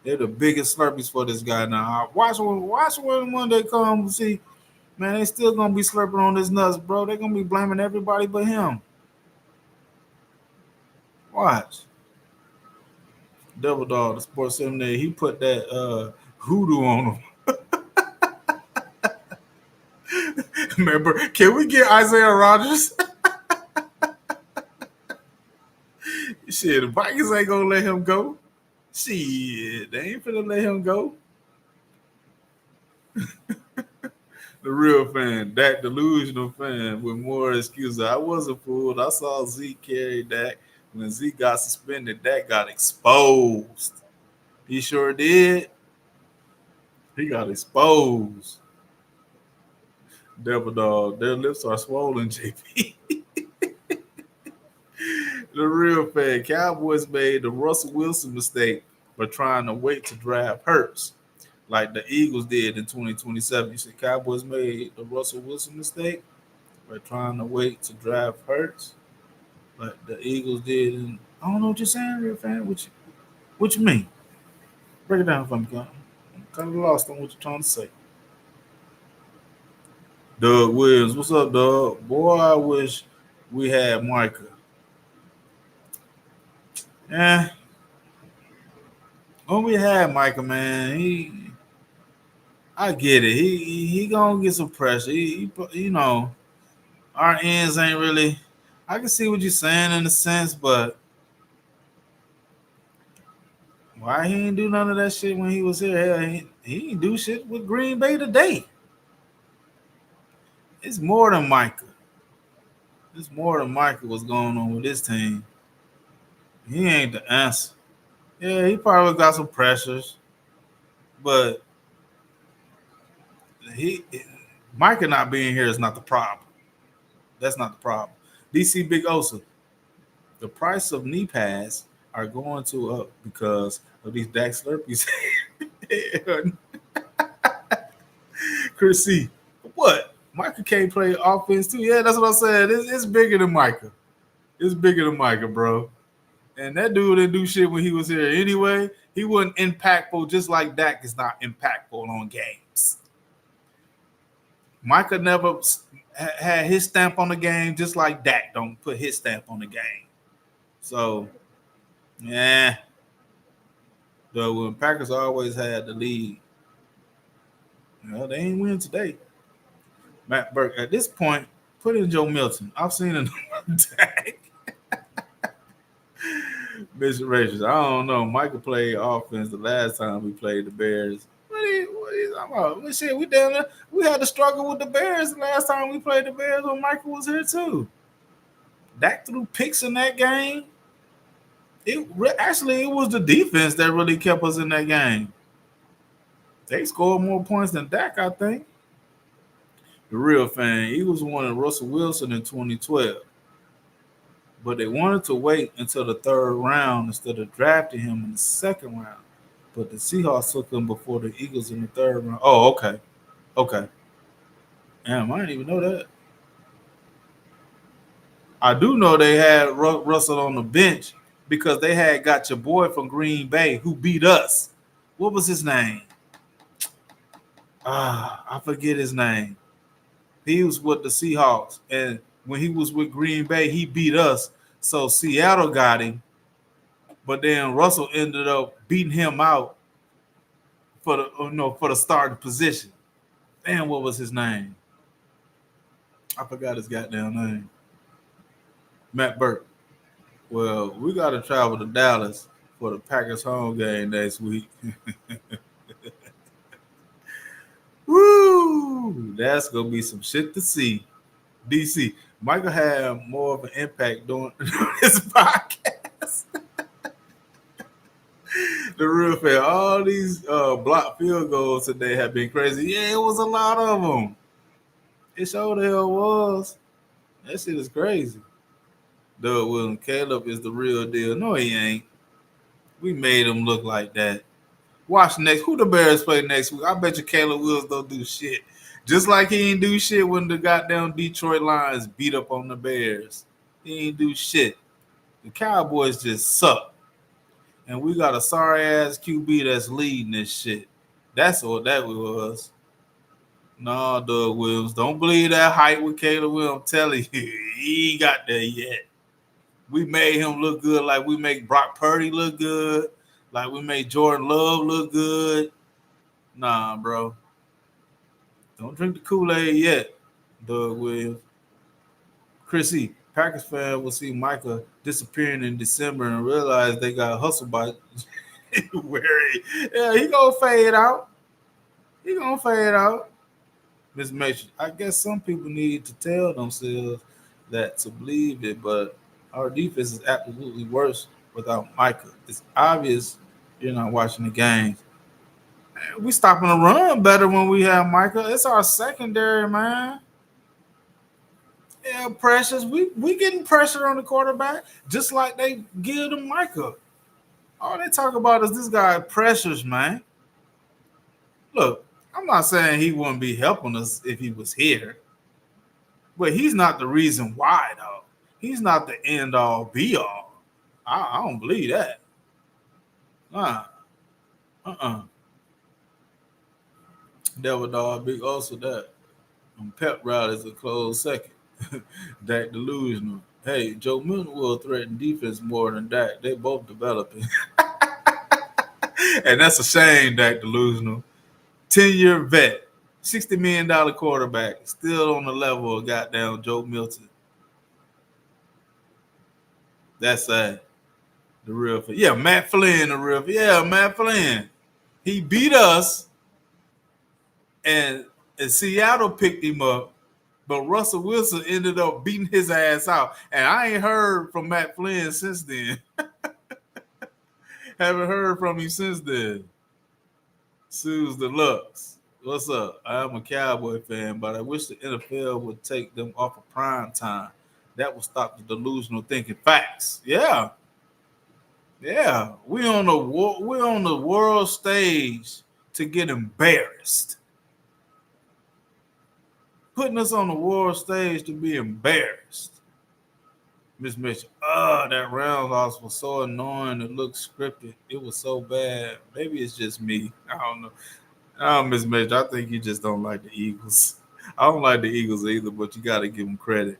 They're the biggest slurpees for this guy now. Watch when one day come see, man, they still gonna be slurping on his nuts, bro. They're gonna be blaming everybody but him. Watch. Double Dog, the sports seminary, he put that hoodoo on him. Remember, can we get Isaiah Rogers? Shit, the Vikings ain't gonna let him go. Shit, they ain't finna let him go. The real fan, that delusional fan with more excuses. I wasn't fooled. I saw Zeke carry Dak. When Zeke got suspended, Dak got exposed. He sure did. He got exposed. Devil Dog, their lips are swollen, JP. The real fan, Cowboys made the Russell Wilson mistake by trying to wait to draft Hurts, like the Eagles did in 2027. You said Cowboys made the Russell Wilson mistake by trying to wait to draft Hurts, like the Eagles did in I don't know what you're saying, real fan. What you mean? Break it down for me, God. I'm kind of lost on what you're trying to say. Doug Williams, what's up, Doug? Boy, I wish we had Micah. Yeah, when we had Micah, man, I get it. He gonna get some pressure. Our ends ain't really. I can see what you're saying in a sense, but why he ain't do none of that shit when he was here? Hell, he ain't do shit with Green Bay today. It's more than Micah. It's more than Micah what's going on with this team. He ain't the answer. Yeah, he probably got some pressures, but he Micah not being here is not the problem. That's not the problem. DC Big Osa, the price of knee pads are going to up because of these Dak Slurpees. Chris C. What? Micah can't play offense too. Yeah, that's what I said. It's bigger than Micah. It's bigger than Micah, bro. And that dude didn't do shit when he was here anyway. He wasn't impactful, just like Dak is not impactful on games. Micah never had his stamp on the game, just like Dak don't put his stamp on the game. So, yeah, the when Packers always had the lead, they ain't win today. Matt Burke, at this point, put in Joe Milton. I've seen another Dak. Bishop Racers. I don't know. Michael played offense the last time we played the Bears. What are you talking about? We down there. We had to struggle with the Bears the last time we played the Bears when Michael was here too. Dak threw picks in that game. It was the defense that really kept us in that game. They scored more points than Dak, I think. The real fan, Eagles wanted Russell Wilson in 2012, but they wanted to wait until the third round instead of drafting him in the second round. But the Seahawks took him before the Eagles in the third round. Oh, okay. Okay. Damn, I didn't even know that. I do know they had Russell on the bench because they had got your boy from Green Bay who beat us. What was his name? I forget his name. He was with the Seahawks, and when he was with Green Bay, he beat us. So Seattle got him, but then Russell ended up beating him out for the starting position. Damn, what was his name? I forgot his goddamn name. Matt Burke. Well, we got to travel to Dallas for the Packers home game next week. Woo! That's gonna be some shit to see. DC. Michael had more of an impact doing this podcast. The real fair. All these blocked field goals today have been crazy. Yeah, it was a lot of them. It sure the hell was. That shit is crazy. Doug Williams, Caleb is the real deal. No, he ain't. We made him look like that. Watch next. Who the Bears play next week? I bet you Caleb Williams don't do shit. Just like he ain't do shit when the goddamn Detroit Lions beat up on the Bears. He ain't do shit. The Cowboys just suck. And we got a sorry ass QB that's leading this shit. That's what that was. No, Doug Williams. Don't believe that hype with Caleb Williams. I'm telling you, he ain't got there yet. We made him look good like we make Brock Purdy look good, like we made Jordan Love look good. Nah, bro. Don't drink the Kool-Aid yet, Doug Williams. Chrissy, Packers fan will see Micah disappearing in December and realize they got hustled by yeah, he gonna fade out. He gonna fade out. Miss Mason, I guess some people need to tell themselves that to believe it, but our defense is absolutely worse without Micah. It's obvious you're not watching the games. We stopping the run better when we have Micah. It's our secondary, man. Yeah, pressures. We getting pressure on the quarterback just like they give to Micah. All they talk about is this guy pressures, man. Look, I'm not saying he wouldn't be helping us if he was here, but he's not the reason why, though. He's not the end all be all. I don't believe that. Nah. Uh-uh. Devil dog, big also that. Pep route is a close second. Dak delusional. Hey, Joe Milton will threaten defense more than Dak. They both developing. And that's a shame, Dak delusional. 10-year vet, $60 million quarterback, still on the level of goddamn Joe Milton. That's sad. The real, yeah, Matt Flynn, the real, yeah, Matt Flynn. He beat us, and Seattle picked him up, but Russell Wilson ended up beating his ass out. And I ain't heard from Matt Flynn since then. Haven't heard from him since then. Sue's Deluxe. What's up? I'm a Cowboy fan, but I wish the NFL would take them off of prime time. That will stop the delusional thinking. Facts. Yeah. Yeah. We're on the world stage to get embarrassed. Putting us on the world stage to be embarrassed. Miss Mitchell, that round loss was so annoying. It looked scripted. It was so bad. Maybe it's just me. I don't know. Miss Mitchell, I think you just don't like the Eagles. I don't like the Eagles either, but you got to give them credit.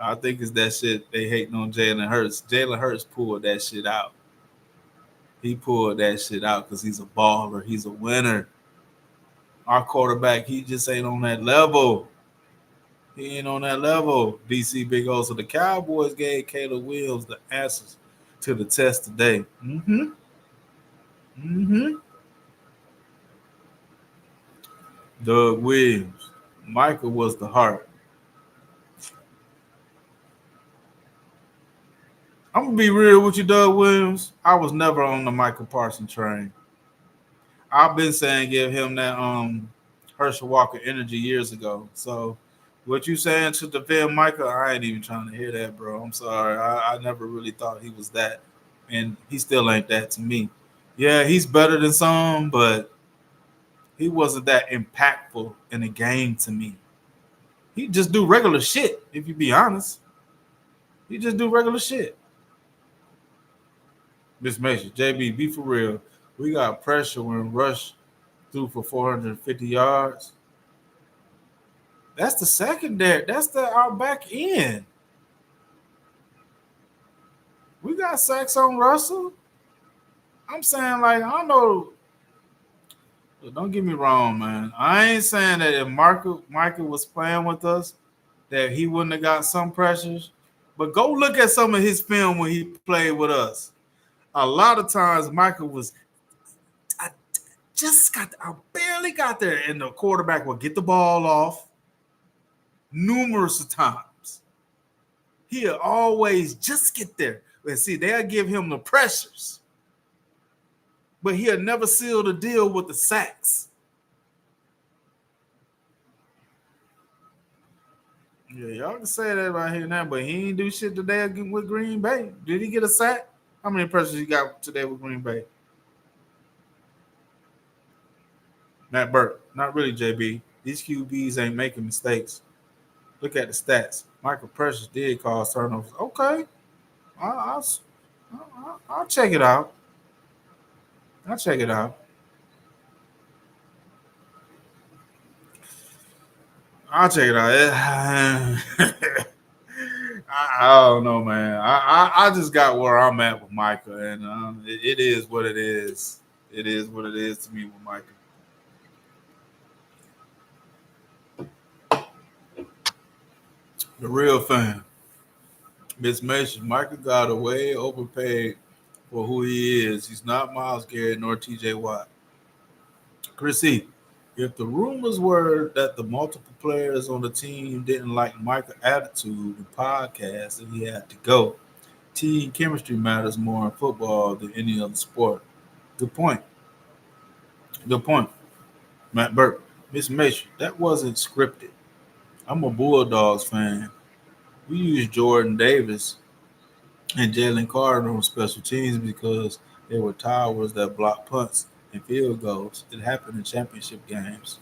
I think it's that shit they hating on Jalen Hurts. Jalen Hurts pulled that shit out. He pulled that shit out because he's a baller. He's a winner. Our quarterback, he just ain't on that level. He ain't on that level. DC Big O. So the Cowboys gave Caleb Williams the answers to the test today. Mm-hmm. Mm-hmm. Doug Williams. Michael was the heart. I'm gonna be real with you, Doug Williams. I was never on the Michael Parsons train. I've been saying give him that Herschel Walker energy years ago. So what you saying to defend Michael, I ain't even trying to hear that, bro. I'm sorry. I never really thought he was that. And he still ain't that to me. Yeah, he's better than some, but he wasn't that impactful in the game to me. He just do regular shit, if you be honest. He just do regular shit. Miss Mason, JB, be for real. We got pressure when Rush threw for 450 yards. That's the secondary. That's our back end. We got sacks on Russell. I'm saying, like, I don't know. Don't get me wrong, man. I ain't saying that if Michael was playing with us, that he wouldn't have got some pressures. But go look at some of his film when he played with us. A lot of times Michael was, I barely got there, and the quarterback would get the ball off numerous times. He'll always just get there. And see, they'll give him the pressures, but he'll never seal the deal with the sacks. Yeah, y'all can say that right here now, but he ain't do shit today with Green Bay. Did he get a sack? How many pressures he got today with Green Bay? Matt Burke. Not really, JB. These QBs ain't making mistakes. Look at the stats. Michael Precious did cause turnovers. Okay. I'll check it out. I'll check it out. I'll check it out. I don't know, man. I just got where I'm at with Micah, and it is what it is. It is what it is to me with Micah. The real fan. Miss Mason, Micah got a way overpaid for who he is. He's not Miles Garrett nor TJ Watt. Chrissy, if the rumors were that the multiple players on the team didn't like Micah's attitude and podcast and he had to go, team chemistry matters more in football than any other sport. Good point. Good point. Matt Burke. Miss Mason, that wasn't scripted. I'm a Bulldogs fan. We use Jordan Davis and Jalen Carter on special teams because they were towers that blocked punts and field goals. It happened in championship games.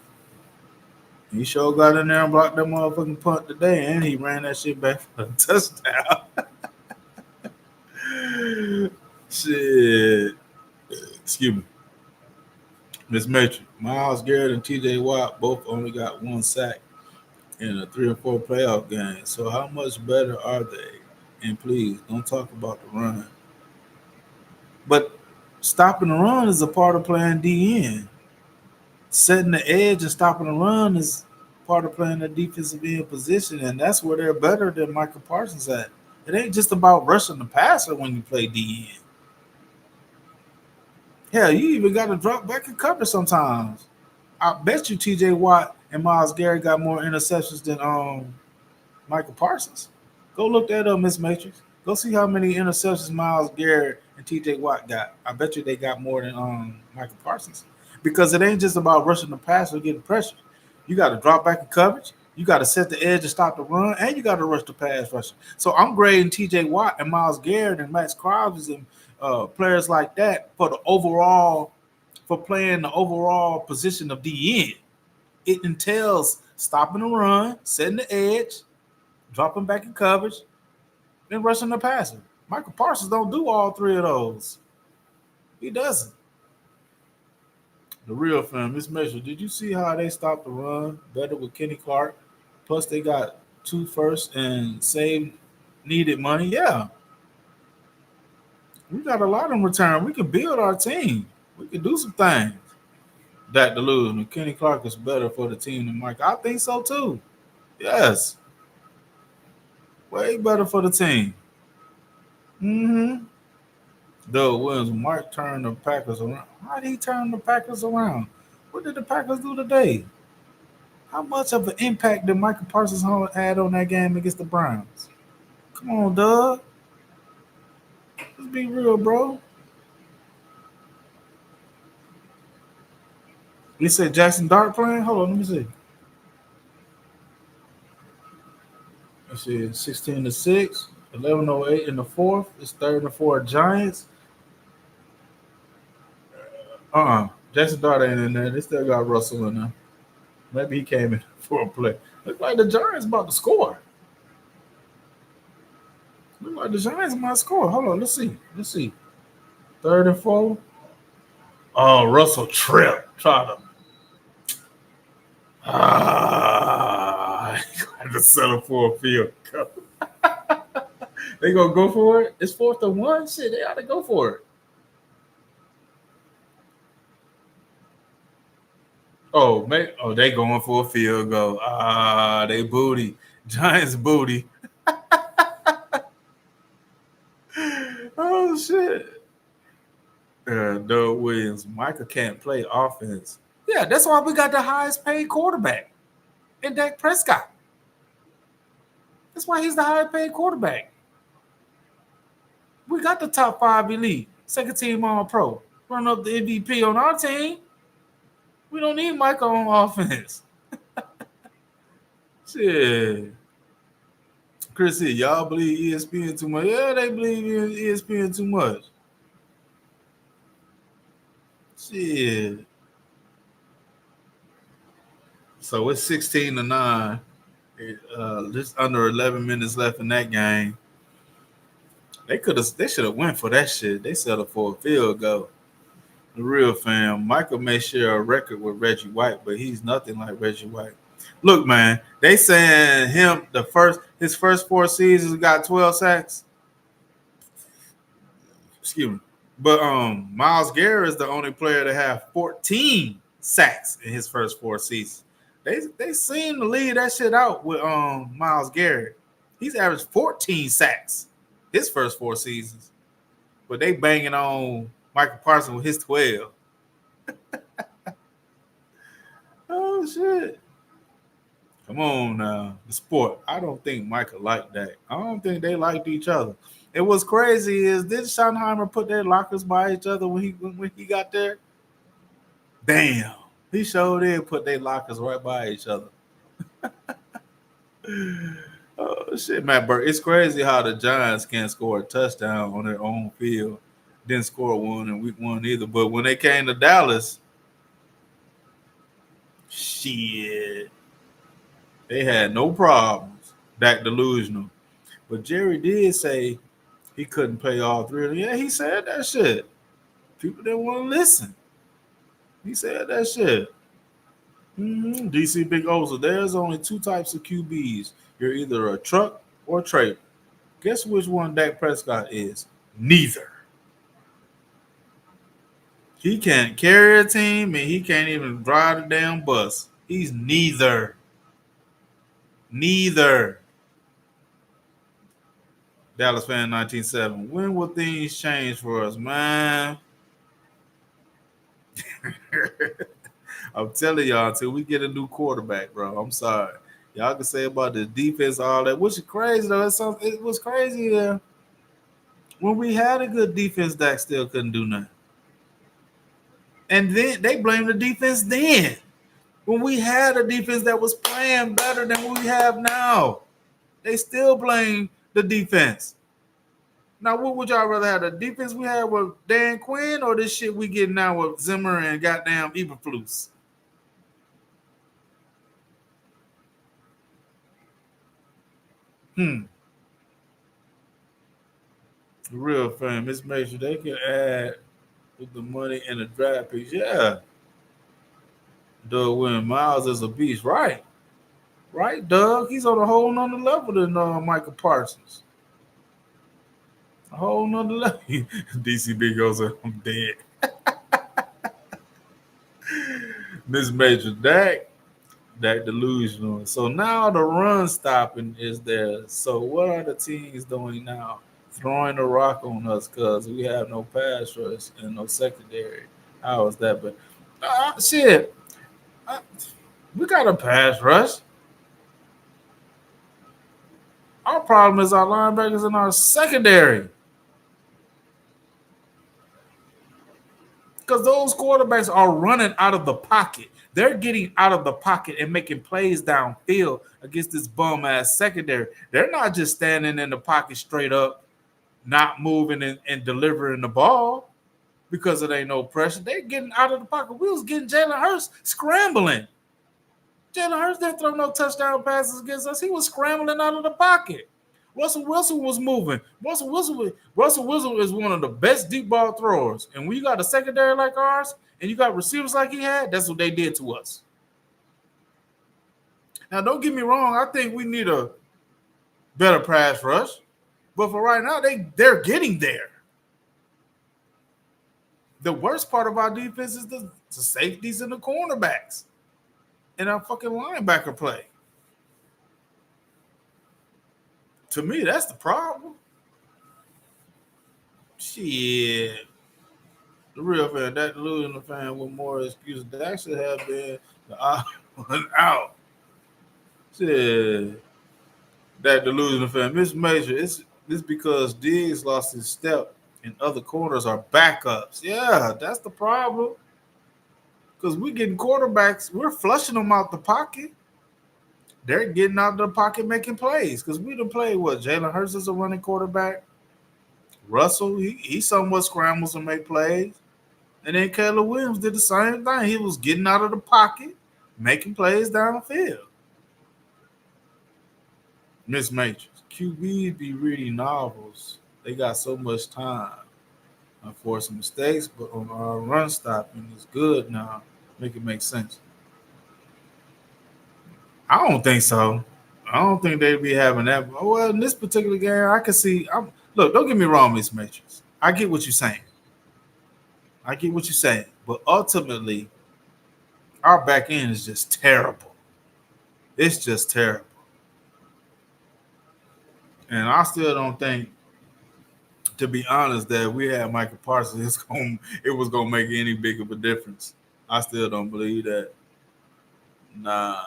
He sure got in there and blocked that motherfucking punt today, and he ran that shit back for a touchdown. Shit. Excuse me. Miss Matrix. Miles Garrett and TJ Watt both only got one sack in a 3 or 4 playoff game. So how much better are they? And please don't talk about the run. But stopping the run is a part of playing DN. Setting the edge and stopping the run is part of playing the defensive end position, and that's where they're better than Michael Parsons at. It ain't just about rushing the passer when you play DN. Hell, you even got to drop back and cover sometimes. I bet you TJ Watt and Miles Garrett got more interceptions than Michael Parsons. Go look that up, Miss Matrix. Go see how many interceptions Miles Garrett and TJ Watt got. I bet you they got more than Michael Parsons. Because it ain't just about rushing the pass or getting pressure. You got to drop back in coverage. You got to set the edge and stop the run, and you got to rush the pass rusher. So I'm grading TJ Watt and Miles Garrett and Max Crosby and players like that for the overall, for playing the overall position of DN. It entails stopping the run, setting the edge, dropping back in coverage, then rushing the passer. Michael Parsons don't do all three of those. He doesn't. The real fan, Miss Mitchell, did you see how they stopped the run better with Kenny Clark? Plus, they got 2 firsts and saved needed money. Yeah, we got a lot in return. We can build our team. We can do some things. Dak delusion. Kenny Clark is better for the team than Mike. I think so too. Yes, way better for the team. Mm-hmm. Doug Williams, Mark turned the Packers around. How did he turn the Packers around? What did the Packers do today? How much of an impact did Michael Parsons had on that game against the Browns? Come on, Doug. Let's be real, bro. You said Jackson Dart playing? Hold on, let me see. Let's see, 16-6, 11:08 in the fourth. It's 3rd and 4 Giants. Jackson Dart ain't in there. They still got Russell in there. Maybe he came in for a play. Look like the Giants about to score. Look like the Giants might score. Hold on, let's see. Let's see. 3rd and 4. Oh, Russell Tripp. Try to. Had to settle for a field goal. They gonna go for it? It's 4th and 1? Shit, they ought to go for it. Oh, man. Oh, they going for a field goal. They booty. Giants booty. Oh, shit. Doug Williams. Micah can't play offense. Yeah, that's why we got the highest paid quarterback in Dak Prescott. That's why he's the highest paid quarterback. We got the top 5 elite, second team all pro. Run up the MVP on our team. We don't need Micah on offense. Shit. Chris said, y'all believe ESPN too much. Yeah, they believe in ESPN too much. Shit. So it's 16-9. Just under 11 minutes left in that game. They should have went for that shit. They settled for a field goal. The real fam. Michael may share a record with Reggie White, but he's nothing like Reggie White. Look, man, they saying his first 4 seasons got 12 sacks. Excuse me. But Miles Garrett is the only player to have 14 sacks in his first 4 seasons. They seem to leave that shit out with Miles Garrett. He's averaged 14 sacks his first 4 seasons. But they banging on Michael Parsons with his 12. Oh shit. Come on now. The sport. I don't think Michael liked that. I don't think they liked each other. And what's crazy is did Schottenheimer put their lockers by each other when he got there? Damn. He showed in put their lockers right by each other. Oh shit, Matt Burke. It's crazy how the Giants can't score a touchdown on their own field. Didn't score one in week 1 either. But when they came to Dallas, shit. They had no problems. Dak delusional. But Jerry did say He couldn't play all three of them. Yeah, he said that shit. People didn't want to listen. He said that shit. DC Big O's. There's only two types of QBs. You're either a truck or a trailer. Guess which one Dak Prescott is? Neither. He can't carry a team and he can't even drive the damn bus. He's neither. Neither. Dallas fan 1907. When will things change for us, man? I'm telling y'all, until we get a new quarterback, bro. I'm sorry. Y'all can say about the defense, all that, which is crazy though. It was crazy. Yeah. When we had a good defense, Dak still couldn't do nothing. And then they blamed the defense then. When we had a defense that was playing better than what we have now, they still blame the defense. Now, what would y'all rather have? The defense we had with Dan Quinn or this shit we getting now with Zimmer and goddamn Eberflus? The real fan, Miss Major, they can add with the money and the draft picks. Yeah. Doug Williams, Miles is a beast. Right. Right, Doug. He's on a whole nother level than Michael Parsons. A whole nother level. DCB goes, I'm dead. Miss Major, Dak delusional. So now the run stopping is there. So what are the teams doing now? Throwing the rock on us because we have no pass rush and no secondary. How is that? But shit, uh, we got a pass rush. Our problem is our linebackers and our secondary. Because those quarterbacks are running out of the pocket. They're getting out of the pocket and making plays downfield against this bum ass secondary. They're not just standing in the pocket straight up, not moving and delivering the ball because it ain't no pressure. They're getting out of the pocket. We was getting Jalen Hurts scrambling. Jalen Hurts didn't throw no touchdown passes against us. He was scrambling out of the pocket. Russell Wilson was moving. Russell Wilson is one of the best deep ball throwers. And when you got a secondary like ours and you got receivers like he had, that's what they did to us. Now, don't get me wrong. I think we need a better pass rush. But for right now, they're getting there. The worst part of our defense is the safeties and the cornerbacks and our fucking linebacker play. To me, that's the problem. Shit. The real fan, that delusional fan with more excuses. That should have been the odd one out. Shit. That delusional fan. Miss Major, it's because Diggs lost his step and other corners are backups. Yeah, that's the problem. Because we're getting quarterbacks, we're flushing them out the pocket. They're getting out of the pocket making plays. Because we done played what? Jalen Hurts is a running quarterback. Russell, he somewhat scrambles and make plays. And then Caleb Williams did the same thing. He was getting out of the pocket, making plays downfield. Miss Matrix. QBs be reading novels. They got so much time. Unforced mistakes, but on our run stopping is good now. Make it make sense. I don't think so. I don't think they'd be having that. Well, in this particular game, I can see. Look, don't get me wrong, Miss Matrix. I get what you're saying. But ultimately, our back end is just terrible. It's just terrible. And I still don't think, to be honest, that we had Michael Parsons, it was gonna make any big of a difference. I still don't believe that. Nah,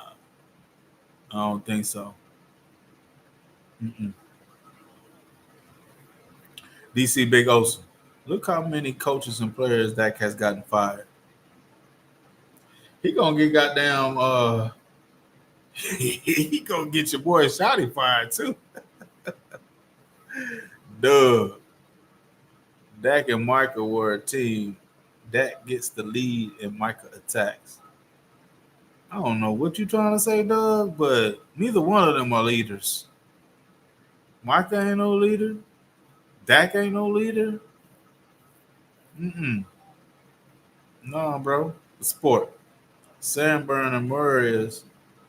I don't think so. Mm-mm. DC Big Osa. Look how many coaches and players Dak has gotten fired. He gonna get goddamn he gonna get your boy Shotty fired too. Duh. Dak and Micah were a team. Dak gets the lead and Micah attacks. I don't know what you trying to say, Doug, but neither one of them are leaders. Micah ain't no leader. Dak ain't no leader. Mm-mm. No, bro. The sport. Sanborn and Murray is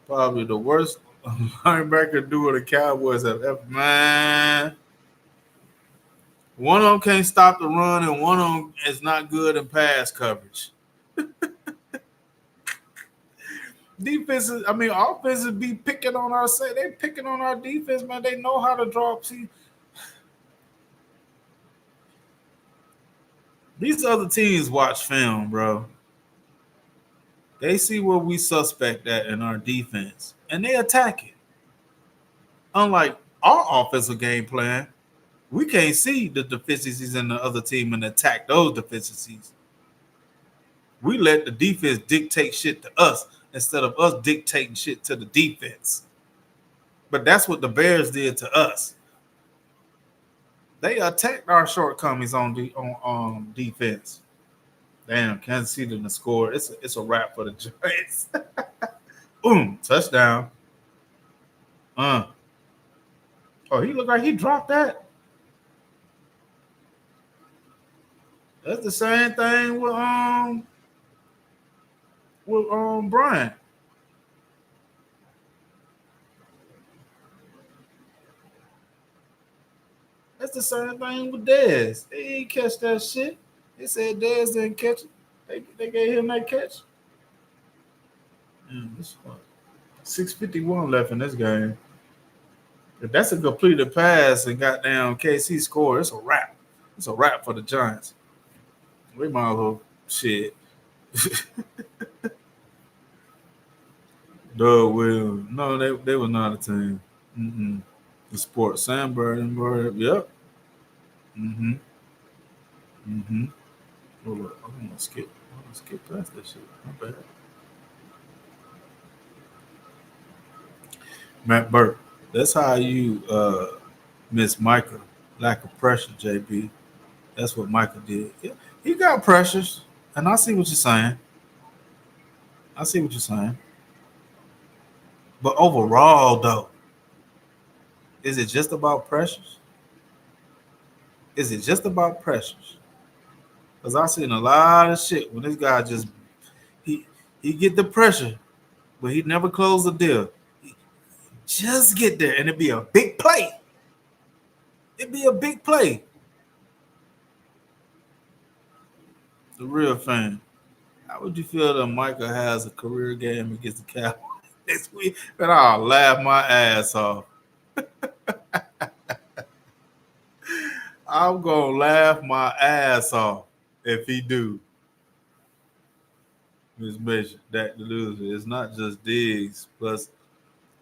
probably the worst linebacker duo the Cowboys have ever. Man, one of them can't stop the run, and one of them is not good in pass coverage. Defenses, I mean, offenses be picking on our say they picking on our defense, man. They know how to draw. See, these other teams watch film, bro. They see where we suspect at in our defense, and they attack it. Unlike our offensive game plan, we can't see the deficiencies in the other team and attack those deficiencies. We let the defense dictate shit to us instead of us dictating shit to the defense. But that's what the Bears did to us. They attacked our shortcomings on defense. Damn, Kansas City didn't score. It's a wrap for the Giants. Boom, touchdown. Uh. Oh, he looked like he dropped that. That's the same thing with Brian. That's the same thing with Dez. They didn't catch that shit. They said Dez didn't catch it. They gave him that catch. This one. 6:51 left in this game. If that's a completed pass and got down KC score, it's a wrap. It's a wrap for the Giants. We might as well shit. Doug Williams. No, they were not a team. Mm-mm. The sport. Sam Burden. Yep. Mm-hmm. Mm-hmm. Hold up. I'm gonna skip. Past that shit. My bad. Matt Burke. That's how you miss Micah. Lack of pressure, JB. That's what Micah did. Yeah, he got pressures, and I see what you're saying. I see what you're saying. But overall, though, is it just about pressures? Is it just about pressures? Because I've seen a lot of shit when this guy just he he get the pressure, but he never close the deal. He just get there, and it'd be a big play. It'd be a big play. The real fan. How would you feel that Micah has a career game against the Cowboys next week? And I'll laugh my ass off. I'm gonna laugh my ass off if he do. Miss Mitch, Dak the loser. It's not just Diggs, plus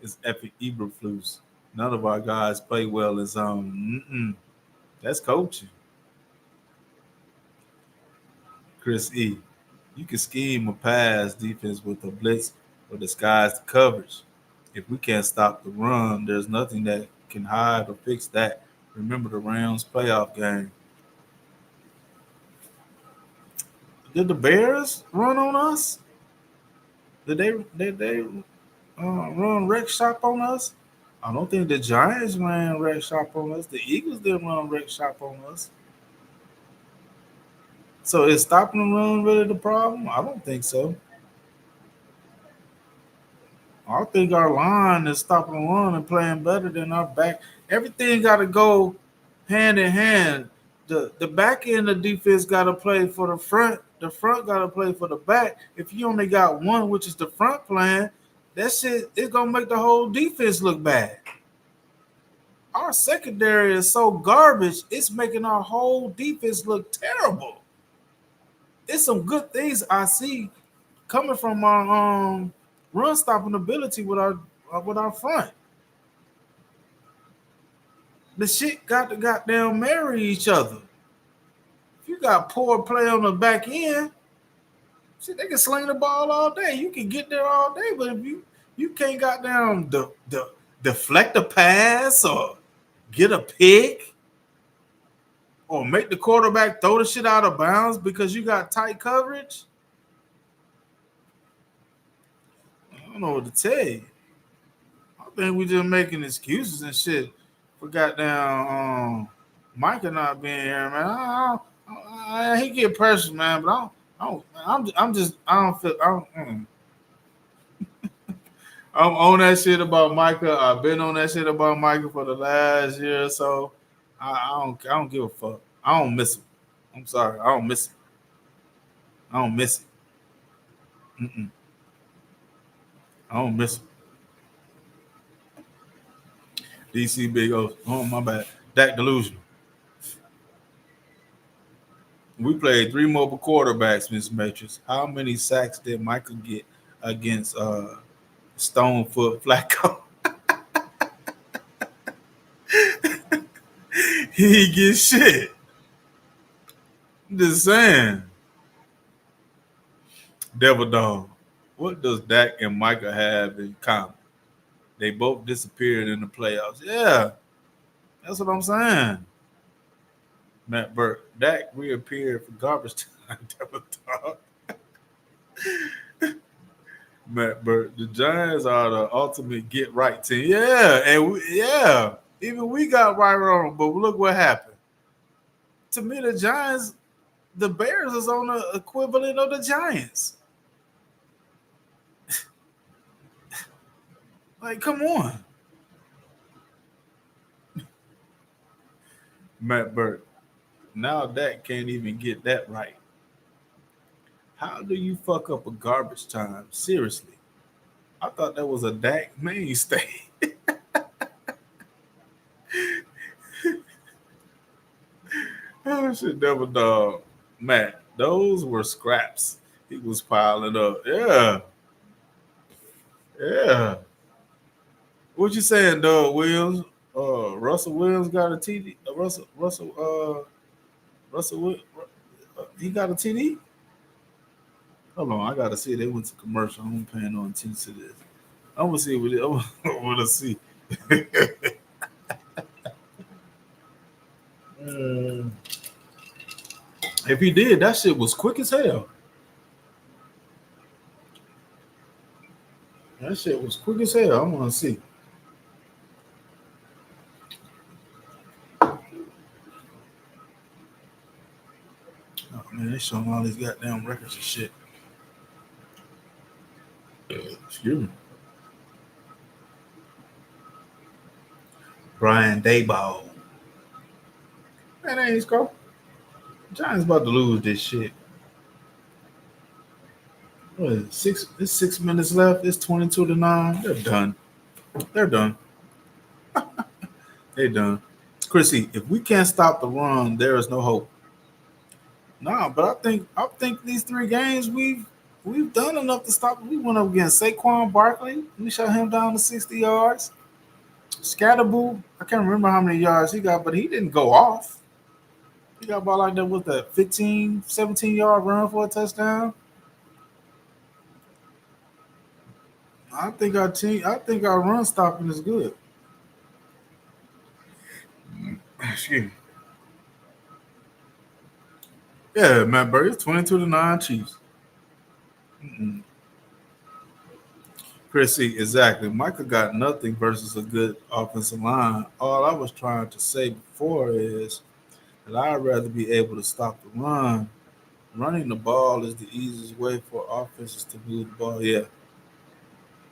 it's epic Eberflus. None of our guys play well in zone. That's coaching. Chris E. You can scheme a pass defense with a blitz or disguise the coverage. If we can't stop the run, there's nothing that can hide or fix that. Remember the Rams playoff game. Did the Bears run on us? Did they run wreck shop on us? I don't think the Giants ran wreck shop on us. The Eagles didn't run wreck shop on us. So is stopping the run really the problem? I don't think so. I think our line is stopping the run and playing better than our back. Everything got to go hand in hand. The back end of defense got to play for the front. The front got to play for the back. If you only got one, which is the front playing, that shit is gonna make the whole defense look bad. Our secondary is so garbage, it's making our whole defense look terrible. It's some good things I see coming from our run stopping ability with our front. The shit got to goddamn marry each other. If you got poor play on the back end, shit, they can sling the ball all day. You can get there all day, but if you can't goddamn the deflect a pass or get a pick or make the quarterback throw the shit out of bounds because you got tight coverage, I don't know what to tell you. I think we just making excuses and shit for goddamn Micah not being here, man. He get pressure, man, but I'm just, I don't feel, I'm on that shit about Micah. I've been on that shit about Micah for the last year or so. I don't give a fuck. I don't miss him. I'm sorry, I don't miss him. I don't miss him. Mm-mm. I don't miss him. DC Big O. Oh my bad. Dak delusional. We played three mobile quarterbacks, Miss Matrix. How many sacks did Michael get against Stonefoot Flacco? He get shit. I'm just saying. Devil Dog. What does Dak and Micah have in common? They both disappeared in the playoffs. Yeah, that's what I'm saying. Matt Burke. Dak reappeared for garbage time. Devil Dog. Matt Burke. The Giants are the ultimate get right team. Yeah, yeah. Even we got right wrong, but look what happened. To me, the Giants, the Bears is on the equivalent of the Giants. Like, come on. Matt Burke. Now Dak can't even get that right. How do you fuck up a garbage time? Seriously. I thought that was a Dak mainstay. Oh shit, Devil Dog. Matt, those were scraps. He was piling up. Yeah. Yeah. What you saying, Doug Williams? Russell Williams got a TD. He got a TD. Hold on, I gotta see. They went to commercial. I'm paying no attention to this. I'm gonna see what it. I want to see. Uh, if he did, that shit was quick as hell. That shit was quick as hell. I want to see. Oh man, they showing all these goddamn records and shit. Excuse me. Brian Dayball. Man, that ain't score. Giants about to lose this shit. What is it, six? It's 6 minutes left. It's 22-9. They're done. They're done. They're done. Chrissy, if we can't stop the run, there is no hope. Nah, but I think these three games we've done enough to stop. We went up against Saquon Barkley. We shut him down to 60 yards. Scatterboo, I can't remember how many yards he got, but he didn't go off. He got about like that with a 15, 17-yard run for a touchdown. I think our run stopping is good. Excuse me. Yeah, Matt Burry, 22-9 Chiefs. Mm-mm. Chrissy, exactly. Michael got nothing versus a good offensive line. All I was trying to say before is that I'd rather be able to stop the run. Running the ball is the easiest way for offenses to move the ball. Yeah,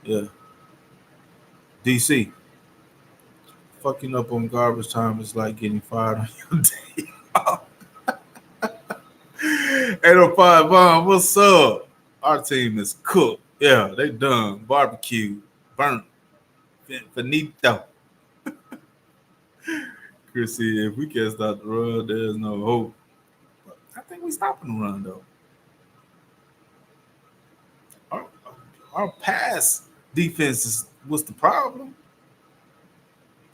yeah. DC, fucking up on garbage time is like getting fired on your day. 805 Bomb, what's up? Our team is cooked. Yeah, they done. Barbecue, burnt, finito. Chrissy, if we can't stop the run, there's no hope. I think we stopping the run though. Our, our pass defense is what's the problem?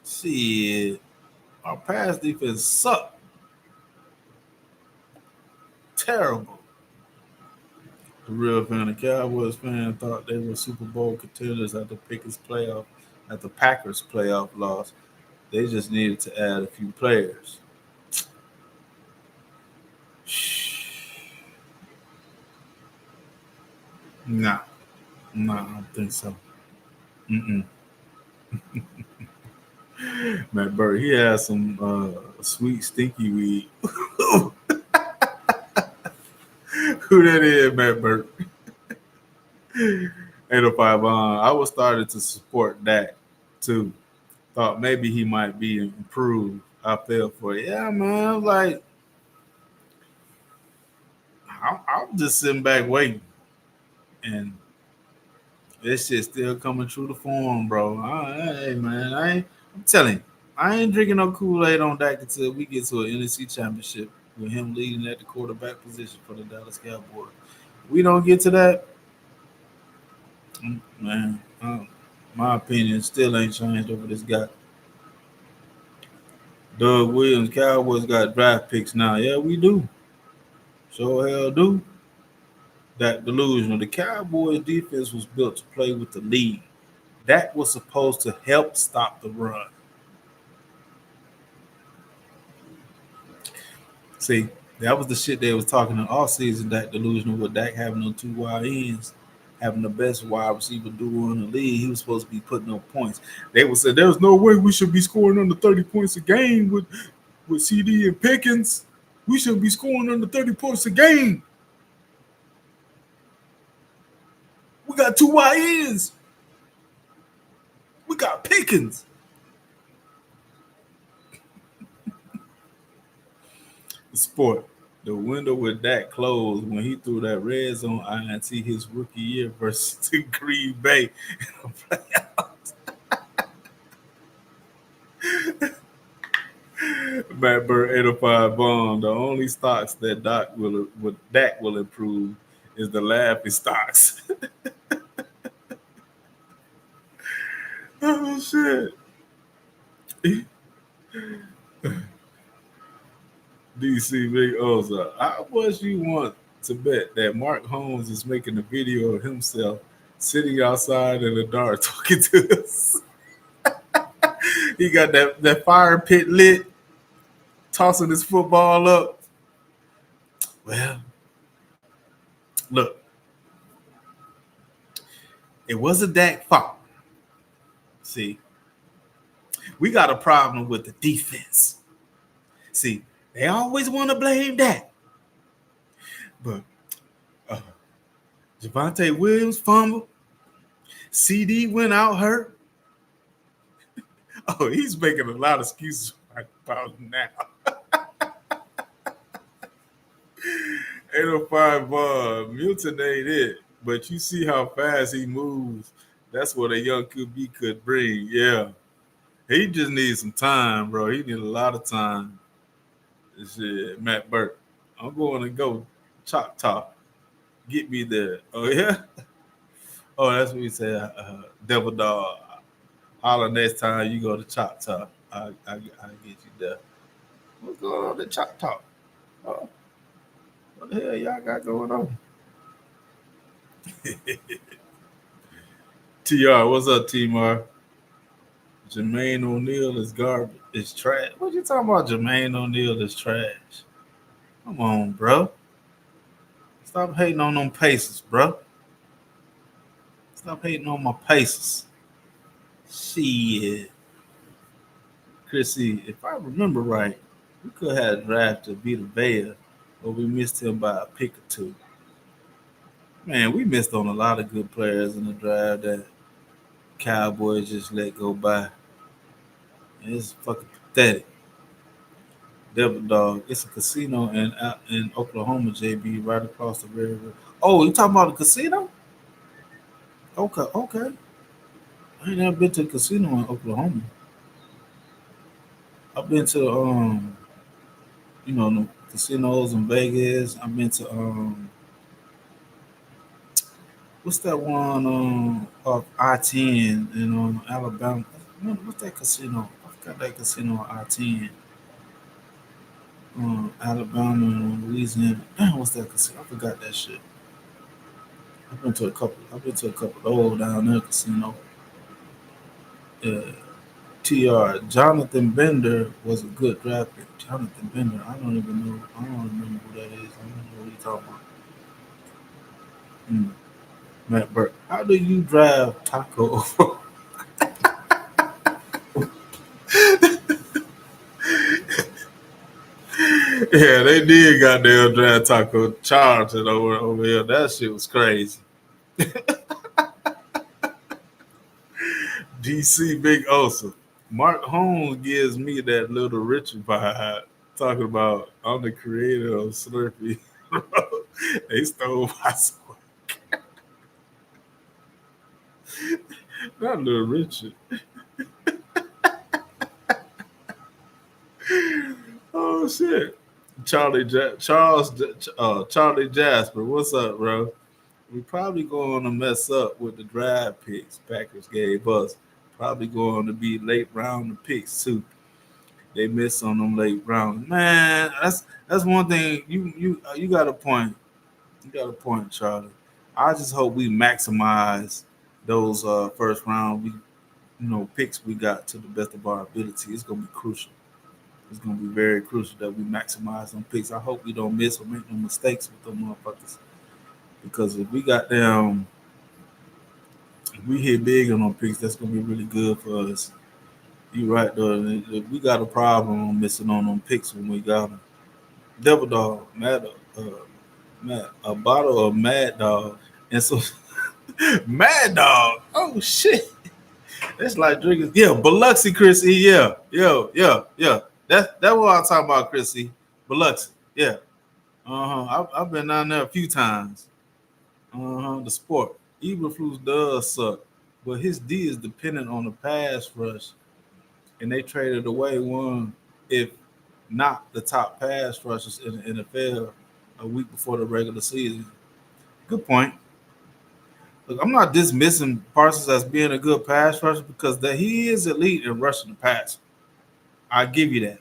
Shit, our pass defense suck. Terrible. The real fan, the Cowboys fan, thought they were Super Bowl contenders at the Packers playoff loss. They just needed to add a few players. Nah, nah, I don't think so. Mm-mm. Matt Burke, he has some sweet stinky weed. Who that is, Matt Burke? 805 I was starting to support that too. Thought maybe he might be improved. I fell for it. Yeah, man. I was like, I'm just sitting back waiting. And this shit still coming true to form, bro. Hey, man. I'm telling you, I ain't drinking no Kool-Aid on Dak until we get to an NFC championship with him leading at the quarterback position for the Dallas Cowboys. We don't get to that, man. My opinion still ain't changed over this guy. Doug Williams, Cowboys got draft picks now. Yeah, we do. Sure hell do. That delusional. The Cowboys defense was built to play with the lead. That was supposed to help stop the run. See, that was the shit they was talking in all season. That delusional with Dak having on two wide ends, having the best wide receiver duo in the league. He was supposed to be putting up points. They would say there's no way we should be scoring under 30 points a game with CD and Pickens. We should be scoring under 30 points a game. We got two wide ends. We got Pickens. The sport. The window with Dak closed when he threw that red zone INT his rookie year versus Green Bay. Matt Burr 805 bond. The only stocks that Dak will improve is the laughing stocks. Oh shit. DC Big Oza. How much you want to bet that Mark Holmes is making a video of himself sitting outside in the dark talking to us? He got that fire pit lit, tossing his football up. Well, look, it wasn't Dak's fault. See, we got a problem with the defense. See, they always want to blame Dak. But uh, Javonte Williams fumbled. CD went out hurt. Oh, he's making a lot of excuses about him now. 805 Milton ain't it. But you see how fast he moves. That's what a young QB could bring. Yeah. He just needs some time, bro. He needs a lot of time. Shit, Matt Burke. I'm going to go Choctaw. Get me there. Oh, yeah? Oh, that's what we say. Devil Dog. Holler next time you go to Choctaw. I get you there. What's going on in Choctaw? Oh, what the hell y'all got going on? TR, what's up, T-Mar? Jermaine O'Neal is garbage. Is trash. What you talking about? Jermaine O'Neal is trash. Come on, bro. Stop hating on them paces, bro. Stop hating on my paces. Shit. Chrissy, if I remember right, we could have drafted Vita Vea, but we missed him by a pick or two. Man, we missed on a lot of good players in the draft that Cowboys just let go by. It's fucking pathetic. Devil Dog. It's a casino in Oklahoma, JB, right across the river. Oh, you talking about a casino? Okay, okay. I ain't never been to a casino in Oklahoma. I've been to the casinos in Vegas. I've been to what's that one off I-10 in Alabama? What's that casino? I forgot that casino on I-10. Alabama and Louisiana. Damn, what's that casino? I forgot that shit. I've been to a couple. I've been to a couple of old down there casino. Yeah. TR Jonathan Bender was a good draft pick. Jonathan Bender. I don't even know. I don't remember who that is. I don't know what you're talking about. Matt Burke. How do you draft Taco? Yeah, they did goddamn draft Taco Charlton over here. That shit was crazy. DC Big Osa. Mark Holmes gives me that Little Richard vibe. Talking about I'm the creator of Slurpee. They stole my soul. Not Little Richard. Oh shit. Charlie Jasper. What's up, bro? We probably going to mess up with the draft picks Packers gave us. Probably going to be late round picks too. They miss on them late rounds. Man, that's one thing. You got a point. You got a point, Charlie. I just hope we maximize those first round picks we got to the best of our ability. It's gonna be crucial. It's gonna be very crucial that we maximize them picks. I hope we don't miss or make no mistakes with them motherfuckers. Because if we got them, if we hit big on them picks, that's gonna be really good for us. You right though. We got a problem on missing on them picks when we got them. Devil Dog, a bottle of Mad Dog, and so Mad Dog. Oh shit, that's like drinking. Yeah, Biloxi, Chrissy. Yeah, yeah. That's what I'm talking about, Chrissy. Biloxi. Yeah. I've been down there a few times. The sport. Eberflus does suck, but his D is dependent on the pass rush, and they traded away one, if not the top pass rushers in the NFL a week before the regular season. Good point. Look, I'm not dismissing Parsons as being a good pass rusher because he is elite in rushing the pass. I give you that.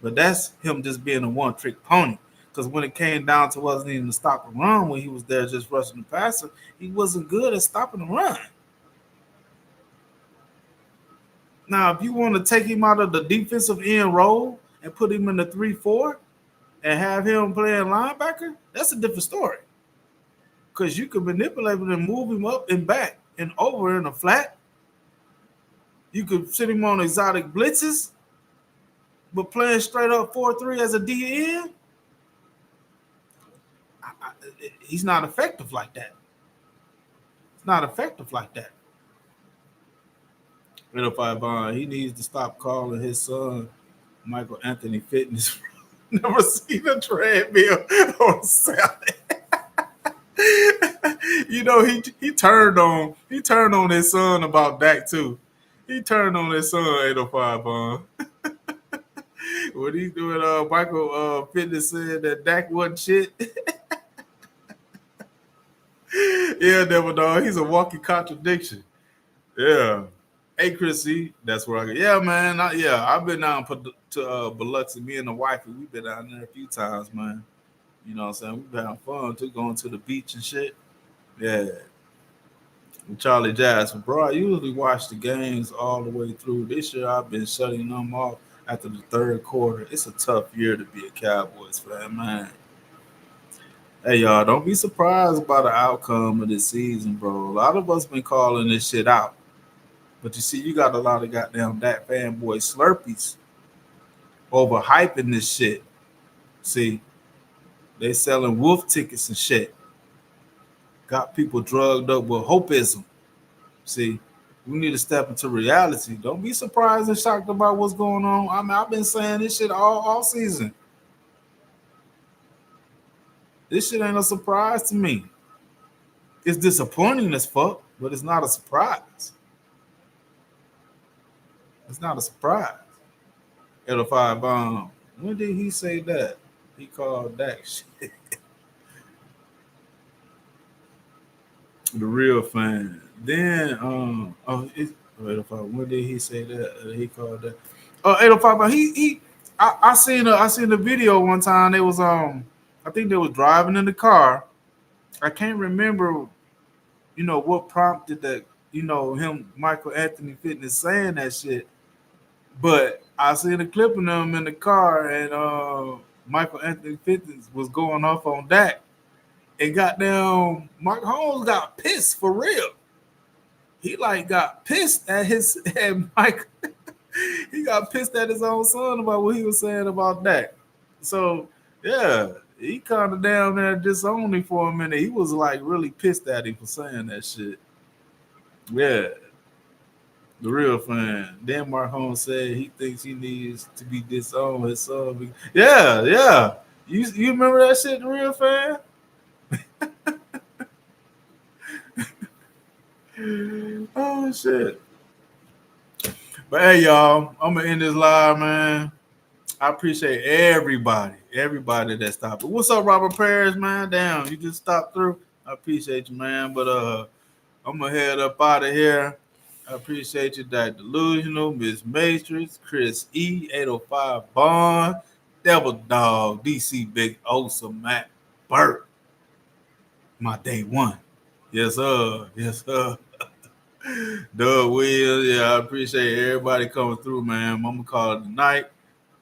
But that's him just being a one trick pony. Because when it came down to us needing to stop the run when he was there just rushing the passer, he wasn't good at stopping the run. Now, if you want to take him out of the defensive end role and put him in the 3-4 and have him playing linebacker, that's a different story. Because you can manipulate him and move him up and back and over in a flat. You could sit him on exotic blitzes, but playing straight up 4-3 as a DN, he's not effective like that. It's not effective like that. Bond, he needs to stop calling his son Michael Anthony Fitness. Never seen a treadmill on Saturday. He turned on his son about Dak too. He turned on his son 805 Bond. What he doing? Michael Fitness said that Dak wasn't shit. Yeah, Devil Dog. He's a walking contradiction. Yeah. Hey, Chrissy, that's where I go. Yeah, man. I've been down to Biloxi. Me and the wife, we've been down there a few times, man. You know what I'm saying? We've been having fun too, going to the beach and shit. Yeah. And Charlie Jasper, bro, I usually watch the games all the way through. This year, I've been shutting them off after the third quarter. It's a tough year to be a Cowboys fan, man. Hey, y'all, don't be surprised by the outcome of this season, bro. A lot of us been calling this shit out. But you see, you got a lot of goddamn that fanboy slurpees overhyping this shit. See, they selling wolf tickets and shit. Got people drugged up with hopeism. See, we need to step into reality. Don't be surprised and shocked about what's going on. I mean, I've been saying this shit all season. This shit ain't a surprise to me. It's disappointing as fuck, but it's not a surprise. It's not a surprise. L5 Bomb. When did he say that? He called Dak shit. The real fan. Then when did he say that? He called that. 805 Bomb. I seen the video one time. They was I think they was driving in the car. I can't remember, what prompted that, him, Michael Anthony Fitness saying that shit. But I seen a clip of them in the car, and Michael Anthony Fitness was going off on Dak. And goddamn, Mike Holmes got pissed for real. He got pissed at Mike. He got pissed at his own son about what he was saying about Dak. So Yeah, he kind of down there disowned him for a minute. He was like really pissed at him for saying that shit. Yeah, the real fan. Then Mark Holmes said he thinks he needs to be disowned. His son. Yeah, yeah. You remember that shit, the real fan? Oh shit. But hey, y'all, I'm gonna end this live, man. I appreciate everybody that stopped. What's up, Robert Paris, man? Damn, you just stopped through. I appreciate you, man. But I'm gonna head up out of here. I appreciate you, Dr. Delusional, Miss Matrix, Chris E, 805 Bond, Devil Dog, DC Big Osa, Matt Burt, my day one. Yes, sir. Yes, sir. Doug Williams, yeah, I appreciate everybody coming through, man. I'm gonna call it tonight.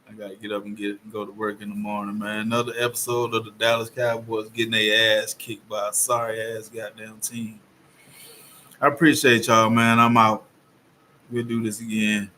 I gotta get up and go to work in the morning, man. Another episode of the Dallas Cowboys getting their ass kicked by a sorry ass goddamn team. I appreciate y'all, man. I'm out. We'll do this again.